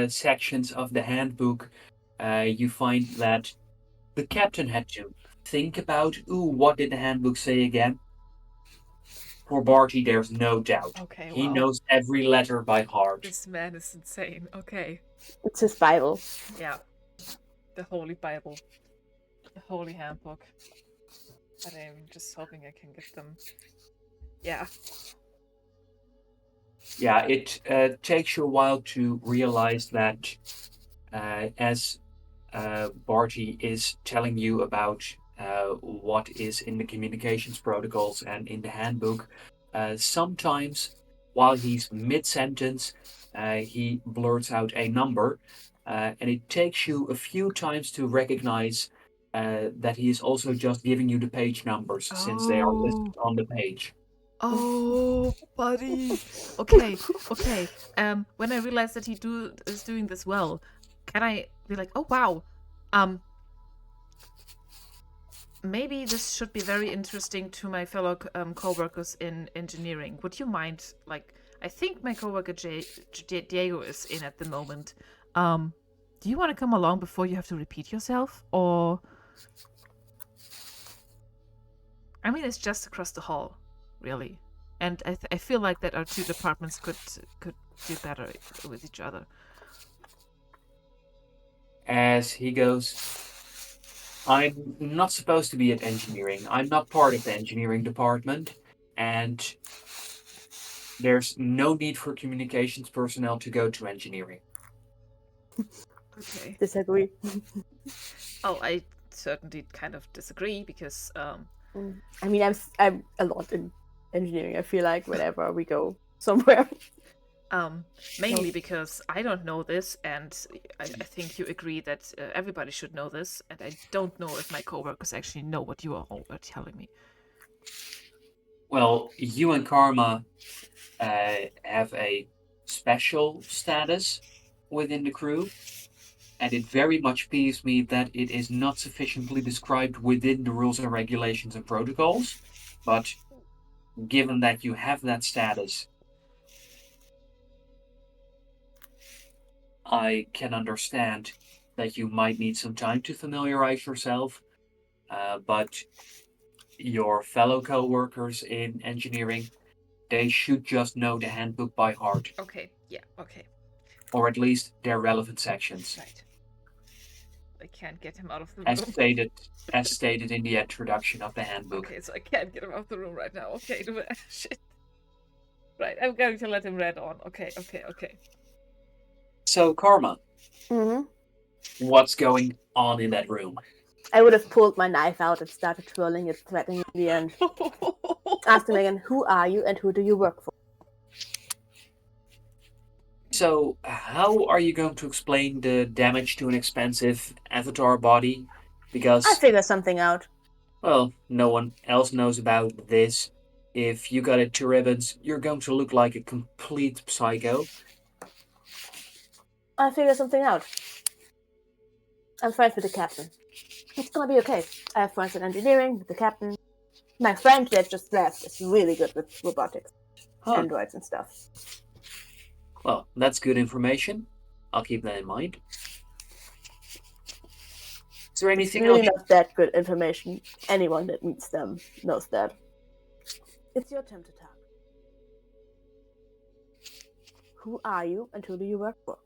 sections of the handbook, you find that the captain had to think about, what did the handbook say again? For Barty, there's no doubt. Okay, he knows every letter by heart. This man is insane. Okay. It's his Bible. Yeah. The Holy Bible. The Holy Handbook. But I'm just hoping I can get them. Yeah. Yeah, it takes you a while to realize that as Barty is telling you about what is in the communications protocols and in the handbook, sometimes while he's mid-sentence, he blurts out a number, and it takes you a few times to recognize that he is also just giving you the page numbers since they are listed on the page. Oh, buddy. Okay, okay. When I realize that is doing this well, can I be like, oh wow, maybe this should be very interesting to my fellow co-workers in engineering. Would you mind, like, I think my co-worker Diego is in at the moment. Do you want to come along before you have to repeat yourself, or? I mean, it's just across the hall, really, and I feel like that our two departments could do better with each other. As he goes, I'm not supposed to be at engineering. I'm not part of the engineering department, and there's no need for communications personnel to go to engineering. Okay. Disagree. Oh, I certainly kind of disagree because I mean, I'm a lot in engineering. I feel like whenever we go somewhere. Mainly because I don't know this, and I think you agree that everybody should know this, and I don't know if my coworkers actually know what you are all are telling me. Well, you and Karma have a special status within the crew, and it very much peeves me that it is not sufficiently described within the rules and regulations and protocols. But given that you have that status, I can understand that you might need some time to familiarize yourself, but your fellow co-workers in engineering, they should just know the handbook by heart, Okay, yeah, okay, or at least their relevant sections, right. I can't get him out of the as room. stated in the introduction of the handbook. Okay, so I can't get him out of the room right now. Okay, shit. Right, I'm going to let him read on. Okay. So, Karma, Mm-hmm. what's going on in that room? I would have pulled my knife out and started twirling it threateningly and asked him again, who are you and who do you work for? So, how are you going to explain the damage to an expensive avatar body? Because I figure something out. well, no one else knows about this. If you got it to ribbons, you're going to look like a complete psycho. I figure something out. I'm friends with the captain. It's gonna be okay. I have friends in engineering with the captain. My friend that just left is really good with robotics, androids and stuff. Well, that's good information. I'll keep that in mind. Is there anything really else? Not that good information. Anyone that meets them knows that. It's your turn to talk. Who are you and who do you work for?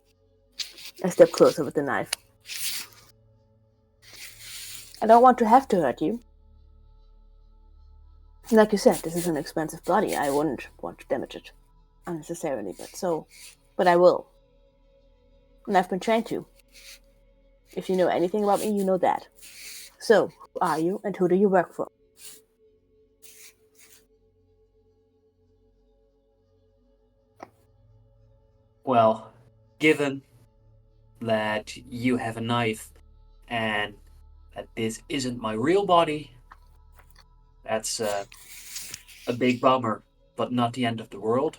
I step closer with the knife. I don't want to have to hurt you. Like you said, this is an expensive body. I wouldn't want to damage it unnecessarily, but I will. And I've been trained to. If you know anything about me, you know that. So, who are you and who do you work for? Well, given that you have a knife and that this isn't my real body, that's a big bummer, but not the end of the world.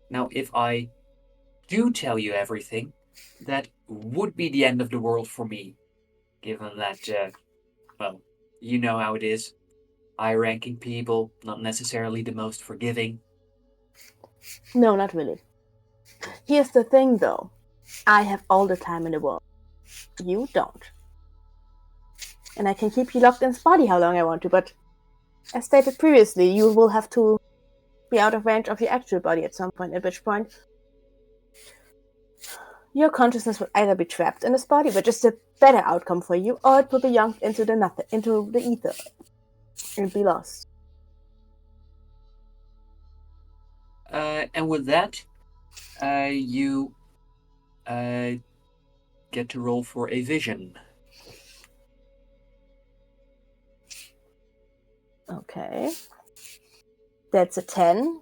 Now, if I do tell you everything, that would be the end of the world for me, given that, well, you know how it is. High-ranking people, not necessarily the most forgiving. No, not really. Here's the thing, though. I have all the time in the world. You don't. And I can keep you locked in this body how long I want to, but as stated previously, you will have to be out of range of your actual body at some point, at which point your consciousness will either be trapped in this body, which is a better outcome for you, or it will be yanked into the ether, and be lost. And with that, you get to roll for a vision. Okay. That's a 10.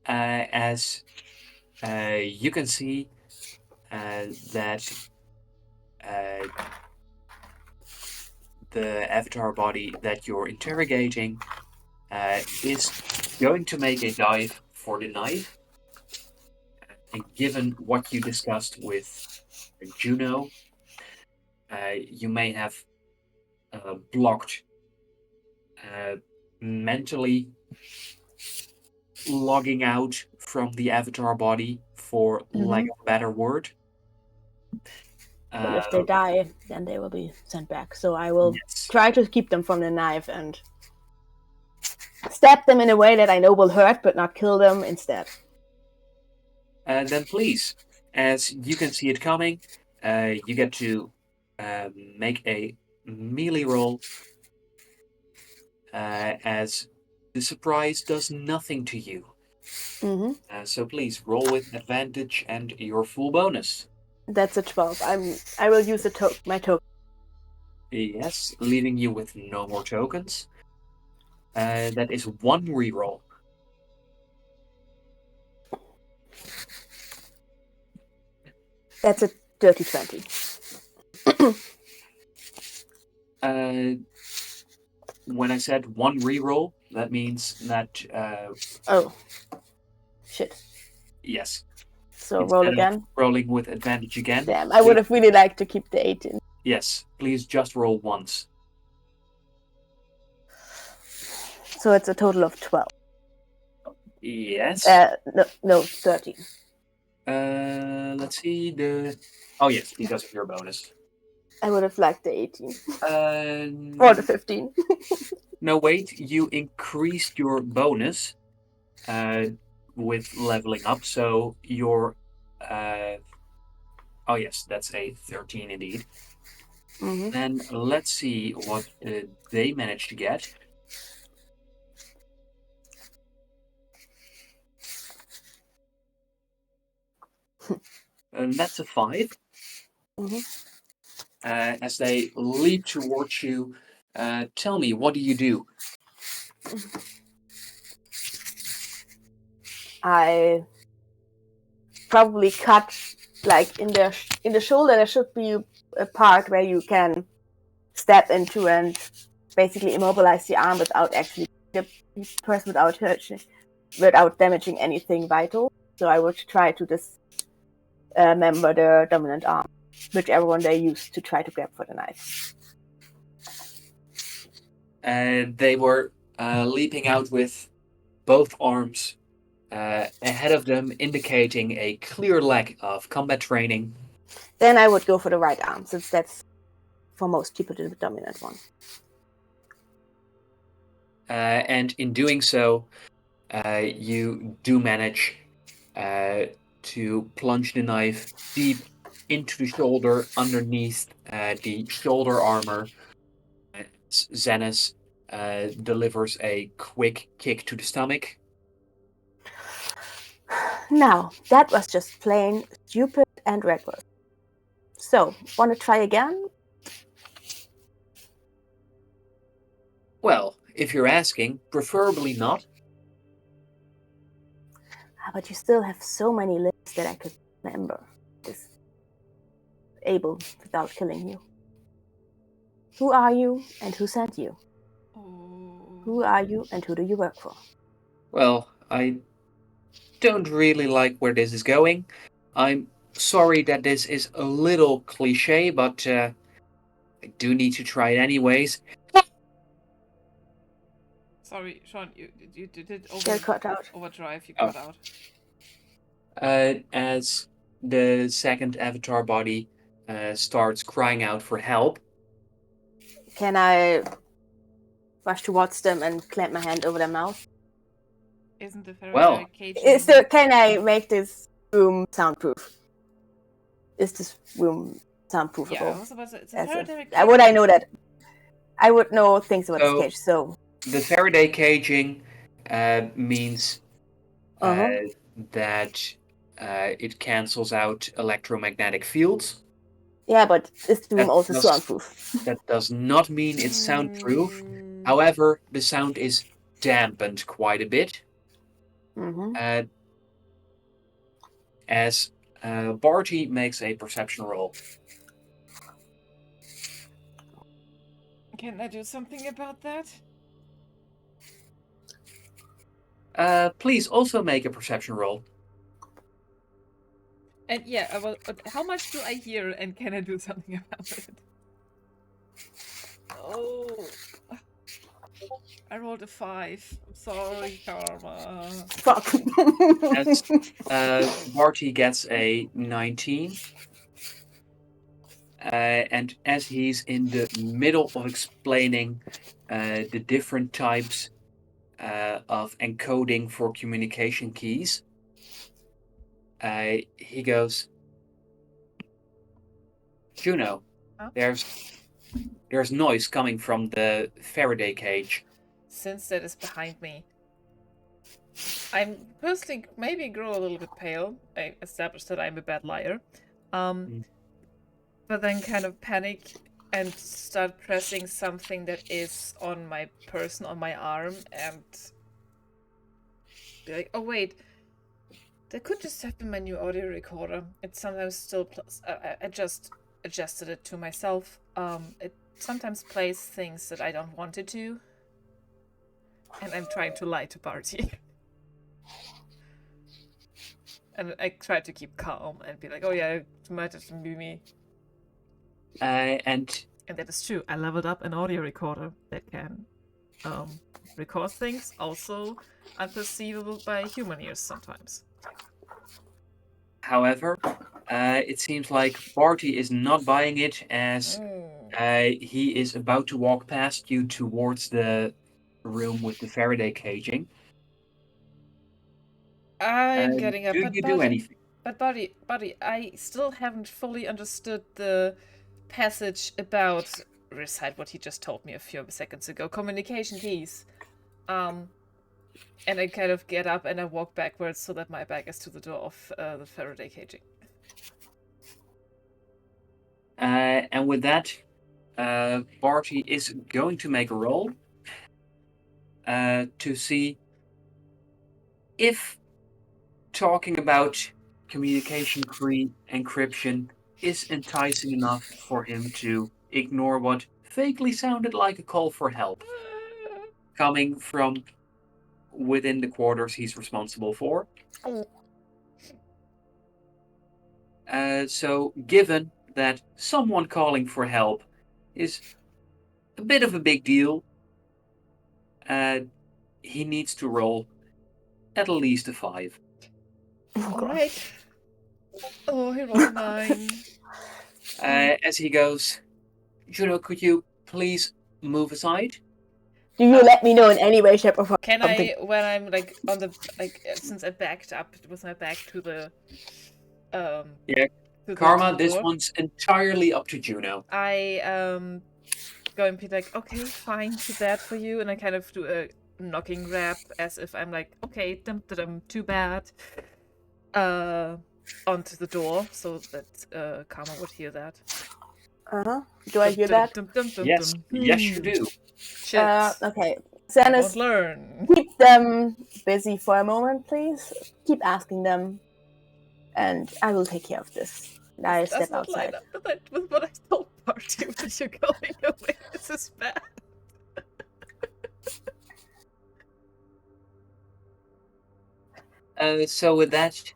As you can see that the avatar body that you're interrogating is going to make a dive for the knife. And given what you discussed with Juno, you may have blocked mentally logging out from the avatar body, for lack of a better word. But if they die, then they will be sent back. So I will try to keep them from the knife and stab them in a way that I know will hurt, but not kill them instead. Then please, as you can see it coming, you get to make a melee roll, as the surprise does nothing to you. So please roll with advantage and your full bonus. That's a 12. I will use my token. Yes, leaving you with no more tokens. That is one reroll. That's a dirty 20. When I said one reroll, that means that. Oh. Shit. Yes. So Instead roll of again. rolling with advantage again. Damn, I would have really liked to keep the 18. Yes, please just roll once. So it's a total of 12. Yes. No, 13. Let's see Oh yes, because of your bonus. I would have liked the 18. Or the 15. No, wait. You increased your bonus with leveling up, so your oh yes, that's a 13 indeed. Then let's see what they managed to get. And that's a 5. As they leap towards you, tell me, what do you do? I probably cut, like in the shoulder. There should be a part where you can step into and basically immobilize the arm without actually the person without damaging anything vital. So I would try to dismember the dominant arm, whichever one they use to try to grab for the knife. They were leaping out with both arms ahead of them, indicating a clear lack of combat training. Then I would go for the right arm, since that's for most people the dominant one. And in doing so, you do manage to plunge the knife deep into the shoulder, underneath the shoulder armor. Xenis delivers a quick kick to the stomach. Now, that was just plain stupid and reckless. So, want to try again? Well, if you're asking, preferably not. But you still have so many limbs that I could remember. Is able without killing you. Who are you and who sent you? Who are you and who do you work for? Well, I don't really like where this is going. I'm sorry that this is a little cliche, but I do need to try it anyways. Sorry, Sean, you did overdrive, you cut out. As the second avatar body starts crying out for help. Can I rush towards them and clamp my hand over their mouth? Isn't the Faraday cage... Can I make this room soundproof? Is this room soundproofable? Yeah, I was about to say, it's a Faraday cage. Would I know that? I would know things about this cage, so... The Faraday caging means that it cancels out electromagnetic fields. Yeah, but is the room also soundproof? That does not mean it's soundproof. However, the sound is dampened quite a bit. As Barty makes a perception roll. Can I do something about that? Please also make a perception roll. And yeah, how much do I hear and can I do something about it? Oh, I rolled a 5. I'm sorry, Karma. Fuck. As Barty gets a 19. And as he's in the middle of explaining the different types of encoding for communication keys, he goes, Juno, Huh? there's noise coming from the Faraday cage. Since that is behind me, I'm personally maybe grow a little bit pale. I established that I'm a bad liar. But then kind of panic and start pressing something that is on my person, on my arm, and be like, oh wait, that could just have been my new audio recorder. It sometimes still I just adjusted it to myself. It sometimes plays things that I don't want it to. And I'm trying to lie to Barty. And I try to keep calm and be like, oh yeah, it might just be me. And that is true. I leveled up an audio recorder that can record things also unperceivable by human ears sometimes. However, it seems like Barty is not buying it, as he is about to walk past you towards the room with the Faraday caging. I'm getting up. Do you do anything? But buddy, I still haven't fully understood the passage about recite what he just told me a few seconds ago. Communication keys. And I kind of get up and I walk backwards so that my back is to the door of the Faraday caging. And with that, Barty is going to make a roll to see if talking about communication key encryption is enticing enough for him to ignore what vaguely sounded like a call for help coming from within the quarters he's responsible for. So given that someone calling for help is a bit of a big deal, he needs to roll at least a 5. Alright. Oh, he rolled a 9. As he goes, Juno, could you please move aside? Do you let me know in any way, shape, or form? Can I, when I'm like on the, like, since I backed up with my back to the, yeah, Karma, this one's entirely up to Juno. I go and be like, okay, fine, too bad for you, and I kind of do a knocking rap as if I'm like, okay, too bad, onto the door so that Karma would hear that. Do I hear that? Yes, yes, you do. Okay. Zenith, learn. Keep them busy for a moment, please. Keep asking them, and I will take care of this. I step outside. Line up with what I told Barty when you're going away. This is bad. So with that,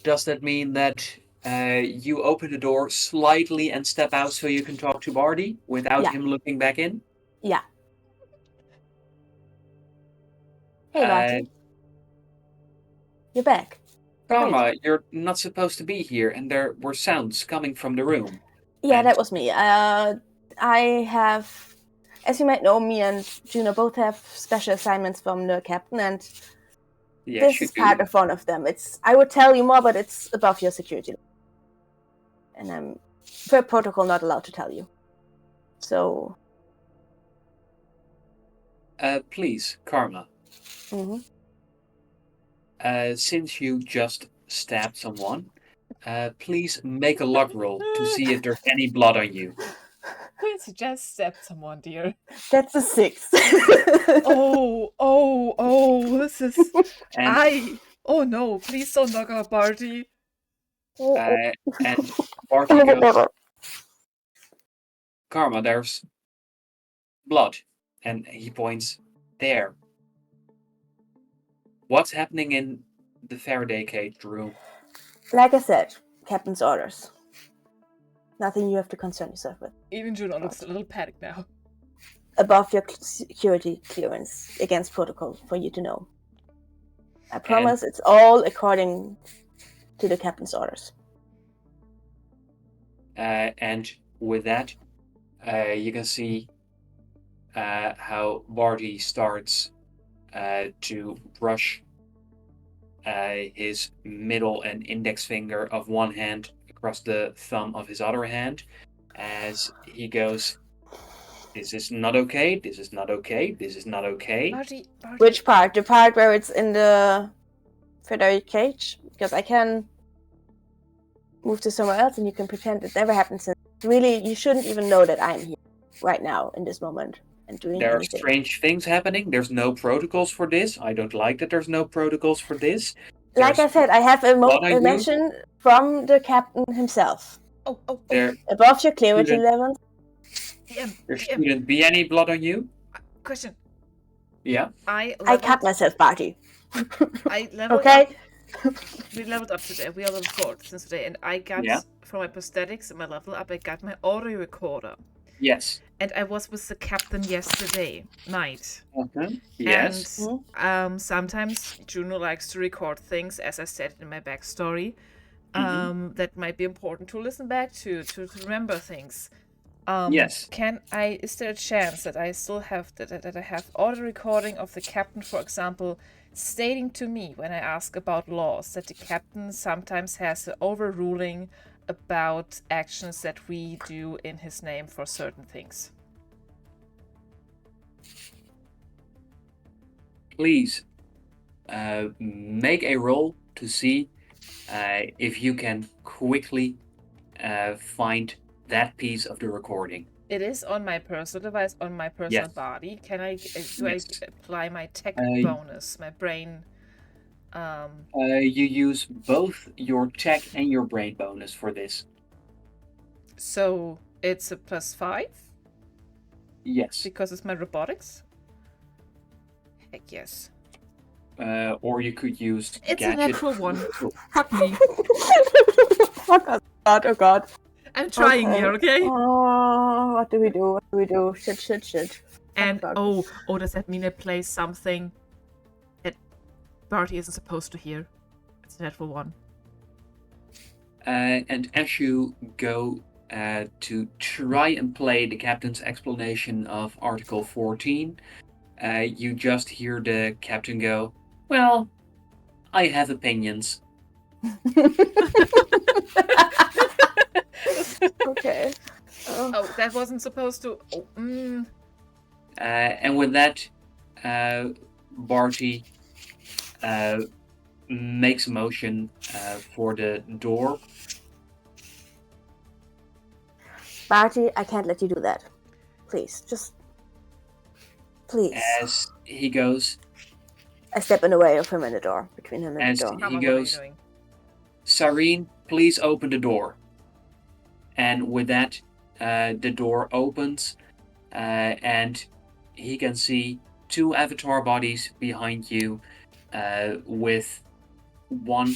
does that mean that you open the door slightly and step out so you can talk to Barty without him looking back in? Yeah. Hey, Barty. You're back. Karma, you're not supposed to be here, and there were sounds coming from the room. Yeah, that was me. I have, as you might know, me and Juno both have special assignments from the captain, and this is part of one of them. I would tell you more, but it's above your security. And I'm, per protocol, not allowed to tell you. So... please, Karma. Mm-hmm. Since you just stabbed someone, please make a luck roll to see if there's any blood on you. Please just stabbed someone, dear. That's a 6. This is... Oh no, please don't knock out Barty. And Barty goes... Karma, there's blood. And he points there. What's happening in the Faraday cage room? Like I said, captain's orders. Nothing you have to concern yourself with. Even Juno looks a little panicked now. Above your security clearance against protocol for you to know. I promise it's all according to the captain's orders. And with that, you can see how Barty starts to brush his middle and index finger of one hand across the thumb of his other hand as he goes, "This is not okay, this is not okay, this is not okay." Barty. Which part? The part where it's in the Faraday cage? Because I can move to somewhere else and you can pretend it never happened since. Really, you shouldn't even know that I'm here right now in this moment and doing There are anything. strange things happening. There's no protocols for this. I don't like that there's no protocols for this. Like I said, I have a mention from the captain himself. Oh. There Above your clarity levels. There shouldn't be any blood on you. Question. Yeah. I cut myself, Barty. I leveled Okay. up. We leveled up today. We are level 4 since today, and I got from my prosthetics and my level up. I got my audio recorder. Yes. And I was with the captain yesterday night. Yes. And sometimes Juno likes to record things, as I said in my backstory, that might be important to listen back to remember things. Yes. Is there a chance that I still have that I have audio recording of the captain, for example, stating to me when I ask about laws that the captain sometimes has an overruling about actions that we do in his name for certain things? Please make a roll to see if you can quickly find that piece of the recording. It is on my personal device, on my personal body. Can I I apply my tech bonus, my brain? You use both your tech and your brain bonus for this. So it's a +5? Yes. Because it's my robotics? Heck yes. Or you could use It's gadget. a natural one. Fuck me. Oh god. I'm trying here, okay? Oh, what do we do? Shit. And does that mean I play something that Barty isn't supposed to hear? It's a natural one. And as you go to try and play the captain's explanation of Article 14, you just hear the captain go, "Well, I have opinions." Okay. Oh, that wasn't supposed to. And with that, Barty makes a motion for the door. Barty, I can't let you do that. Please, please. As he goes, I step in the way of him and the door, between him and the door. he goes, "Sareen, please open the door." And with that, the door opens, and he can see two avatar bodies behind you, with one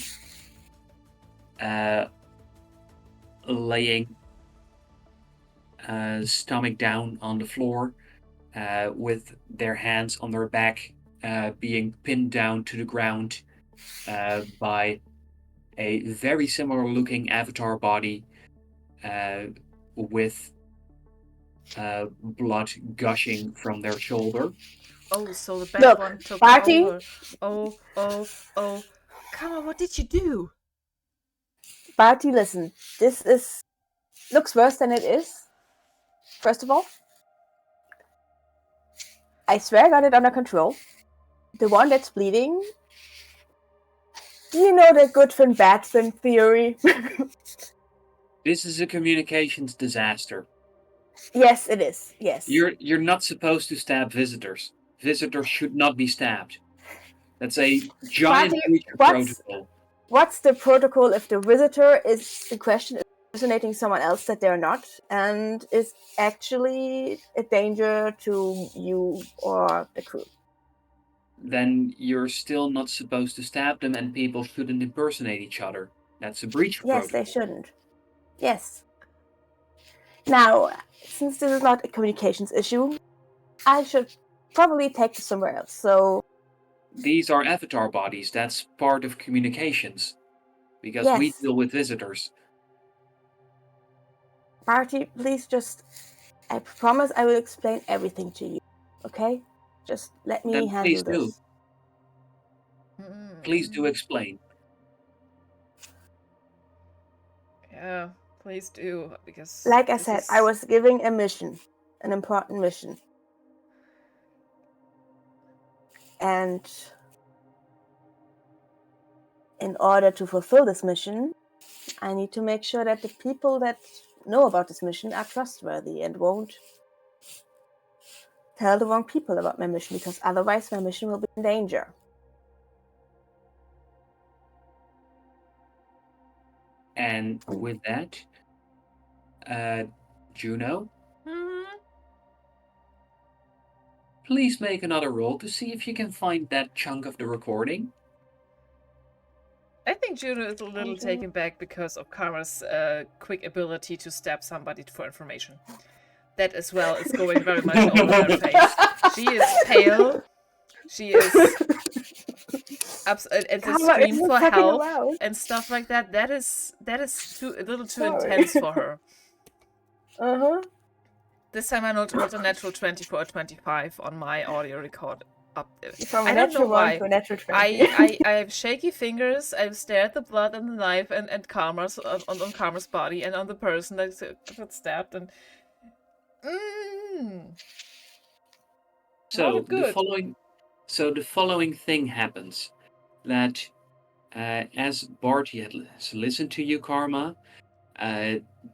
laying stomach down on the floor, with their hands on their back, being pinned down to the ground by a very similar looking avatar body, with blood gushing from their shoulder. Oh, so the bad one took Barty? over. Oh. Come on, what did you do? Barty, listen. This looks worse than it is. First of all, I swear I got it under control. The one that's bleeding. Do you know the good fin bad fin theory? This is a communications disaster. Yes, it is. Yes. You're not supposed to stab visitors. Visitors should not be stabbed. That's a giant breach of protocol. What's the protocol if the visitor is in question is impersonating someone else that they're not, and is actually a danger to you or the crew. Then you're still not supposed to stab them, and people shouldn't impersonate each other. That's a breach of Yes, protocol. they shouldn't. Yes. Now, since this is not a communications issue, I should probably take this somewhere else. So These are avatar bodies. That's part of communications. Because we yes, deal with visitors. Marty, please just. I promise I will explain everything to you. Okay? Just let me Then handle please this. do. Please do explain. Yeah, please do, because Like I this said, is... I was giving a mission, an important mission. And in order to fulfill this mission, I need to make sure that the people that know about this mission are trustworthy and won't tell the wrong people about my mission, because otherwise my mission will be in danger. And with that, Juno, please make another roll to see if you can find that chunk of the recording. I think Juno is a little taken back because of Karma's quick ability to stab somebody for information. That as well is going very much over her face. She is pale. She is and to Karma scream isn't for fucking help allowed. and stuff like that. That is a little too Sorry. intense for her. This This time I rolled a natural 20 for a 25 on my audio record. Up there. From a I don't know natural 1 why. to a natural 20. I have shaky fingers. I've stared at the blood and the knife and Karma's on Karma's body and on the person that got stabbed and. So Not good. the following thing happens. That as Barty has listened to you, Karma,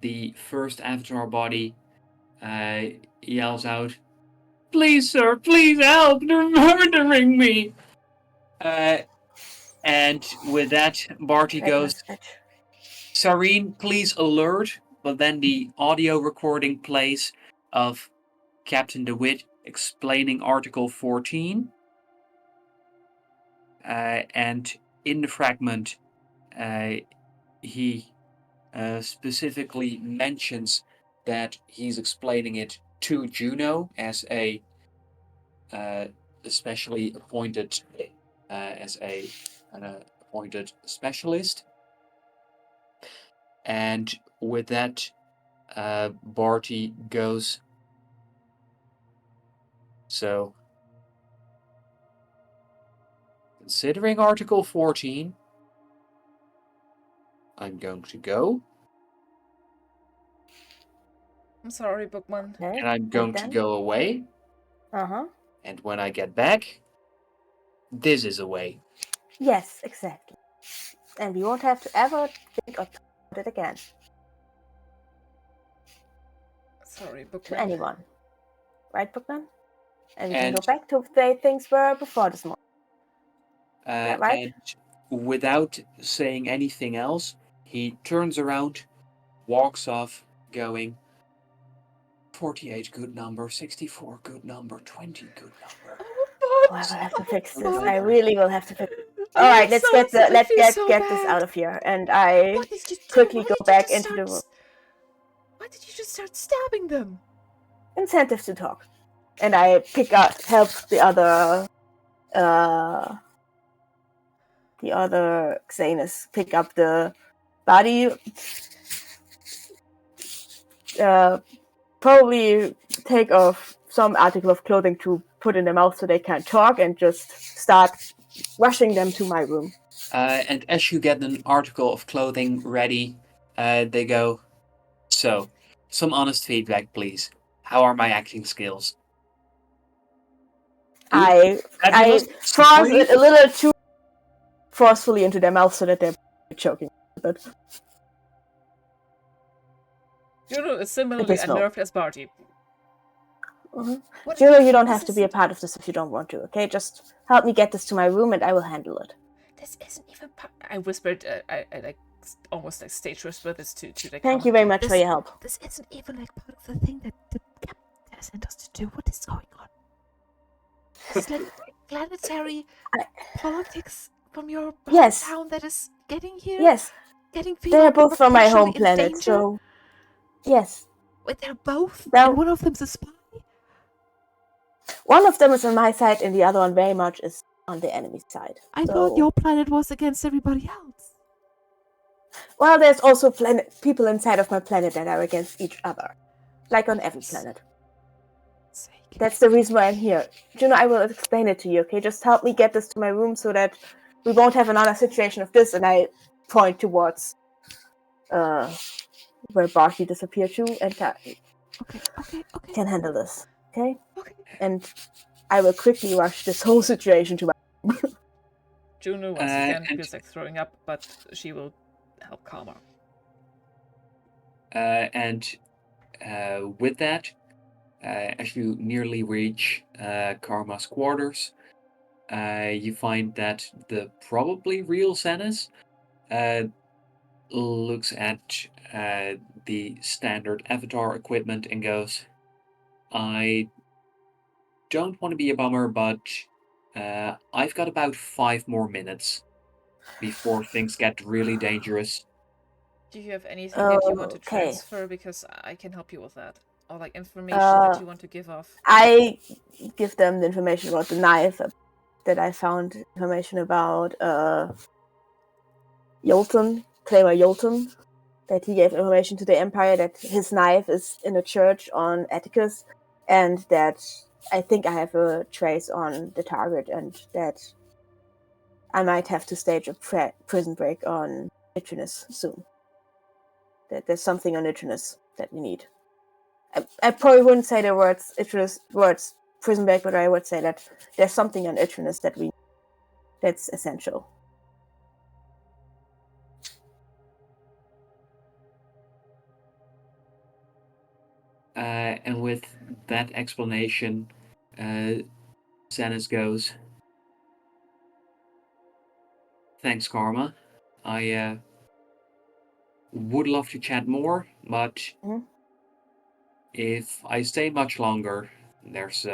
the first avatar body yells out, "Please, sir, please help! They're murdering me!" And with that, Barty goes, "Sareen, please alert." But then the audio recording plays of Captain DeWitt explaining Article 14. And in the fragment, he specifically mentions that he's explaining it to Juno as a especially appointed appointed specialist. And with that, Barty goes, "So, considering Article 14, I'm going to go. I'm sorry, Bookman. Okay, And I'm going to go away. And when I get back, this is a way." Yes, exactly. And we won't have to ever think of it again. Sorry, Bookman. To anyone. Right, Bookman? And we can And- go back to the way things were before this morning. Is that right? And without saying anything else, he turns around, walks off, going, 48 good number, 64 good number, 20 good number. Oh, I will have to fix this. I really will have to fix this. All right, let's get this out of here. And I quickly go back into the room. Why did you just start stabbing them? Incentive to talk. And I help the other Xanus pick up the body. Probably take off some article of clothing to put in their mouth so they can't talk, and just start rushing them to my room. And as you get an article of clothing ready, they go, "So, some honest feedback, please. How are my acting skills?" I force it a little too forcefully into their mouth so that they're choking. But Juno is similarly unnerved as Barty. Juno, you don't have to be a part of this if you don't want to, okay? Just help me get this to my room and I will handle it. This isn't even part... I whispered, I almost like stage whisper this to the Thank you very much for your help. This isn't even like part of the thing that the captain sent us to do. What is going on? This is like planetary politics from your hometown that is getting here. Yes. Getting people. They are both from my home potentially in planet, danger. so yes. Wait, they're both? Now- And one of them's a spy? One of them is on my side, and the other one very much is on the enemy side. I thought your planet was against everybody else. Well, there's also people inside of my planet that are against each other, like on every planet. That's the reason why I'm here. Juno, I will explain it to you, okay? Just help me get this to my room so that we won't have another situation of this, and I point towards where Barty disappeared to, and Okay. can handle this, okay? Okay. And I will quickly rush this whole situation to my room. Juno once again feels like throwing up, but she will help Karma. With that, as you nearly reach Karma's quarters, you find that the probably real Xenis looks at the standard avatar equipment and goes, I don't want to be a bummer, but I've got about 5 more minutes before things get really dangerous. Do you have anything that you want to transfer? Because I can help you with that. Or like information that you want to give off. I give them the information about the knife that I found, information about Yolton, Claymore Yolton, that he gave information to the Empire that his knife is in a church on Atticus, and that I think I have a trace on the target, and that I might have to stage a prison break on Itrinus soon. That there's something on Itrinus that we need. I probably wouldn't say the words prison break, but I would say that there's something on Itrinus that's essential. And with that explanation, Xenis goes, thanks, Karma. I would love to chat more, but if I stay much longer, there's,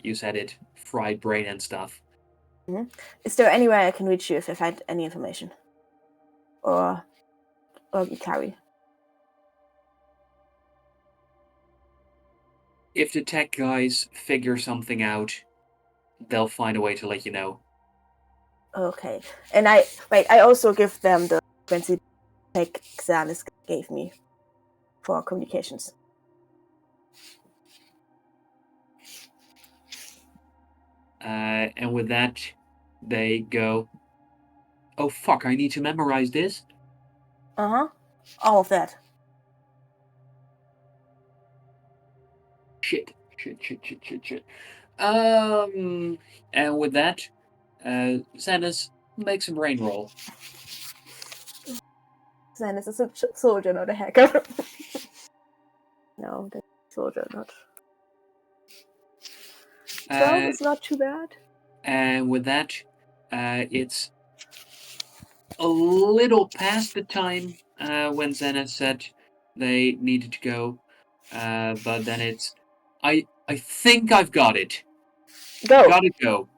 you said it, fried brain and stuff. Is there any way I can reach you if I find any information? Or Ikari? If the tech guys figure something out, they'll find a way to let you know. Okay. And I also give them the frequency tech Xanis gave me for communications. And with that, they go, oh fuck, I need to memorize this? All of that. Shit. And with that, Xenis, makes a brain roll. Xanis is a soldier, not a hacker. No, the soldier, not. 12 is not too bad. And with that, it's a little past the time when Xenis said they needed to go, but then it's, I think I've got it. Go. Gotta go.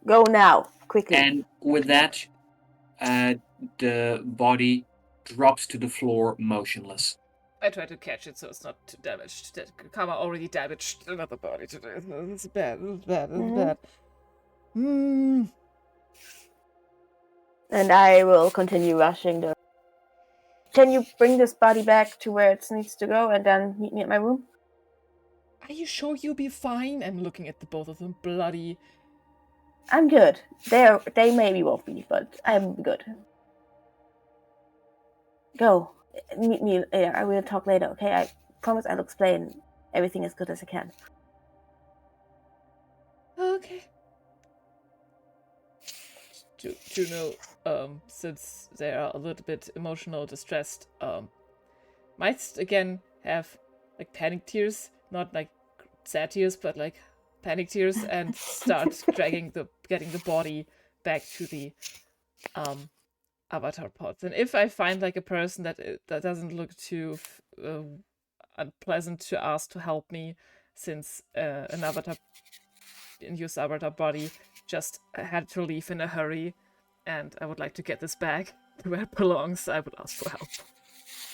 Go now, quickly. And with that, the body drops to the floor motionless. I try to catch it so it's not too damaged. Karma already damaged another body today. It's bad. And I will continue rushing the... Can you bring this body back to where it needs to go and then meet me at my room? Are you sure you'll be fine? I'm looking at the both of them bloody. I'm good. They maybe won't be, but I'm good. Go. Meet me. I will talk later, okay? I promise I'll explain everything as good as I can. Okay. Juno, since they are a little bit emotional, distressed, might again have like panic tears, not like sad tears, but like panic tears, and start getting the body back to the avatar pods. And if I find like a person that doesn't look too unpleasant to ask to help me, since an induced avatar body just had to leave in a hurry, and I would like to get this back to where it belongs, I would ask for help.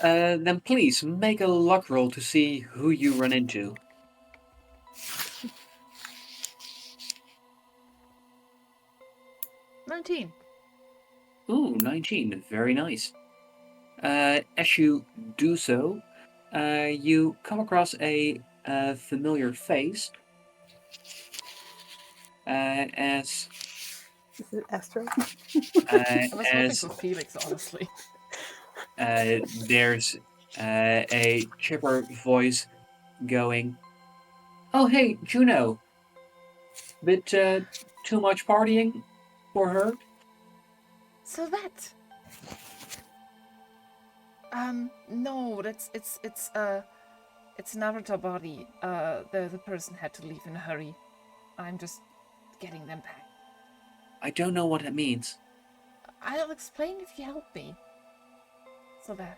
Then please make a luck roll to see who you run into. 19. Ooh, 19. Very nice. As you do so, you come across a familiar face. As Is it Astro? I was hoping as for Felix, honestly. there's a chipper voice going, "Oh, hey, Juno. Bit too much partying for her?" So that. No, it's an avatar body. The person had to leave in a hurry. I'm just getting them back. I don't know what that means. I'll explain if you help me. So that.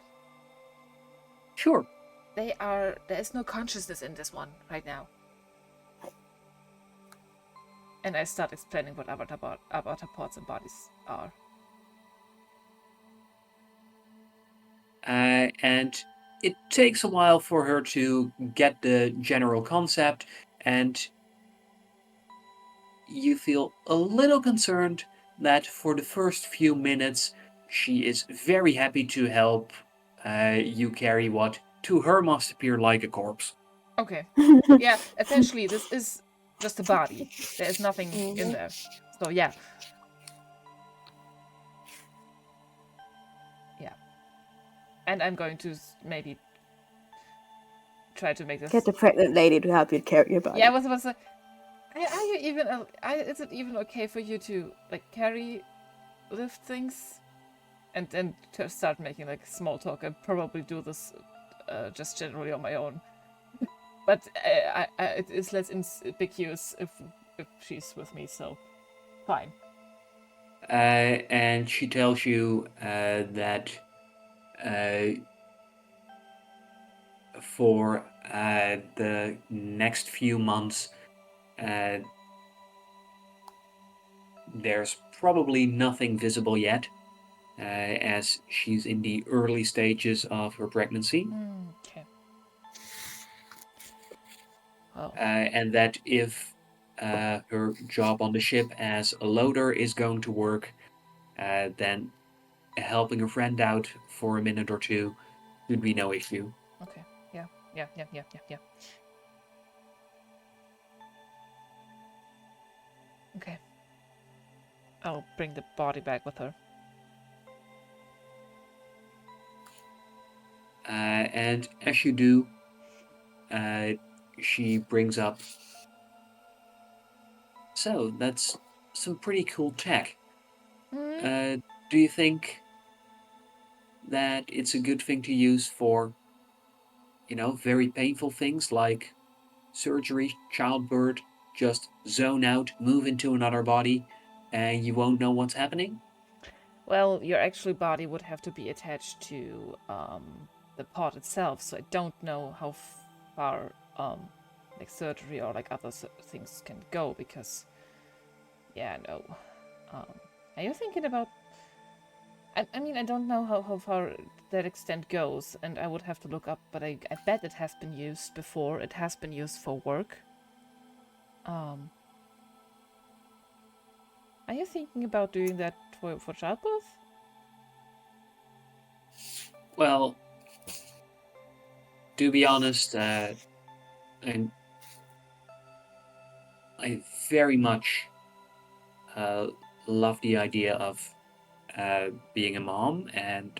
Sure. There is no consciousness in this one right now. And I start explaining what avatar pods and bodies are. And it takes a while for her to get the general concept, and you feel a little concerned that for the first few minutes she is very happy to help you carry what to her must appear like a corpse. Okay. Yeah, essentially this is just a body. There is nothing in there. So yeah. Yeah. And I'm going to maybe try to make this. Get the pregnant lady to help you carry your body. Yeah, what's are you even? Is it even okay for you to like lift things, and then to start making like small talk? I probably do this just generally on my own, but it is less ambiguous if she's with me. So fine. And she tells you that for the next few months, there's probably nothing visible yet, as she's in the early stages of her pregnancy. Okay. Oh. And that if her job on the ship as a loader is going to work, then helping a friend out for a minute or two would be no issue. Okay. Yeah. Okay. I'll bring the body back with her. And as you do, she brings up, so that's some pretty cool tech. Do you think that it's a good thing to use for, very painful things like surgery, childbirth, just zone out, move into another body, and you won't know what's happening? Well, your actual body would have to be attached to the pod itself, so I don't know how far like surgery or like other things can go, because no. Are you thinking about... I mean, I don't know how far that extent goes, and I would have to look up, but I bet it has been used before. It has been used for work. Are you thinking about doing that for childbirth? Well, to be honest, and I very much love the idea of being a mom and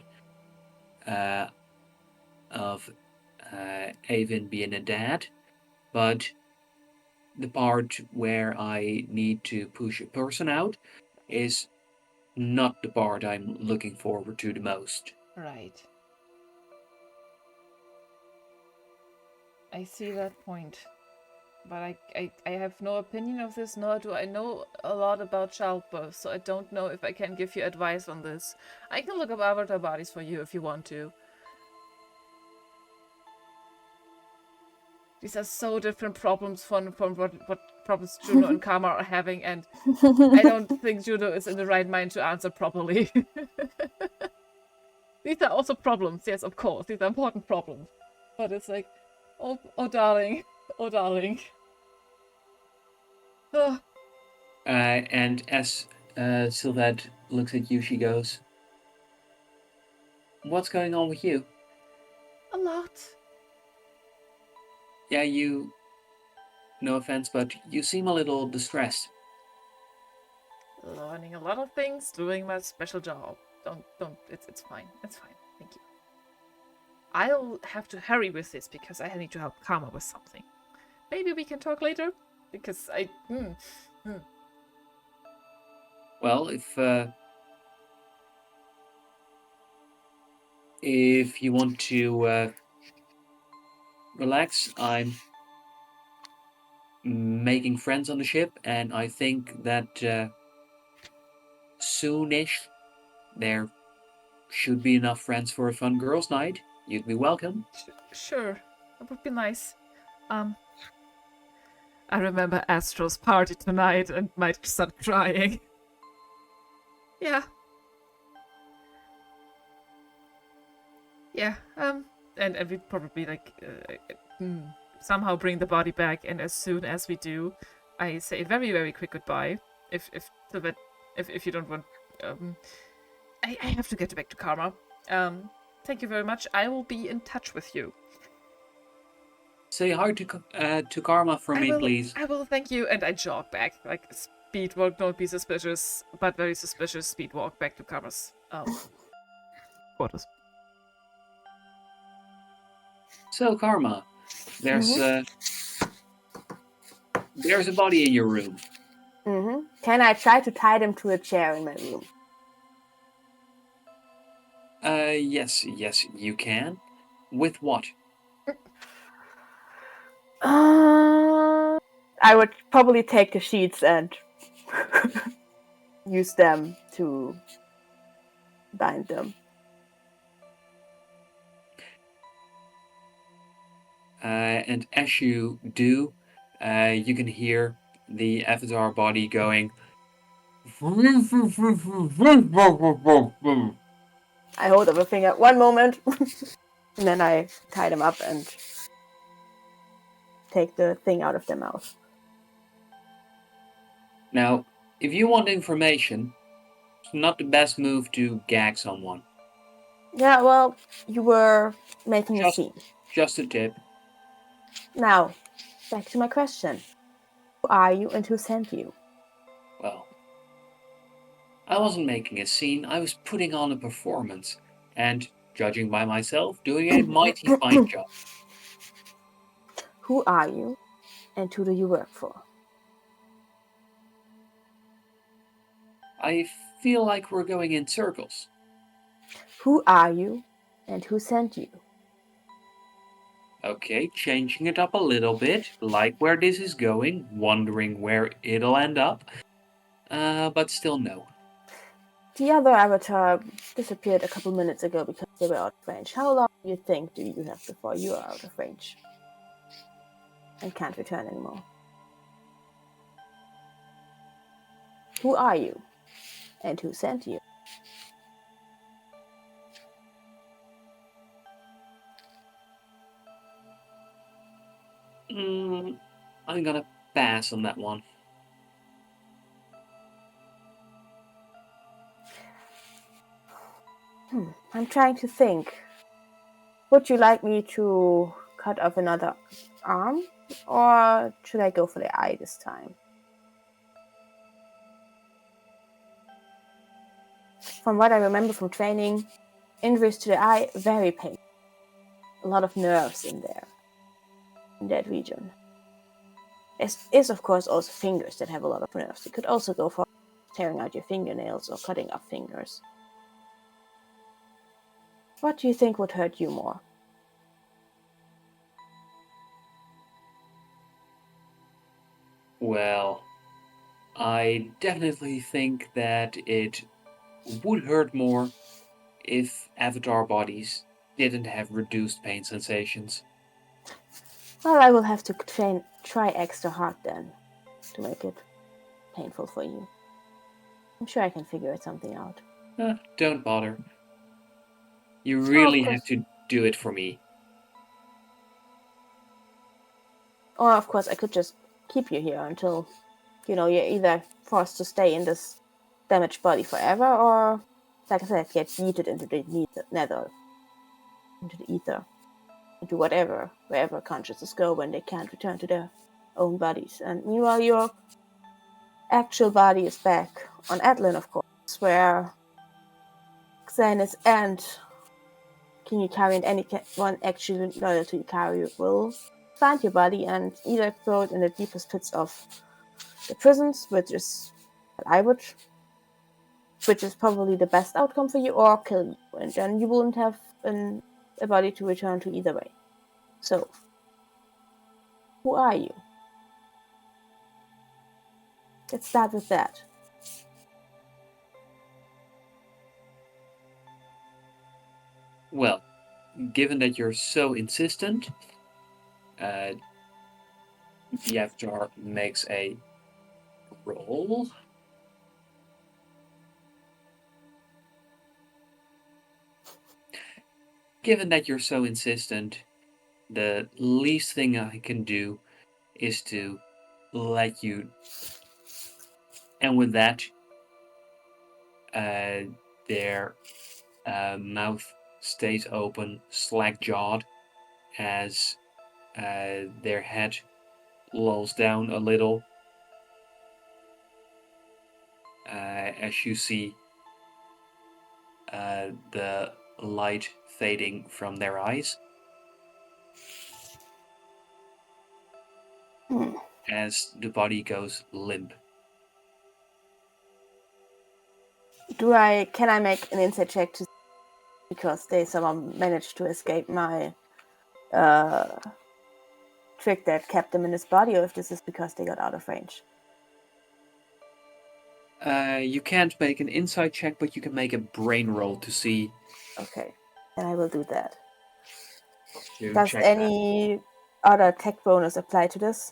of Avon being a dad, but the part where I need to push a person out is not the part I'm looking forward to the most. Right. I see that point. But I have no opinion of this, nor do I know a lot about childbirth, so I don't know if I can give you advice on this. I can look up avatar bodies for you if you want to. These are so different problems from what problems Juno and Karma are having, and I don't think Juno is in the right mind to answer properly. These are also problems, yes, of course. These are important problems. But it's like, oh darling, oh darling. Oh, And as Sylvette looks at you, she goes, "What's going on with you?" a lot. Yeah, you. No offense, but you seem a little distressed. Learning a lot of things, doing my special job. Don't. It's fine. It's fine. Thank you. I'll have to hurry with this because I need to help Karma with something. Maybe we can talk later because I. Well, if you want to relax, I'm making friends on the ship, and I think that soonish there should be enough friends for a fun girls' night. You'd be welcome. Sure, that would be nice. I remember Astro's party tonight and might start crying. Yeah. Yeah, and we'd probably, like, somehow bring the body back, and as soon as we do, I say a very, very quick goodbye. If you don't want, I have to get back to Karma. Thank you very much. I will be in touch with you. Say hi to Karma from me, please. I will, thank you, and I jog back, like, speed walk, don't be suspicious, but very suspicious speed walk back to Karma's, quarters. So, Karma, there's a body in your room. Can I try to tie them to a chair in my room? Yes, you can. With what? I would probably take the sheets and use them to bind them. And as you do, you can hear the avatar body going. I hold up a finger. One moment. And then I tie them up and take the thing out of their mouth. Now, if you want information, it's not the best move to gag someone. Yeah, well, you were making a scene. Just a tip. Now, back to my question. Who are you and who sent you? Well, I wasn't making a scene, I was putting on a performance. And, judging by myself, doing a mighty fine job. Who are you and who do you work for? I feel like we're going in circles. Who are you and who sent you? Okay, changing it up a little bit, like where this is going, wondering where it'll end up. But still no. The other avatar disappeared a couple minutes ago because they were out of range. How long do you think do you have before you are out of range and can't return anymore? Who are you and who sent you? I'm gonna pass on that one. I'm trying to think. Would you like me to cut off another arm? Or should I go for the eye this time? From what I remember from training, injuries to the eye, very painful. A lot of nerves in there, in that region. There is, of course, also fingers that have a lot of nerves. You could also go for tearing out your fingernails or cutting off fingers. What do you think would hurt you more? Well, I definitely think that it would hurt more if avatar bodies didn't have reduced pain sensations. Well, I will have to try extra hard then to make it painful for you. I'm sure I can figure something out. Don't bother. You Oh, of really have course. to do it for me. Or, of course, I could just keep you here until, you're either forced to stay in this damaged body forever, or, like I said, get yeeted into the nether, into the ether, into wherever consciousness go when they can't return to their own bodies. And meanwhile, your actual body is back on Atlan, of course, where Xenis and King Yukari and anyone actually loyal to Yukari will find your body and either throw it in the deepest pits of the prisons, which is probably the best outcome for you, or kill you, and then you wouldn't have a body to return to either way. So, who are you? Let's start with that. Well, given that you're so insistent, the avatar makes a roll. Given that you're so insistent, the least thing I can do is to let you. And with that, their mouth stays open, slack jawed, as their head lolls down a little. As you see the light fading from their eyes. As the body goes limp. Can I make an insight check to because they somehow managed to escape my trick that kept them in his body, or if this is because they got out of range? You can't make an insight check, but you can make a brain roll to see. Okay, then I will do that. To Does check any other tech bonus apply to this?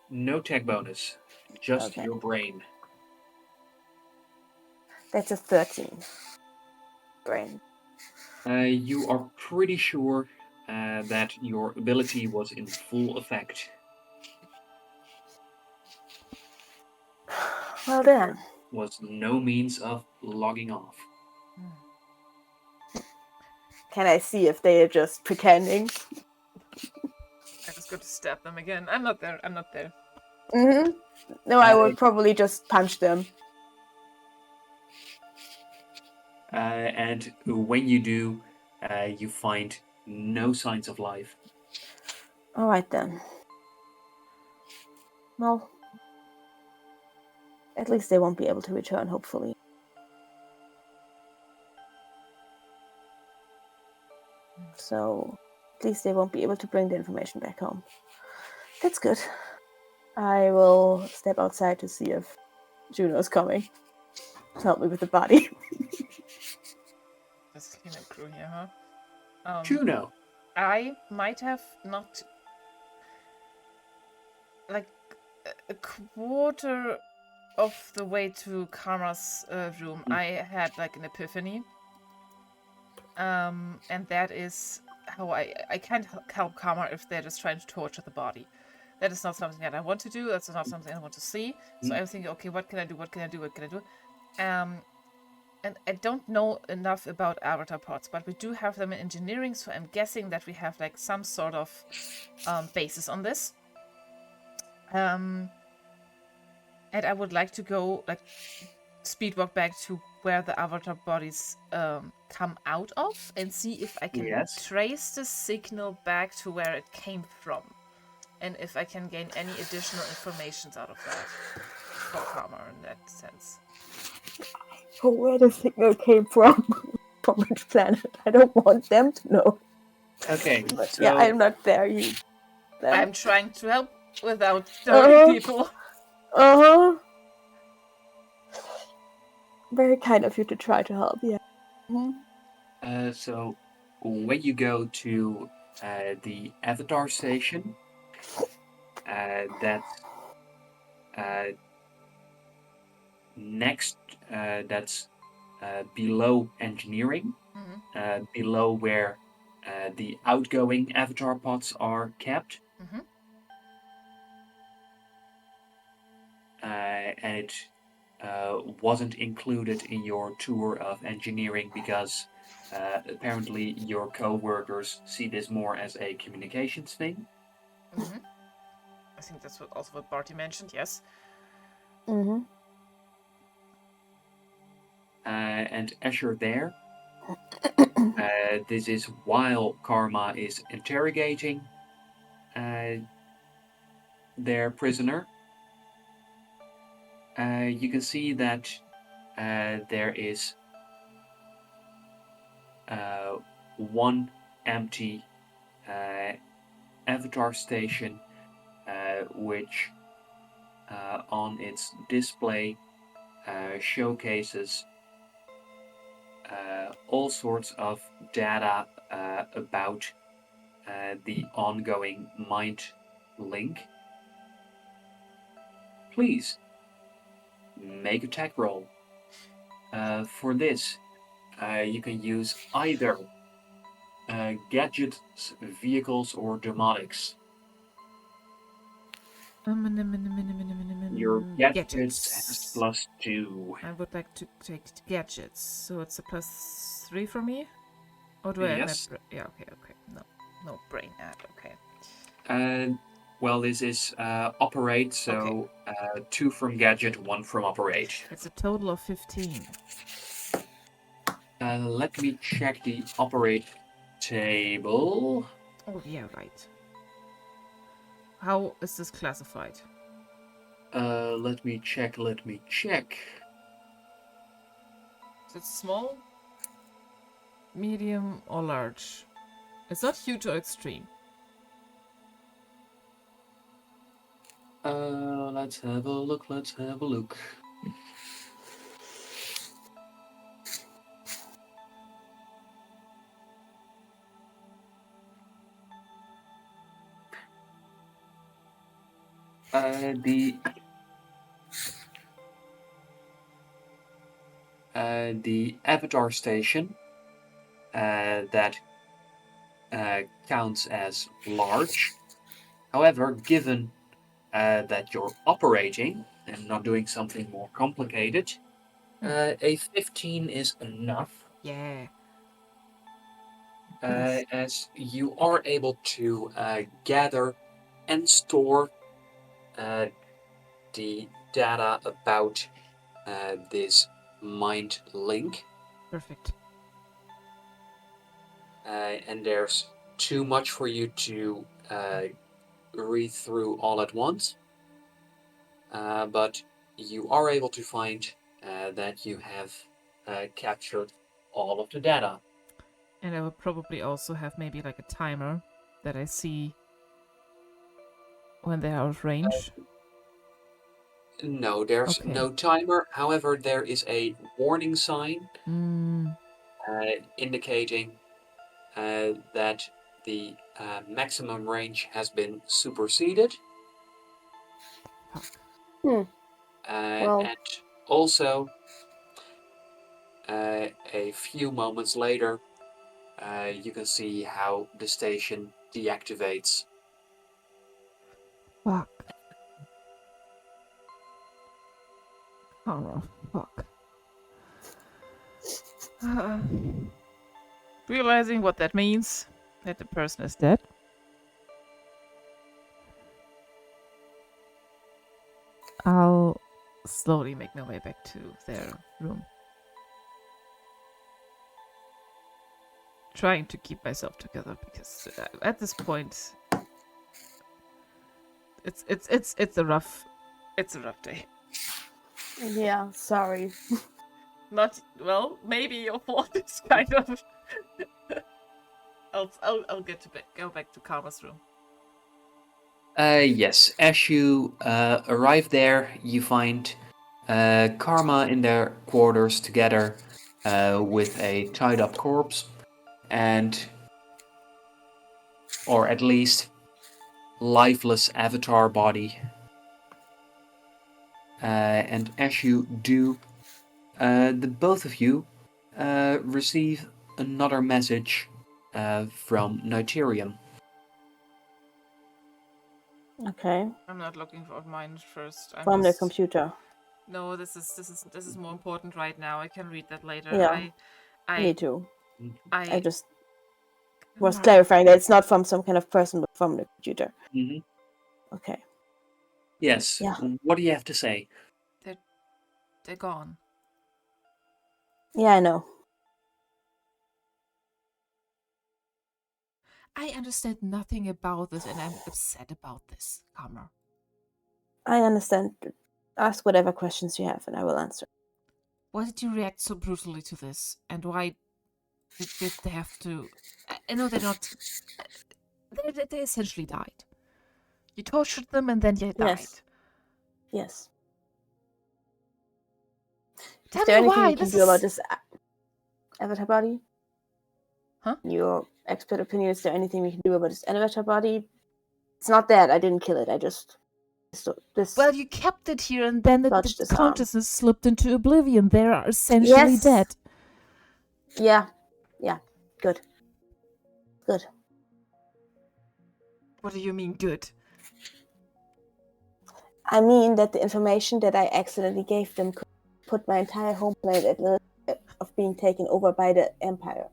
No tech bonus, just Okay. your brain. That's a 13. Brain. You are pretty sure that your ability was in full effect. Well then. Was no means of logging off. Can I see if they are just pretending? I just go to stab them again. I'm not there. Mm-hmm. No, I would probably just punch them. And when you do, you find no signs of life. Alright then. Well, at least they won't be able to return, hopefully. So, at least they won't be able to bring the information back home. That's good. I will step outside to see if Juno's coming to help me with the body. Just cleanup crew here, huh? Juno. I might have not like a quarter of the way to Karma's room. I had like an epiphany. And that is how I can't help Karma if they're just trying to torture the body. That is not something that I want to do. That's not something I want to see. So I'm thinking, okay, what can I do? What can I do? What can I do? And I don't know enough about avatar pods, but we do have them in engineering, so I'm guessing that we have like some sort of basis on this. And I would like to go like speedwalk back to where the avatar bodies come out of and see if I can trace the signal back to where it came from, and if I can gain any additional information out of that for Karma in that sense. Oh, where the signal came from which planet? I don't want them to know. Okay, but so I'm not there. I'm trying to help without hurting people. Uh-huh. Very kind of you to try to help, yeah. So when you go to the avatar station, that's uh, next, that's below engineering, below where the outgoing avatar pods are kept. Mm-hmm. And it wasn't included in your tour of engineering because apparently your co-workers see this more as a communications thing. Mm-hmm. I think that's what Barty mentioned. Yes. Mm-hmm. And as you're there, this is while Karma is interrogating their prisoner. You can see that there is one empty avatar station, which on its display showcases all sorts of data about the ongoing mind link. Please make a tech roll. For this, you can use either gadgets, vehicles, or domotics. Your gadgets has Gadgets. +2. I would like to take gadgets, so it's a +3 for me. Or do I add Yes. yeah, okay. No brain add. Okay. Well, this is operate, so 2 from gadget, 1 from operate. It's a total of 15. Let me check the operate table. Oh yeah, right. How is this classified? Let me check. Is it small, medium, or large? It's not huge or extreme. Let's have a look. The avatar station that counts as large. However, given that you're operating and not doing something more complicated, a 15 is enough. Yeah. As you are able to gather and store the data about this mind link. Perfect. And there's too much for you to read through all at once. But you are able to find that you have captured all of the data. And I will probably also have maybe like a timer that I see when they're out of range. No, there's Okay. no timer. However, there is a warning sign indicating that the maximum range has been superseded. Well. And also, a few moments later, you can see how the station deactivates. Fuck. Oh, fuck. Realizing what that means, that the person is dead. I'll slowly make my way back to their room. Trying to keep myself together because at this point it's a rough day. Yeah, sorry. Not well, maybe your fault is kind of I'll go back to Karma's room. Yes. As you arrive there, you find Karma in their quarters together with a tied-up corpse, or at least lifeless avatar body. And as you do, the both of you receive another message from Niterium. Okay. I'm not looking for mine first. I'm From the just... computer. No, this is more important right now. I can read that later. Yeah. I Me too. I I just was clarifying that it's not from some kind of person, but from the computer. Mm-hmm. Okay. Yes. Yeah. What do you have to say? They're gone. Yeah, I know. I understand nothing about this, and I'm upset about this, Karma. I understand. Ask whatever questions you have, and I will answer. Why did you react so brutally to this, and why did they have to? I know they're not. They essentially died. You tortured them, and then they died. Yes. Yes. Tell Is there me anything why. you can do about this avatar body? Huh? Your expert opinion, is there anything we can do about this avatar body? It's not that I didn't kill it. I just... Well, you kept it here, and then the Touched his arm. consciousness slipped into oblivion. They are essentially Yes. dead. Yeah. Yeah. Good. Good. What do you mean, good? I mean that the information that I accidentally gave them could put my entire home planet at risk of being taken over by the Empire.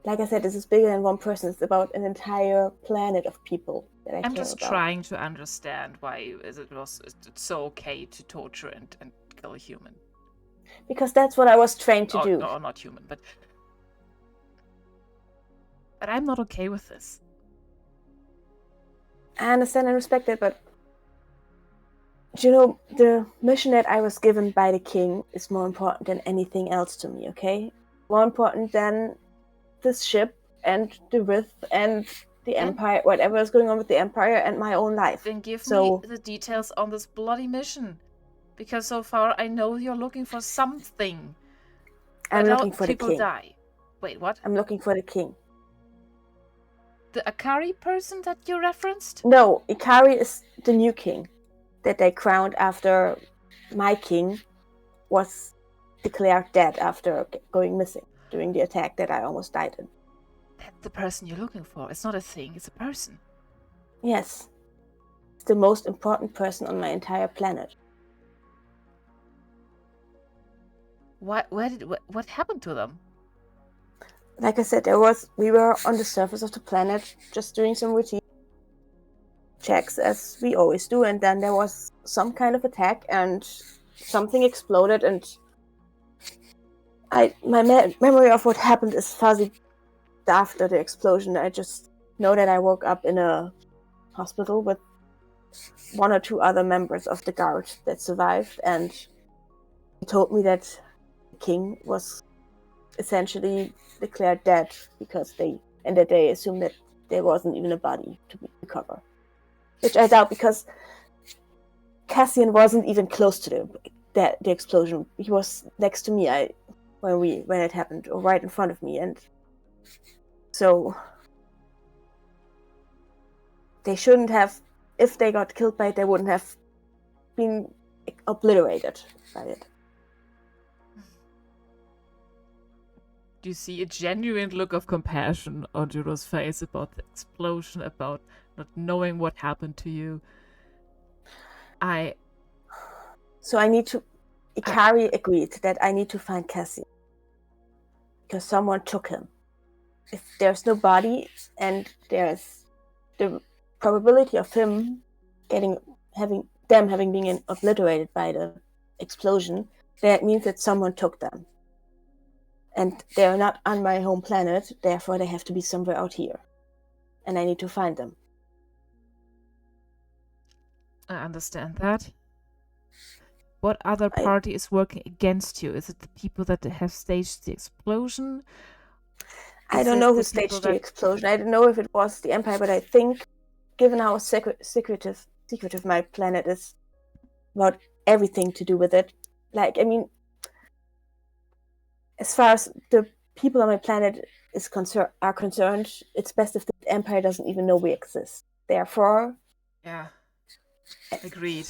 Like I said, this is bigger than one person. It's about an entire planet of people that I I'm care just about. trying to understand why it's so okay to torture and kill a human. Because that's what I was trained to do. No, not human, but I'm not okay with this. I understand and respect it, but Juno, the mission that I was given by the king is more important than anything else to me, okay? More important than this ship and the Rift and the Empire, whatever is going on with the Empire and my own life. Then give me the details on this bloody mission. Because so far I know you're looking for something. I'm looking for the people king. Die. Wait, what? I'm looking for the king. The Akari person that you referenced? No, Ikari is the new king that they crowned after my king was declared dead after going missing during the attack that I almost died in. That's the person you're looking for. It's not a thing, it's a person. Yes. It's the most important person on my entire planet. What happened to them? Like I said, we were on the surface of the planet just doing some routine checks as we always do, and then there was some kind of attack and something exploded, and my memory of what happened is fuzzy after the explosion. I just know that I woke up in a hospital with one or two other members of the guard that survived, and he told me that the king was essentially declared dead because they assumed that there wasn't even a body to recover, which I doubt because Cassian wasn't even close to the explosion. He was next to me when it happened, or right in front of me, and so they shouldn't have. If they got killed by it, they wouldn't have been obliterated by it. Do you see a genuine look of compassion on Juno's face about the explosion, about not knowing what happened to you? So I need to... Ikari agreed that I need to find Cassian. Because someone took him. If there's no body, and there's the probability of him having been obliterated by the explosion, that means that someone took them. And they're not on my home planet, therefore they have to be somewhere out here. And I need to find them. I understand that. What other party is working against you? Is it the people that have staged the explosion? I Is don't this know the who staged people the that... explosion. I don't know if it was the Empire, but I think, given how secretive my planet is about everything to do with it, like, I mean, as far as the people on my planet are concerned, it's best if the Empire doesn't even know we exist. Therefore, Yeah, agreed.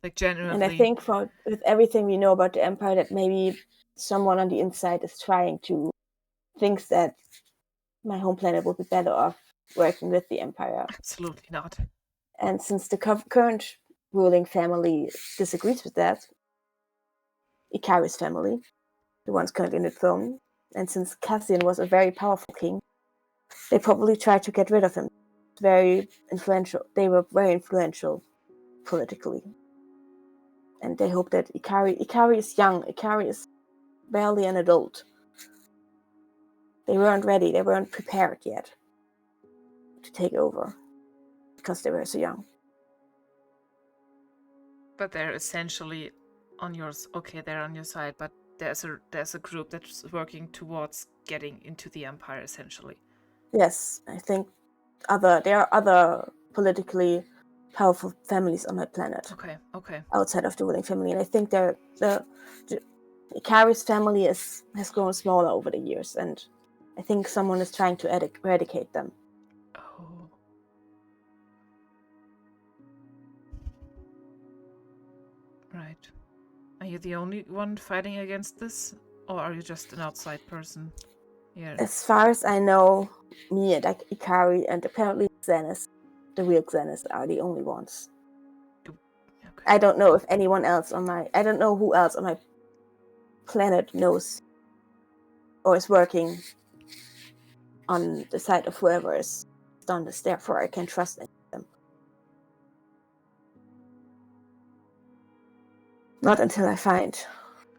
Like, and I genuinely. think with everything we know about the Empire, that maybe someone on the inside is thinks that my home planet would be better off working with the Empire. Absolutely not. And since the current ruling family disagrees with that, Ikari's family, the ones currently in the throne, and since Cassian was a very powerful king, they probably tried to get rid of him. Very influential. They were very influential politically. And they hope that Ikari is young. Ikari is barely an adult. They weren't ready. They weren't prepared yet to take over because they were so young. But they're essentially on yours. Okay, they're on your side, but there's a group that's working towards getting into the Empire, essentially. Yes, I think there are other politically powerful families on my planet. Okay. Outside of the ruling family, and I think the Ikari's family has grown smaller over the years, and I think someone is trying to eradicate them. Oh. Right. Are you the only one fighting against this, or are you just an outside person here? As far as I know, me and Ikari and apparently Xenis, the real Xenis, are the only ones. Okay. I don't know if anyone else I don't know who else on my planet knows or is working on the side of whoever has done this. Therefore, I can't trust any of them. Not until I find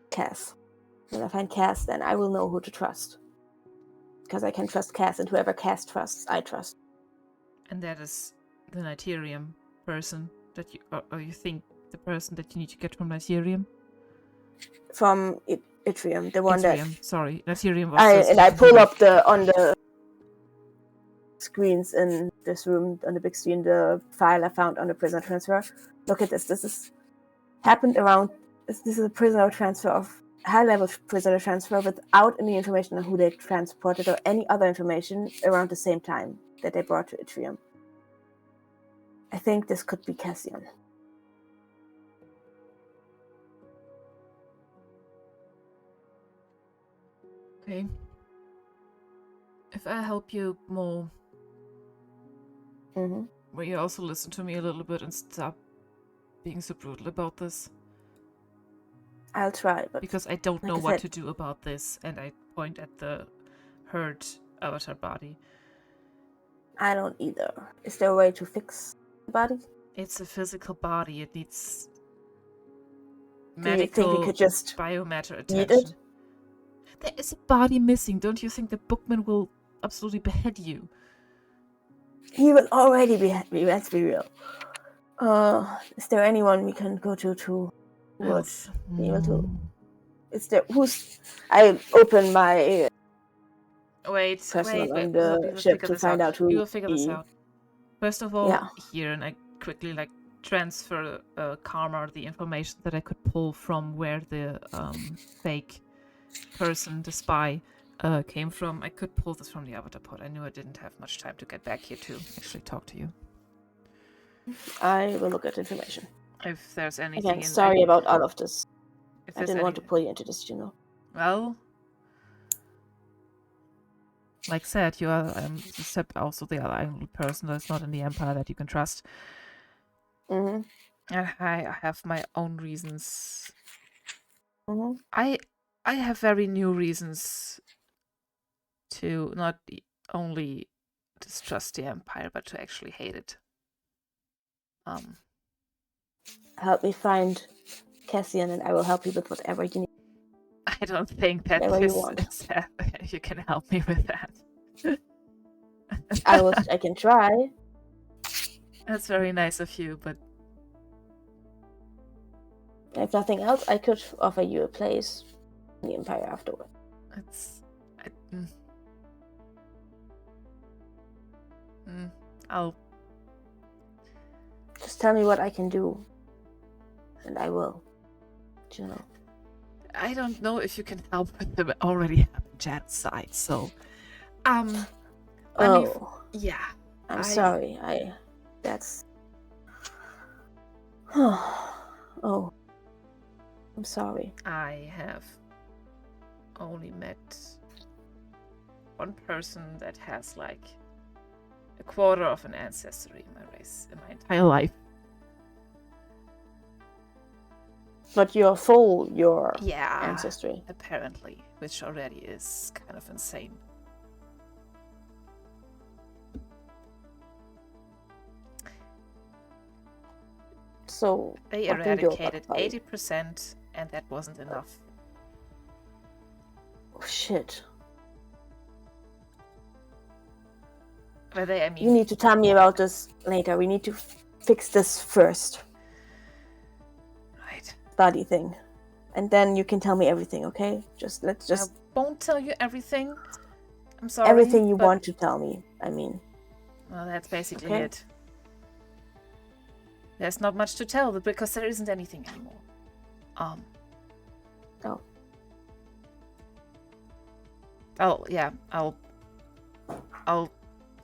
Cass. When I find Cass, then I will know who to trust. Because I can trust Cass, and whoever Cass trusts, I trust. And that is the Nigerium person that you, or you think the person that you need to get from Nigerium? From Itrium, the one Itrium, sorry. Nigerium was I pull up on the screens in this room, on the big screen, the file I found on the prisoner transfer. Look at this. This is happened around. This is a prisoner transfer of high-level prisoner transfer without any information on who they transported or any other information around the same time that they brought to Itrium. I think this could be Cassian. Okay. If I help you more, will you also listen to me a little bit and stop being so brutal about this? I'll try, but because I don't know what to do about this, and I point at the hurt avatar body. I don't either. Is there a way to fix the body? It's a physical body. It needs Do you think we could just biomatter eat attention. it? There is a body missing. Don't you think the bookman will absolutely behead you? He will already behead me. Let's be real. Is there anyone we can go to would be able to? Is there I open my personal on the ship to find out who. We will figure this out. First of all, here, and I quickly transfer Karma the information that I could pull from where the fake person, the spy, came from. I could pull this from the avatar pod. I knew I didn't have much time to get back here to actually talk to you. I will look at information. If there's anything. Again, sorry about all of this. I didn't want to pull you into this, Juno. Well, like said, you are also the only person that's not in the Empire that you can trust. Mm-hmm. And I have my own reasons. Mm-hmm. I have very new reasons to not only distrust the Empire, but to actually hate it. Help me find Cassian, and I will help you with whatever you need. I don't think that you can help me with that. I can try. That's very nice of you, but if nothing else, I could offer you a place in the Empire afterward. I'll. Just tell me what I can do, and I will. Juno. I don't know if you can help with the already happened genocide, so. Yeah. I'm sorry. That's. Oh. I'm sorry. I have only met one person that has like a quarter of an ancestry in my race in my entire life. But your ancestry. Apparently, which already is kind of insane. So they eradicated 80%, and that wasn't enough. Oh, shit. You need to tell me about this later. We need to fix this first. Right. Body thing. And then you can tell me everything, okay? I won't tell you everything. I'm sorry. Everything you want to tell me, I mean. Well, that's basically it. There's not much to tell because there isn't anything anymore. Oh, yeah. I'll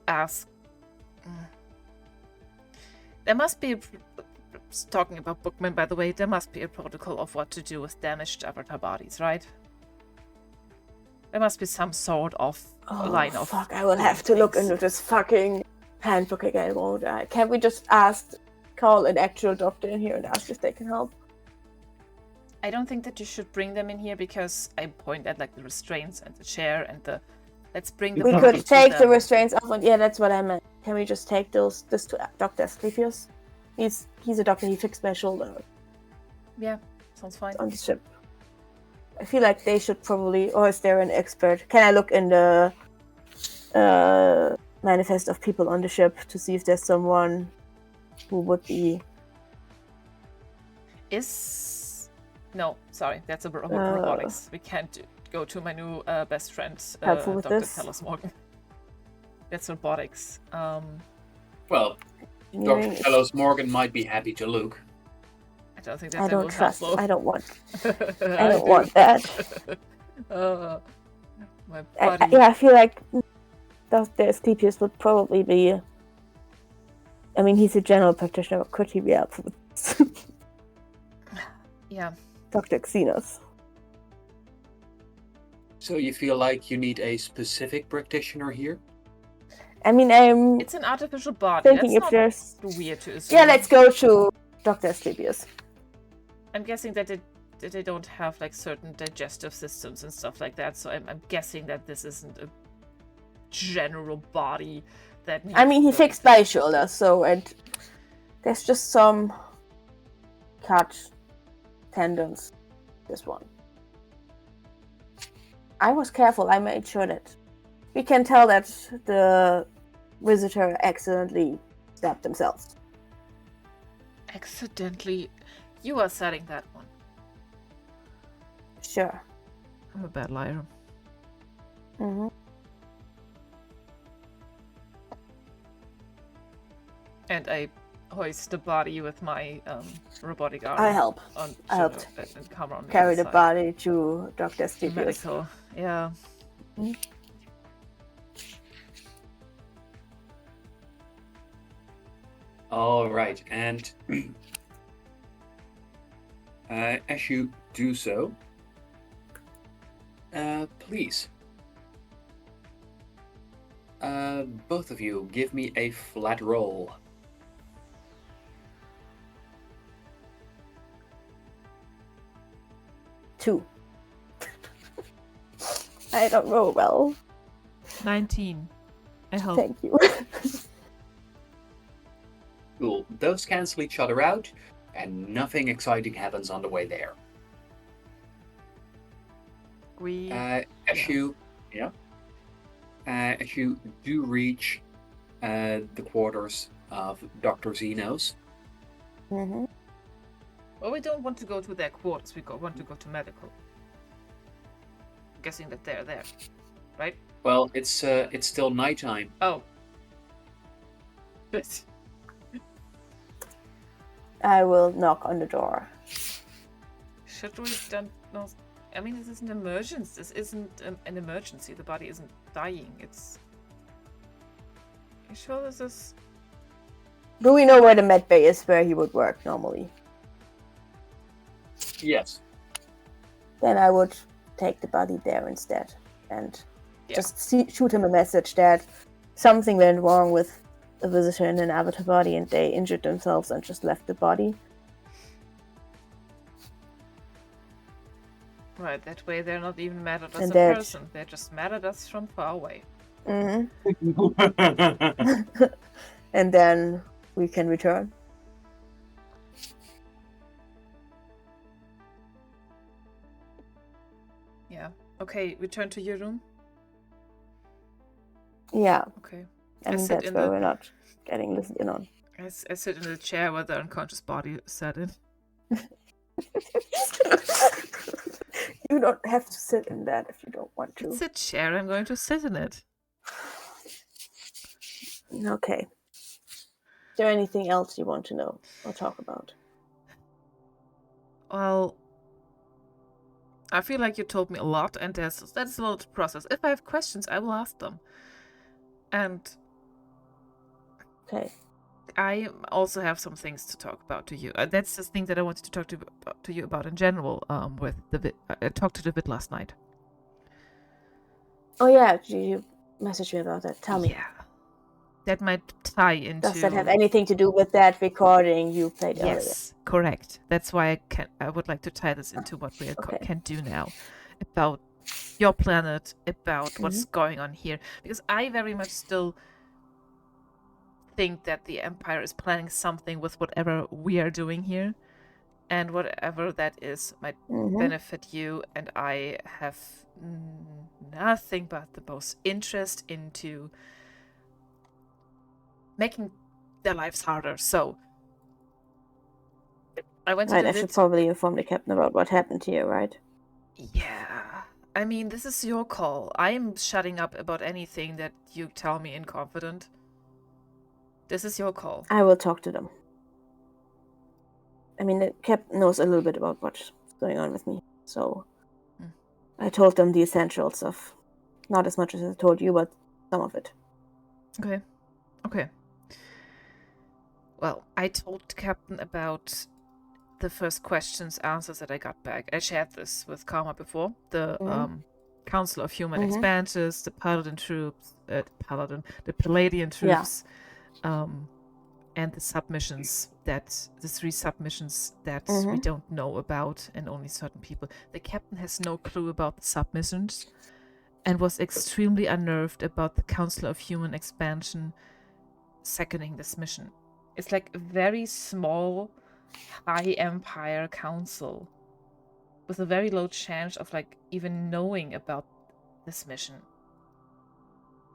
ask. There must be talking about Bookman, by the way, there must be a protocol of what to do with damaged avatar bodies, right? There must be some sort of line of... fuck, I will have to look into this fucking handbook again, won't I? Can't we just call an actual doctor in here and ask if they can help? I don't think that you should bring them in here because I point at like the restraints and the chair and the... Let's bring the... We could take the restraints off and... Yeah, that's what I meant. Can we just take this to Dr. Asclepius? He's a doctor, he fixed my shoulder. Yeah, sounds fine. On the ship. I feel like they should probably... Or is there an expert? Can I look in the manifest of people on the ship to see if there's someone who would be... No, sorry, that's a robotics. We can't go to my new best friend, Dr. Carlos Morgan. That's robotics. Well, Dr. Carlos Morgan might be happy to look. I don't think that I don't will trust. help, I don't want. I don't want that. My body. I feel like Dr. Asclepius would probably be. I mean, he's a general practitioner. But could he be helpful with this? Yeah. Dr. Xenos. So you feel like you need a specific practitioner here? I mean, It's an artificial body. Thinking That's if there's weird to assume. Yeah, let's go to Dr. Asclepius. I'm guessing that they don't have like certain digestive systems and stuff like that. So I'm guessing that this isn't a general body that. I mean, he fixed my shoulder, so there's just some cut tendons. This one. I was careful. I made sure that we can tell that the visitor accidentally stabbed themselves. Accidentally? You are setting that one. Sure. I'm a bad liar. Mm-hmm. And I hoist the body with my robotic arm. I help. I helped carry the body to Dr. Asclepius. Medical, yeah. Mm-hmm. All right, and as you do so, please, both of you, give me a flat roll. Two. I don't roll well. 19. I hope. Thank you. Cool. Those cancel each other out, and nothing exciting happens on the way there. As you do reach the quarters of Dr. Xenos. Mm-hmm. Well, we don't want to go to their quarters. We want to go to medical. I'm guessing that they're there. right? Well, it's still nighttime. Oh. Good. I will knock on the door. Should we don't know? I mean, this is an emergency. This isn't an emergency. The body isn't dying. It's. You sure this is? Do we know where the med bay is, where he would work normally? Yes. Then I would take the body there instead and just shoot him a message that something went wrong with a visitor in an avatar body and they injured themselves and just left the body. Right, that way they're not even mad at us And in that- person. They're just mad at us from far away. And then we can return. Yeah. Okay, return to your room. Yeah, Okay. and sit that's in where the- we're not getting listened in on. I sit in the chair where the unconscious body sat in. You don't have to sit in that if you don't want to. It's a chair. I'm going to sit in it. Okay. Is there anything else you want to know or talk about? Well, I feel like you told me a lot, and that's a lot to process. If I have questions, I will ask them. And Okay. I also have some things to talk about to you. That's the thing that I wanted to talk to you about in general. With the I talked to David last night. Oh yeah, you messaged me about that. Tell me. Yeah, that might tie into. Does that have anything to do with that recording you played earlier? Yes, correct. That's why I would like to tie this into what we Okay. can do now about your planet, about what's going on here, because I very much still think that the Empire is planning something with whatever we are doing here, and whatever that is might benefit you, and I have nothing but the most interest into making their lives harder. So I went to Right, I should probably inform the captain about what happened to you, right? Yeah. I mean, this is your call. I'm shutting up about anything that you tell me in confident. This is your call. I will talk to them. I mean, the captain knows a little bit about what's going on with me, so I told them the essential stuff. Not as much as I told you, but some of it. Okay. Well, I told the captain about the first questions, answers that I got back. I shared this with Karma before. The Council of Human Expanses, the Paladin troops, the Palladian troops, and the submissions the 3 submissions that we don't know about, and only certain people. The captain has no clue about the submissions and was extremely unnerved about the Council of Human Expansion seconding this mission. It's like a very small high empire council with a very low chance of like even knowing about this mission.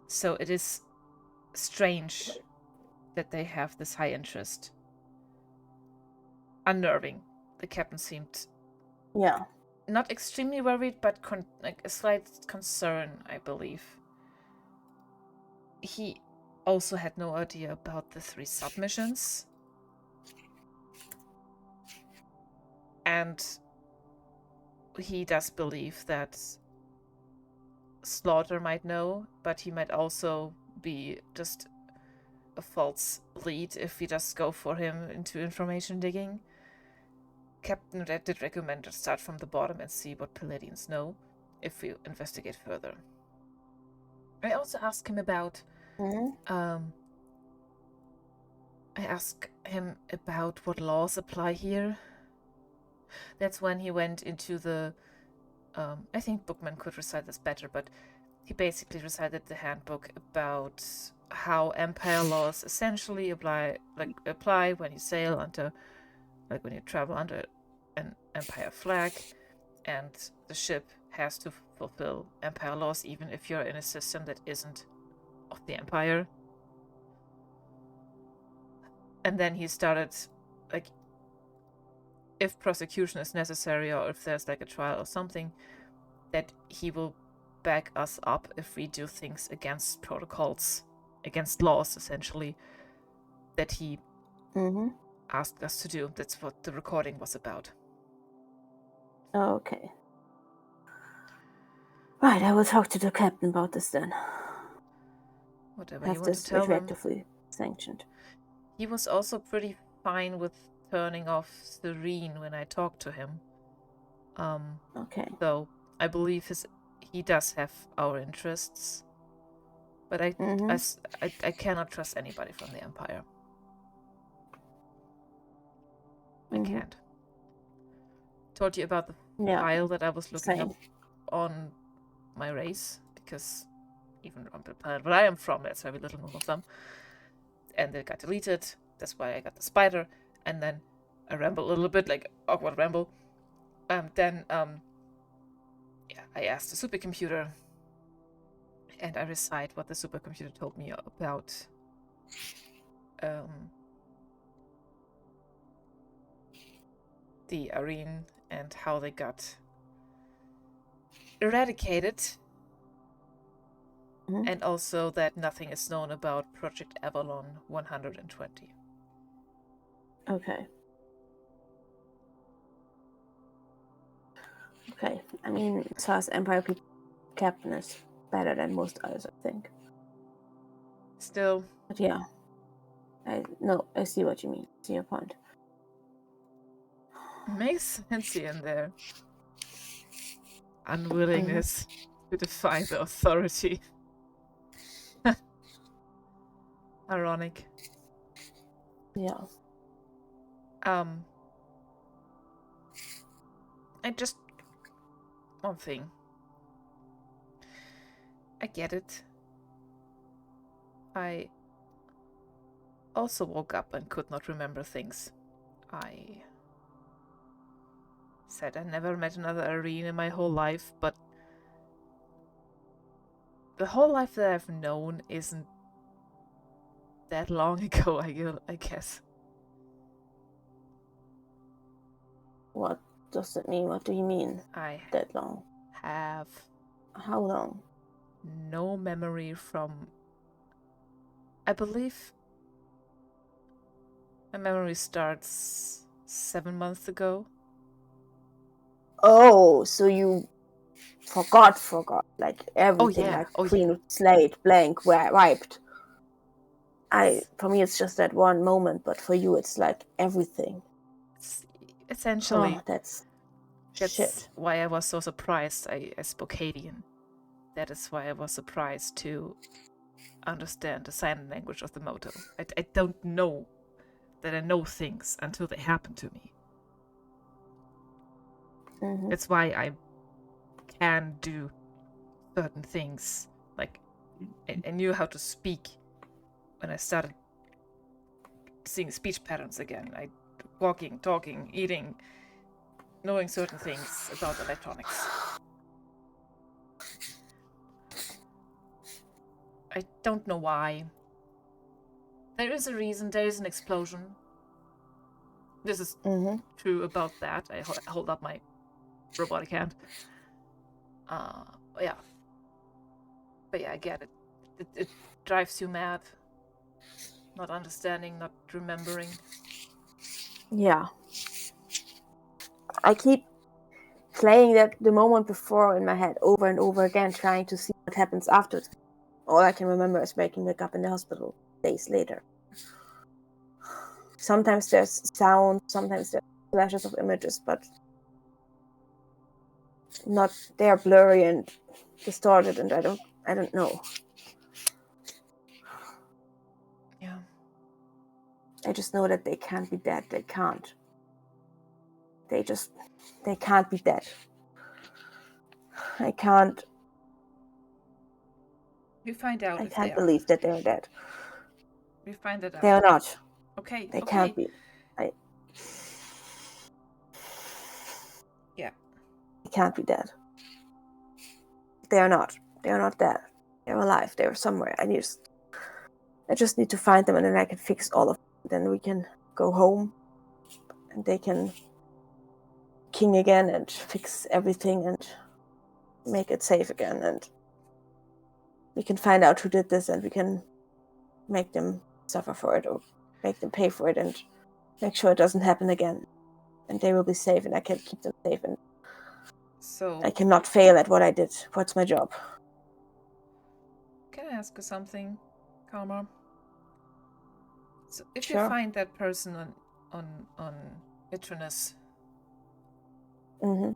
So it is strange that they have this high interest. Unnerving. The captain seemed not extremely worried, but like a slight concern, I believe. He also had no idea about the 3 submissions. And he does believe that Slaughter might know, but he might also be just a false lead if we just go for him into information digging. Captain Red did recommend to start from the bottom and see what Palladians know if we investigate further. I also asked him about I asked him about what laws apply here. That's when he went into the I think Bookman could recite this better, but he basically recited the handbook about how Empire laws essentially apply when you sail under, like when you travel under an Empire flag, and the ship has to fulfill Empire laws even if you're in a system that isn't of the Empire. And then he started, like, if prosecution is necessary or if there's like a trial or something, that he will back us up if we do things against protocols, against laws, essentially, that he asked us to do. That's what the recording was about. Okay. Right, I will talk to the captain about this then. Whatever Have you want this to tell him. retroactively sanctioned. He was also pretty fine with turning off Serene when I talked to him. Okay. So I believe he does have our interests, but I cannot trust anybody from the Empire. I can't. Told you about the file that I was looking up on my race, because even on the planet where I am from, there's very little known of them. And they got deleted. That's why I got the spider. And then I ramble a little bit, like awkward ramble. Then I asked the supercomputer, and I recite what the supercomputer told me about the Arene and how they got eradicated, and also that nothing is known about Project Avalon 120. Okay. Okay. I mean, as far as Empire people, captain is better than most others, I think. Still. But yeah. I see what you mean. I see your point. Makes sense in their unwillingness to defy the authority. Ironic. Yeah. One thing. I get it. I also woke up and could not remember things. I said I never met another Arene in my whole life, but the whole life that I've known isn't that long ago, I guess. What does that mean? What do you mean? That long? Have. How long? No memory from. I believe my memory starts 7 months ago. Oh, so you forgot, like everything, clean slate, blank, wiped. For me, it's just that one moment, but for you, it's like everything. Essentially. Oh, that's shit. Why I was so surprised I spoke Haitian. That is why I was surprised to understand the sign language of the moto. I don't know that I know things until they happen to me. That's why I can do certain things. Like, I knew how to speak when I started seeing speech patterns again. Walking, talking, eating, knowing certain things about electronics. I don't know why. There is a reason, there is an explosion. This is true about that. I hold up my robotic hand. Yeah. But yeah, I get it. It drives you mad. Not understanding, not remembering. Yeah. I keep playing the moment before in my head over and over again, trying to see what happens afterwards. All I can remember is waking up in the hospital days later. Sometimes there's sound, sometimes there's flashes of images, but not, they're blurry and distorted, and I don't know. Yeah. I just know that they can't be dead. They can't. They can't be dead. I can't. We find out. I can't believe that they're dead. We find that out. They are not. Okay. They can't be. Yeah. They can't be dead. They are not. They are not dead. They're alive. They're somewhere. I just need to find them, and then I can fix all of them. Then we can go home, and they can king again and fix everything. And make it safe again, and we can find out who did this, and we can make them suffer for it, or make them pay for it, and make sure it doesn't happen again. And they will be safe, and I can keep them safe, and So, I cannot fail at what I did. What's my job? can I ask you something, Karma? So, if you Sure. find that person on Itronus, Mm-hmm.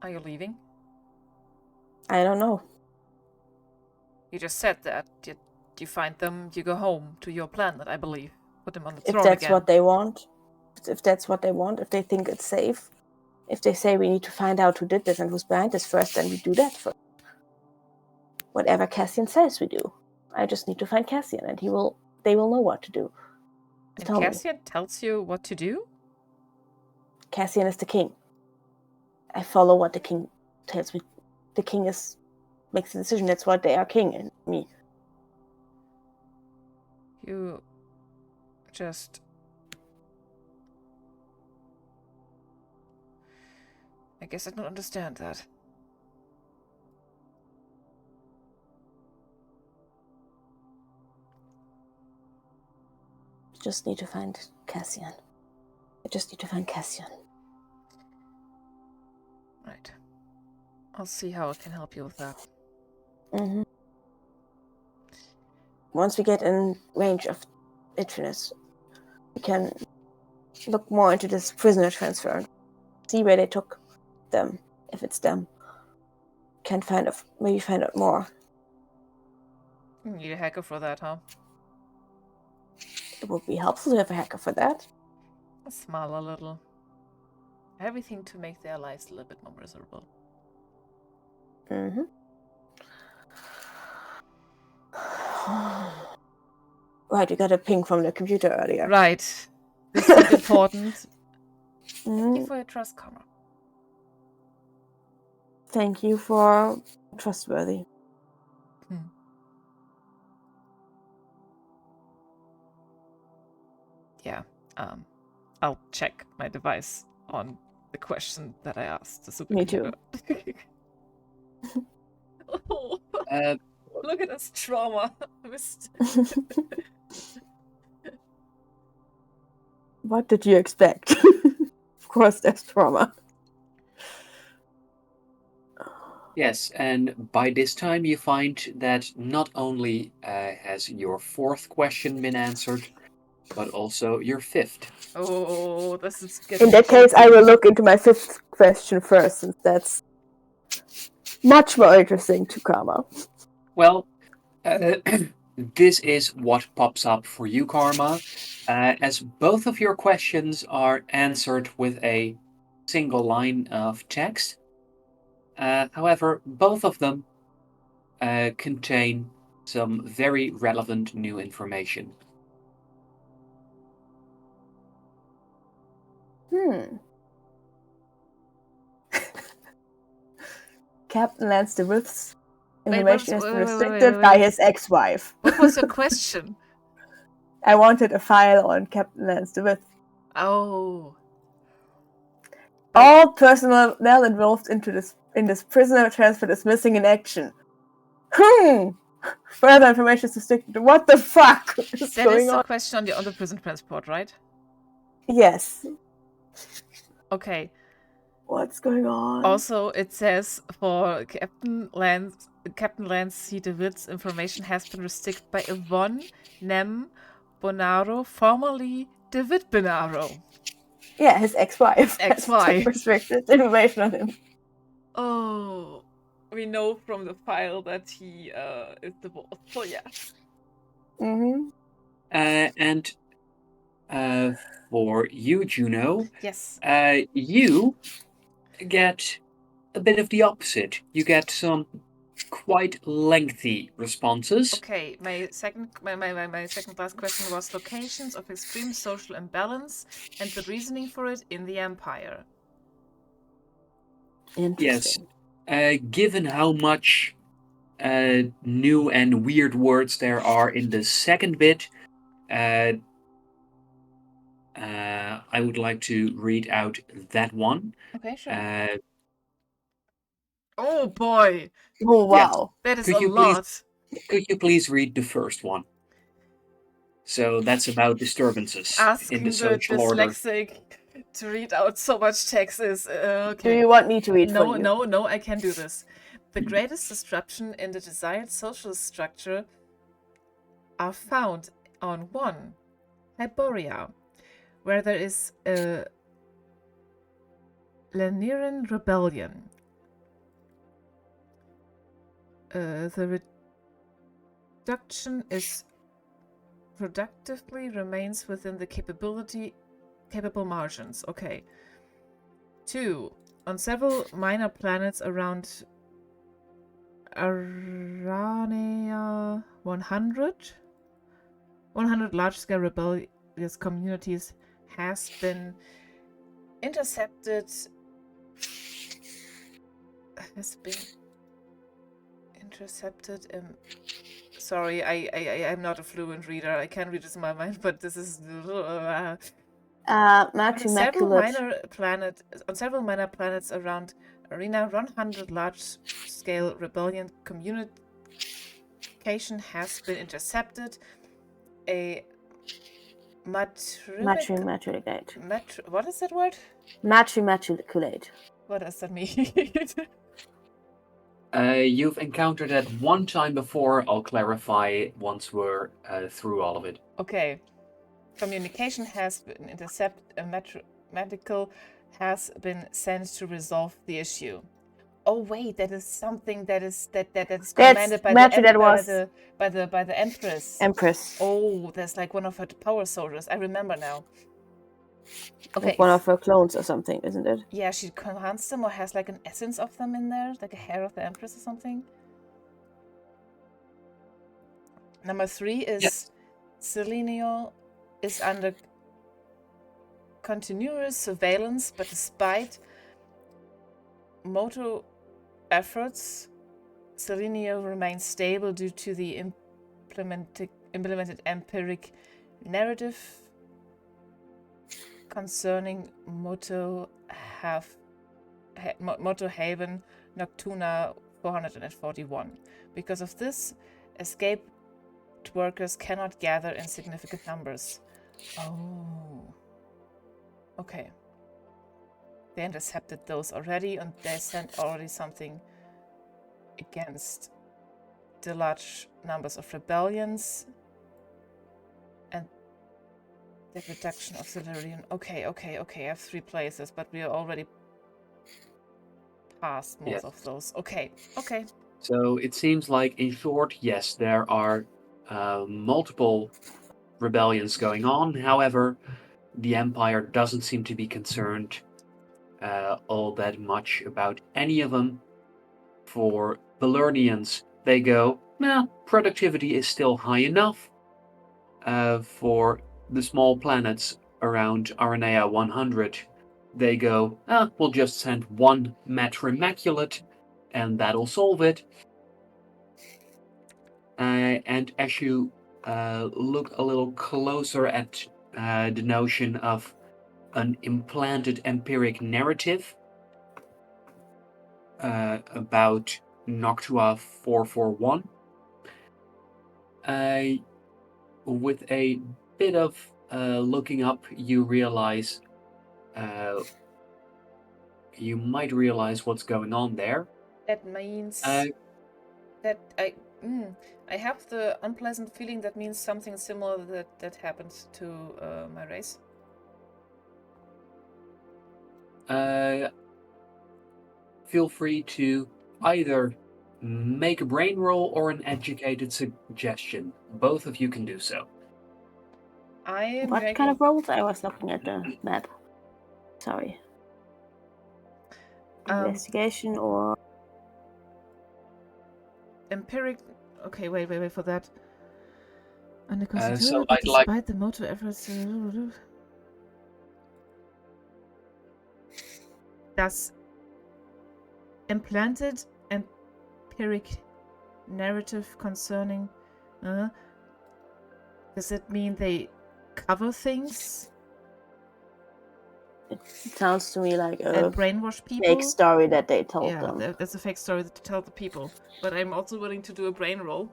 are you leaving? I don't know. You just said that. You find them, you go home to your planet, I believe. Put them on the If throne that's again. what they want, if they think it's safe, if they say we need to find out who did this and who's behind this first, then we do that first. Whatever Cassian says, we do. I just need to find Cassian, and they will know what to do. And Tell me. Cassian tells you what to do? Cassian is the king. I follow what the king tells me. The king makes the decision. That's why they are king, and me. You just... I guess I don't understand that. Just need to find Cassian. I just need to find Cassian. Right. I'll see how I can help you with that. Mm-hmm. Once we get in range of Itronus, we can look more into this prisoner transfer. See where they took them, if it's them. Can maybe find out more. You need a hacker for that, huh? It would be helpful to have a hacker for that. Smile a little. Everything to make their lives a little bit more miserable. Mm-hmm. Right, we got a ping from the computer earlier. Right. This is important. Mm-hmm. Thank you for your trust, Connor. Thank you for trustworthy. Yeah. I'll check my device on the question that I asked the supercomputer. Me too. Oh, look at this trauma. What did you expect? Of course, there's trauma. Yes, and by this time you find that not only has your fourth question been answered, but also your fifth. Oh, this is getting... In that case, I will look into my fifth question first, since that's much more interesting to Karma. Well, this is what pops up for you, Karma, as both of your questions are answered with a single line of text. However, both of them contain some very relevant new information. Captain Lance DeWitt's information has been restricted wait. by his ex-wife. What was your question? I wanted a file on Captain Lance DeWitt. Oh. All personnel involved in this prisoner transfer is missing in action. Further information is restricted. What the fuck is That going is the on? question on the prison transport, right? Yes. Okay. What's going on? Also, it says for Captain Lance C. DeWitt's information has been restricted by Yvonne Nem Bonaro, formerly DeWitt Bonaro. Yeah, his ex-wife. Ex-wife. Restricted information on him. Oh, we know from the file that he is divorced. So yeah. Mm-hmm. And for you, Juno, Yes. you get a bit of the opposite. You get some quite lengthy responses. Okay, my second last question was locations of extreme social imbalance and the reasoning for it in the Empire. Interesting. Yes. Given how much new and weird words there are in the second bit, I would like to read out that one. Okay, sure. Oh boy, Oh Yes. wow. that is Could a you please lot. could you please read the first one? So that's about disturbances in the Asking the social order. dyslexic to read out so much text is Do okay. you want me to read for No, you? no, no, I can do this. The greatest disruption in the desired social structure are found on 1. Hyboria, where there is a Leniran rebellion. The reduction is productively remains within the capable margins. Okay. 2. On several minor planets around Aranea 100 large-scale rebellious communities has been intercepted. Sorry, I'm not a fluent reader. I can read this in my mind, but this is Max on several Immaculate. minor planets around Arena 100 large-scale rebellion communication has been intercepted. A Matrimaculate. what is that word? Matrimaculate. What does that mean? You've encountered that one time before. I'll clarify once we're through all of it. Okay. Communication has been intercepted. A medical has been sent to resolve the issue. Oh wait, that is something that is commanded by the Empress. Empress. Oh, that's like one of her power soldiers. I remember now. Okay. Like one of her clones or something, isn't it? Yeah, she commands them or has like an essence of them in there, like a hair of the Empress or something. Number 3 is Selenio is under continuous surveillance, but despite Moto efforts, Selenio remains stable due to the implemented empiric narrative concerning Moto Haven Noctuna 441. Because of this, escaped workers cannot gather in significant numbers. Oh. Okay. They intercepted those already, and they sent already something against the large numbers of rebellions and the reduction of Silurian. Okay. I have 3 places, but we are already past most of those. Okay. So it seems like, in short, yes, there are multiple rebellions going on. However, the Empire doesn't seem to be concerned all that much about any of them. For Valernians, they go, nah, productivity is still high enough. For the small planets around Aranea 100, they go, we'll just send 1 Matrimaculate and that'll solve it. And as you look a little closer at the notion of an implanted empiric narrative about Noctua 441, with a bit of looking up, you realize you might realize what's going on there. That means that I have the unpleasant feeling that means something similar that happened to my race. Feel free to either make a brain roll or an educated suggestion. Both of you can do so. What kind of rolls? I was looking at the map. Sorry. Investigation or empiric. Okay, wait for that. And so I'd like despite the motor efforts. Does implanted empiric narrative concerning. Does it mean they cover things? It sounds to me like a and brainwash people. fake story that they told them. Yeah, that's a fake story to tell the people. But I'm also willing to do a brain roll.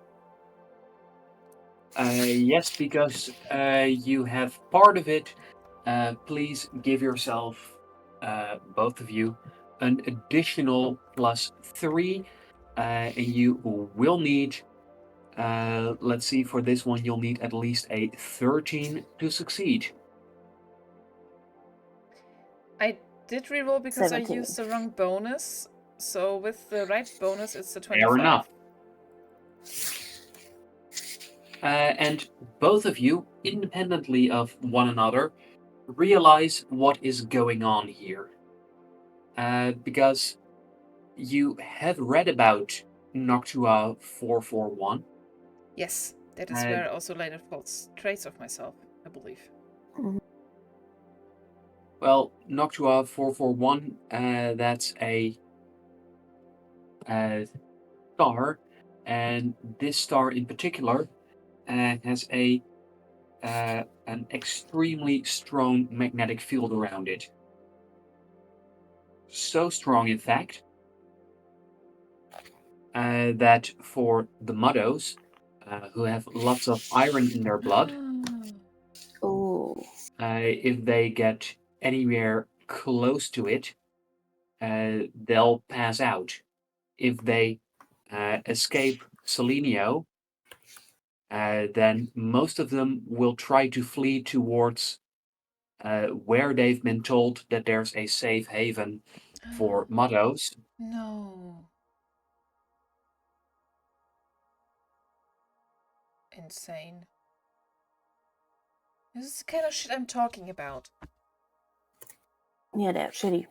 Yes, because you have part of it. Please give yourself, both of you, an additional +3, and you will need. Let's see, for this one, you'll need at least a 13 to succeed. I did reroll because 17. I used the wrong bonus. So with the right bonus, it's a 25. Fair enough. And both of you, independently of one another, realize what is going on here. Because you have read about Noctua 441. Yes, that is where I also later false trace of myself, I believe. Mhm. Well, Noctua 441, that's a star, and this star in particular has an extremely strong magnetic field around it. So strong, in fact, that for the Muddos, who have lots of iron in their blood, Oh. if they get anywhere close to it, they'll pass out. If they escape Selenio, then most of them will try to flee towards where they've been told that there's a safe haven for Muddos. No. Insane. This is the kind of shit I'm talking about. Yeah, they're shitty.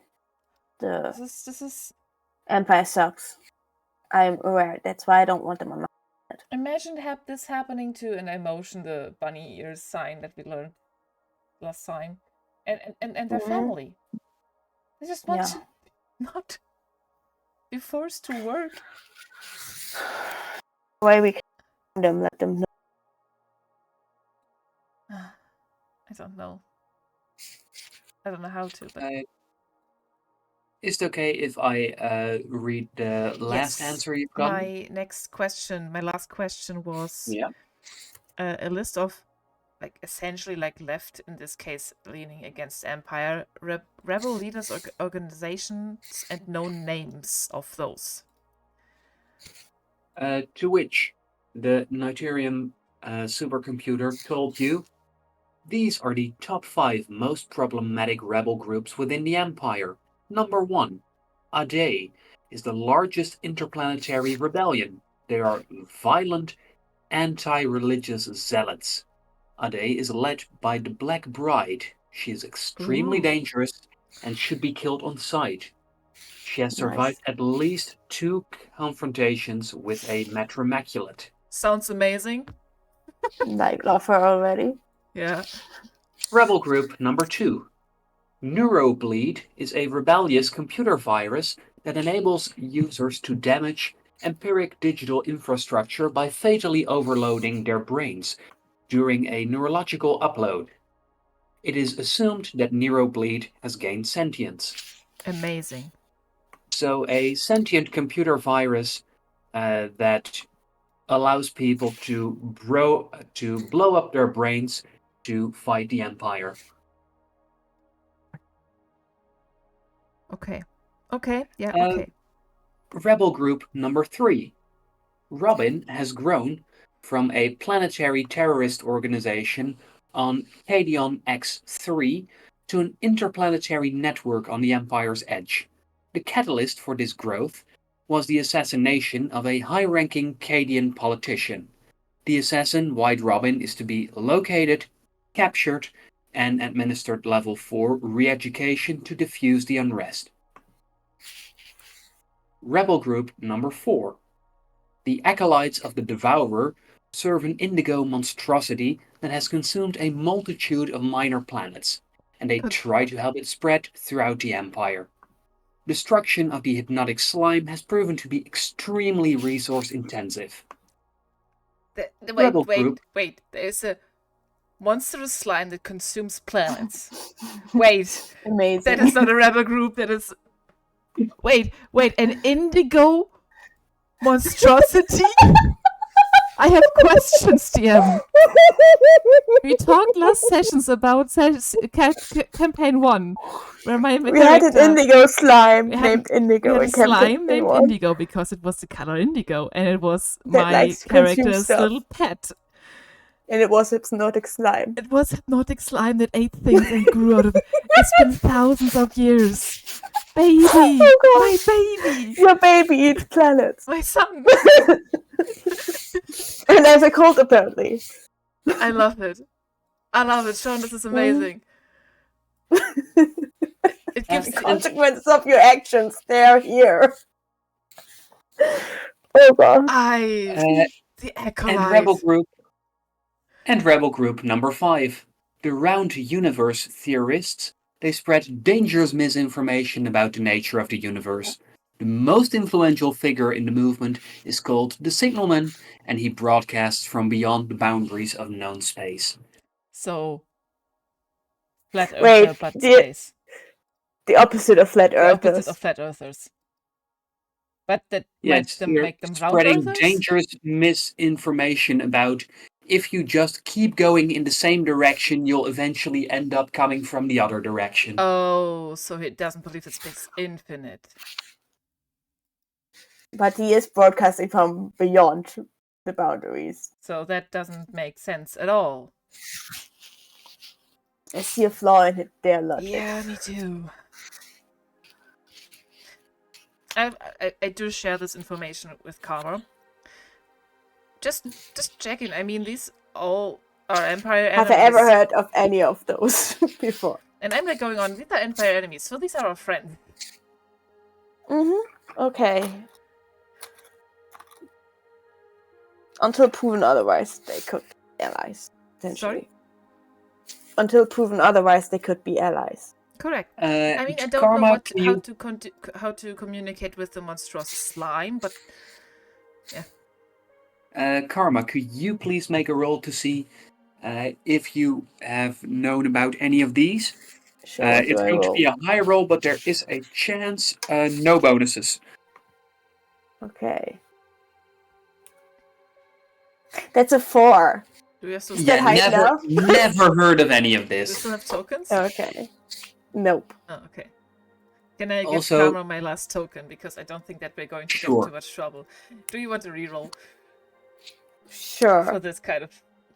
This is. Empire sucks. I'm aware. That's why I don't want them on my planet. Imagine this happening to an emotion, the bunny ears sign that we learned last time, and their family. They just want to not be forced to work. Why we can them, let them know. I don't know. I don't know how to, but Is it okay if I read the last answer you've got? My last question was a list of essentially left, in this case leaning against Empire, rebel leaders, organizations, and known names of those. To which the Niterium supercomputer told you, these are the top 5 most problematic rebel groups within the Empire. Number 1, Ade is the largest interplanetary rebellion. They are violent, anti-religious zealots. Ade is led by the Black Bride. She is extremely dangerous and should be killed on sight. She has survived at least 2 confrontations with a Matrimaculate. Sounds amazing. Love her already. Yeah. Rebel group number 2. Neurobleed is a rebellious computer virus that enables users to damage empiric digital infrastructure by fatally overloading their brains during a neurological upload. It is assumed that Neurobleed has gained sentience. Amazing. So a sentient computer virus that allows people to blow up their brains to fight the Empire. Okay. Yeah, okay. Rebel group number 3. Robin has grown from a planetary terrorist organization on Cadion X3 to an interplanetary network on the Empire's edge. The catalyst for this growth was the assassination of a high-ranking Cadian politician. The assassin, White Robin, is to be located, captured, and administered level 4 re-education to diffuse the unrest. Rebel group number 4. The acolytes of the Devourer serve an indigo monstrosity that has consumed a multitude of minor planets, and they try to help it spread throughout the Empire. Destruction of the hypnotic slime has proven to be extremely resource intensive. Wait. There's a monstrous slime that consumes planets. Wait, Amazing. that is not a rebel group. That is. Wait, an indigo monstrosity? I have questions, DM. We talked last sessions about campaign 1, where my We had an indigo slime named Indigo. We had a in campaign slime named 1. Indigo because it was the color indigo, and it was That my likes to consume character's stuff. little pet. And it was hypnotic slime. It was hypnotic slime that ate things and grew out of it. It's been thousands of years. Baby! Oh God. My baby! Your baby eats planets. My son! And there's a cult, apparently. I love it. Sean, this is amazing. It gives The consequences of your actions, they are here. Oh God. The acolyte. And Rebel Group number 5. The round universe theorists. They spread dangerous misinformation about the nature of the universe. The most influential figure in the movement is called the Signalman, and he broadcasts from beyond the boundaries of known space. So, flat earther, but space. The opposite of flat earthers. The opposite of flat earthers. But that make them round spreading earthers? Dangerous misinformation about if you just keep going in the same direction, you'll eventually end up coming from the other direction. Oh, so he doesn't believe that space is infinite. But he is broadcasting from beyond the boundaries. So that doesn't make sense at all. I see a flaw in their logic. Yeah, me too. I do share this information with Karma. Just checking. I mean, these all are Empire enemies. Have I ever heard of any of those before? And I'm like going on, these are Empire enemies, so these are our friends. Okay. Until proven otherwise, they could be allies. Sorry? Until proven otherwise, they could be allies. Correct. I mean, I don't know how to communicate with the monstrous slime, but yeah. Karma, could you please make a roll to see if you have known about any of these? Sure. It's going to be a high roll, but there is a chance. No bonuses. Okay. That's a 4. Do we have never heard of any of this. Do you still have tokens? Okay. Nope. Oh, okay. Can I give Karma my last token? Because I don't think that we're going to get into too much trouble. Do you want to reroll? Sure. For this kind of...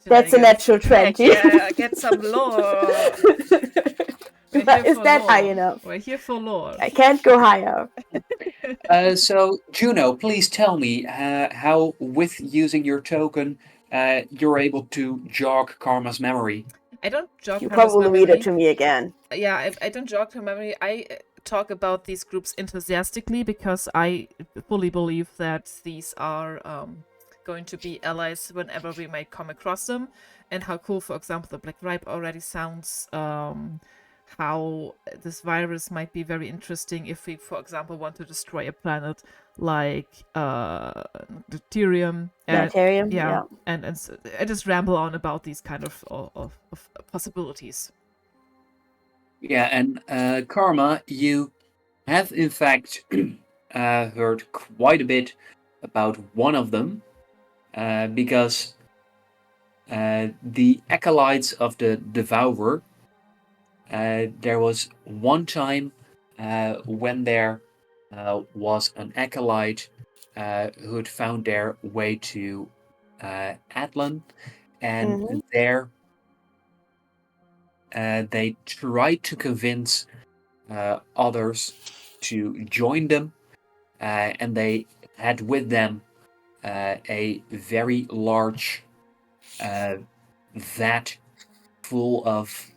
That's a natural 20. Yeah, get some lore. Is that high enough? We're here for lore. I can't go higher. So, Juno, please tell me how, with using your token, you're able to jog Karma's memory. I don't jog you Karma's memory. You probably read it to me again. Yeah, I don't jog her memory. I talk about these groups enthusiastically because I fully believe that these are going to be allies whenever we might come across them. And how cool, for example, the Black Ripe already sounds... how this virus might be very interesting if we, for example, want to destroy a planet like deuterium. Yeah. And so I just ramble on about these kind of possibilities. Yeah, and Karma, you have in fact heard quite a bit about one of them because the acolytes of the Devourer. There was one time when there was an acolyte who had found their way to Atlan, and there they tried to convince others to join them, and they had with them a very large vat full of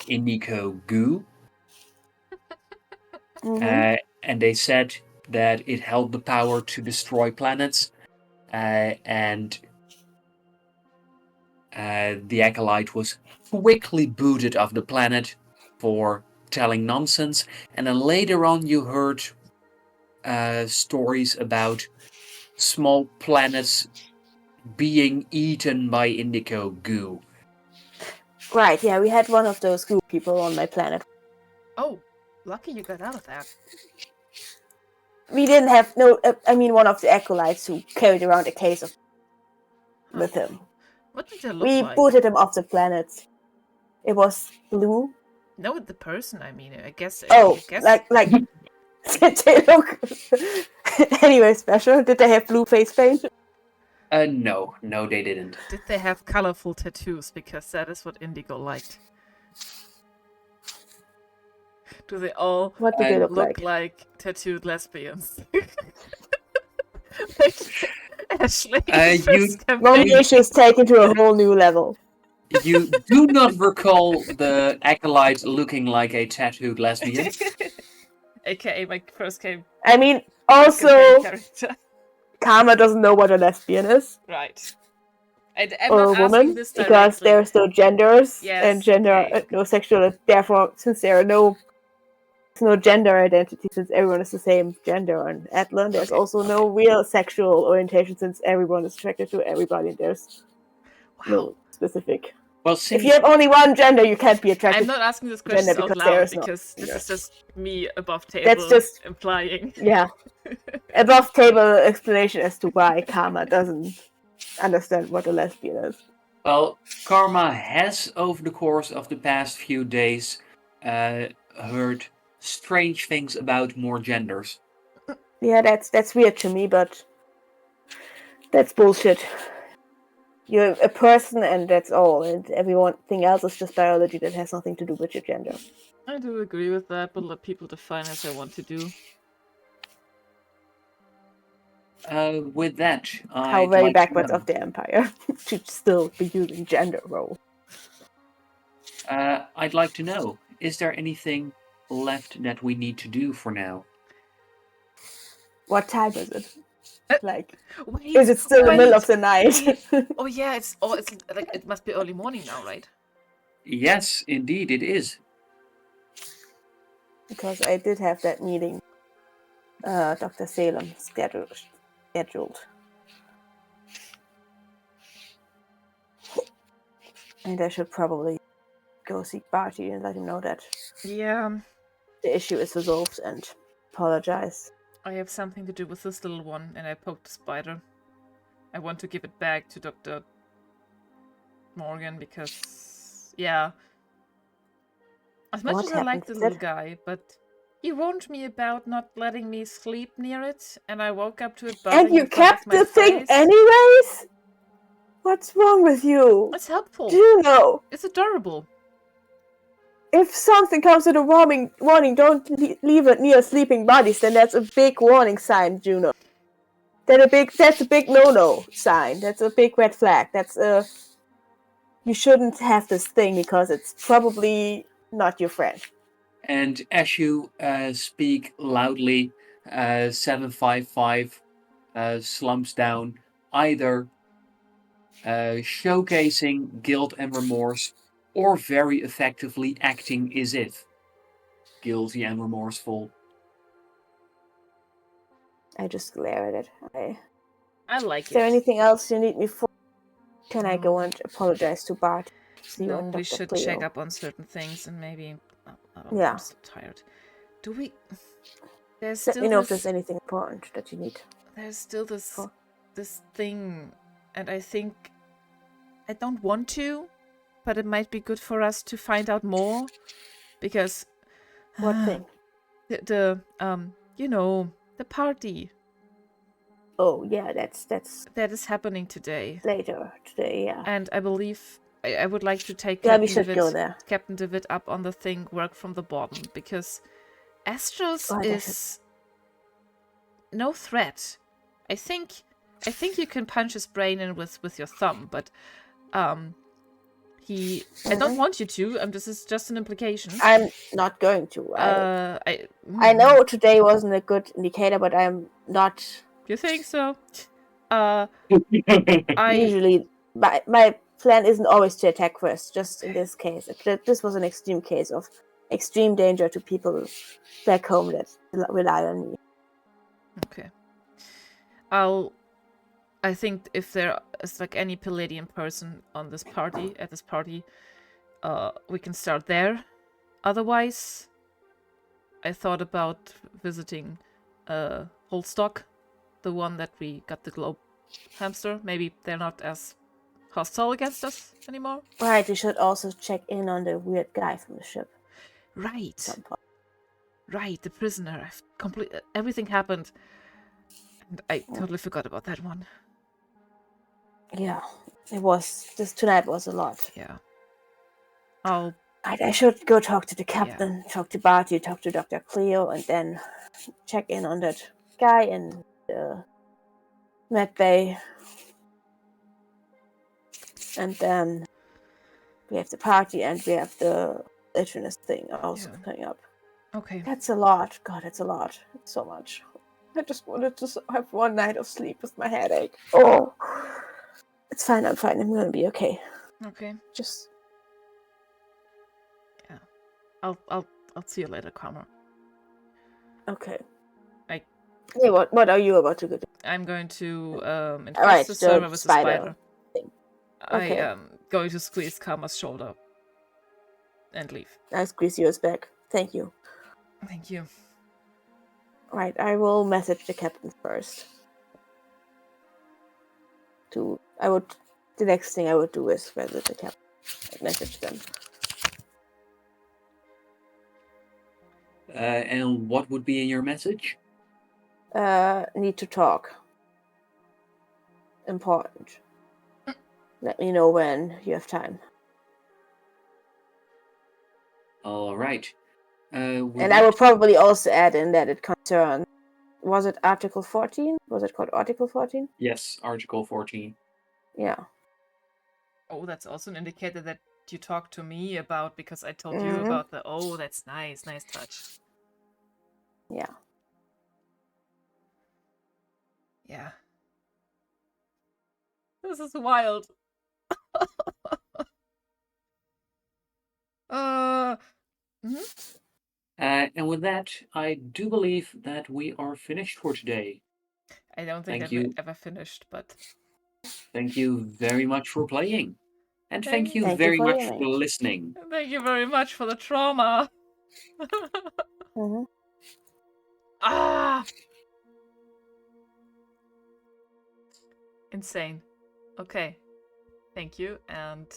indigo goo, and they said that it held the power to destroy planets, and the acolyte was quickly booted off the planet for telling nonsense. And then later on you heard stories about small planets being eaten by indigo goo. Right, yeah, we had one of those group people on my planet. Oh, lucky you got out of that. We didn't have one of the acolytes who carried around a case of with him. What did they look We like? booted him off the planet. It was blue. No, the person. I mean, I guess. Oh, I guess. like did they look anyway special? Did they have blue face paint? No, they didn't. Did they have colorful tattoos? Because that is what Indigo liked. Do they all What did they look look like tattooed lesbians? Ashley, Mommy issues taken to a whole new level. You do not recall the acolytes looking like a tattooed lesbian. AKA my first game. I mean, also, Karma doesn't know what a lesbian is. Right. I'm or not a woman, this because there's no genders and gender, okay. no sexual. Therefore, since there are no gender identity, since everyone is the same gender on Atlan, there's also no real sexual orientation, since everyone is attracted to everybody. There's no specific. Well, if you have only one gender, you can't be attracted. I'm not asking this question out loud because this is just me above table. That's just implying. Yeah, above table explanation as to why Karma doesn't understand what a lesbian is. Well, Karma has, over the course of the past few days, heard strange things about more genders. Yeah, that's weird to me, but that's bullshit. You're a person and that's all, and everything else is just biology that has nothing to do with your gender. I do agree with that, but let people define as they want to do. With that, how very backwards of the Empire to still be using gender role. I'd like to know, is there anything left that we need to do for now? What time is it? Like, wait, is it still the middle of the night? Oh yeah, it's like it must be early morning now, right? Yes, indeed, it is. Because I did have that meeting, Dr. Salem scheduled. And I should probably go see Barty and let him know that the issue is resolved and apologize. I have something to do with this little one, and I poked the spider. I want to give it back to Dr. Morgan because, yeah. As much as I like the little guy, but he warned me about not letting me sleep near it, and I woke up to it buzzing. And you kept the thing anyways? What's wrong with you? It's helpful. Juno! It's adorable. If something comes with a warning, don't leave it near sleeping bodies, then that's a big warning sign, Juno. That's a big no-no sign. That's a big red flag. You shouldn't have this thing because it's probably not your friend. And as you speak loudly, 755 slumps down, either showcasing guilt and remorse, or very effectively acting as if guilty and remorseful. I just glare at it. I like it. Is there anything else you need me for? Can I go and apologize to Bart? No, we should check up on certain things and maybe... yeah. I'm so tired. Do we... There's Let me know if there's anything important that you need. There's still this thing, and I think... I don't want to, but it might be good for us to find out more, because... What thing? The party. Oh, yeah, that is happening today. Later today, yeah. And I believe I would like to take we should go there. Captain DeWitt up on the thing, work from the bottom, because Astros is no threat. I think you can punch his brain in with your thumb, but I don't want you to. This is just an implication. I'm not going to. I know today wasn't a good indicator, but I'm not. You think so? Usually, my plan isn't always to attack first. Just in this case, this was an extreme case of extreme danger to people back home that rely on me. Okay. I think if there is like any Palladian person at this party, we can start there. Otherwise, I thought about visiting Holstock, the one that we got the globe hamster. Maybe they're not as hostile against us anymore. Right, we should also check in on the weird guy from the ship. Right. Some point. Right, the prisoner. Everything happened, and I totally forgot about that one. Yeah, it was. Tonight was a lot. Yeah. I should go talk to the captain, talk to Barty, talk to Dr. Cleo, and then check in on that guy in the med bay. And then we have the party and we have the Litrinus thing also coming up. Okay. That's a lot. God, it's a lot. It's so much. I just wanted to have one night of sleep with my headache. Oh, it's fine. I'm fine. I'm gonna be okay. Okay. Just. Yeah. I'll see you later, Karma. Okay. Yeah. What are you about to do? I'm going to infest the server with a spider. Thing. Okay. I am going to squeeze Karma's shoulder and leave. I squeeze yours back. Thank you. Thank you. Right, I will message the captain first. The next thing I would do is visit the captain and message them. And what would be in your message? Need to talk. Important. Let me know when you have time. All right. And I will probably also add in that it concerns. Was it Article 14? Was it called Article 14? Yes, Article 14. Yeah. Oh, that's also an indicator that you talked to me about because I told you about the. Oh, that's nice. Nice touch. Yeah. Yeah. This is wild. And with that, I do believe that we are finished for today. I don't think Thank I've ever finished, but Thank you very much for playing. And thank you Thank you very for much hearing. for listening. thank you very much for the trauma. Ah! Insane. Okay. Thank you, and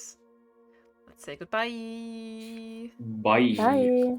let's say goodbye. Bye. Bye.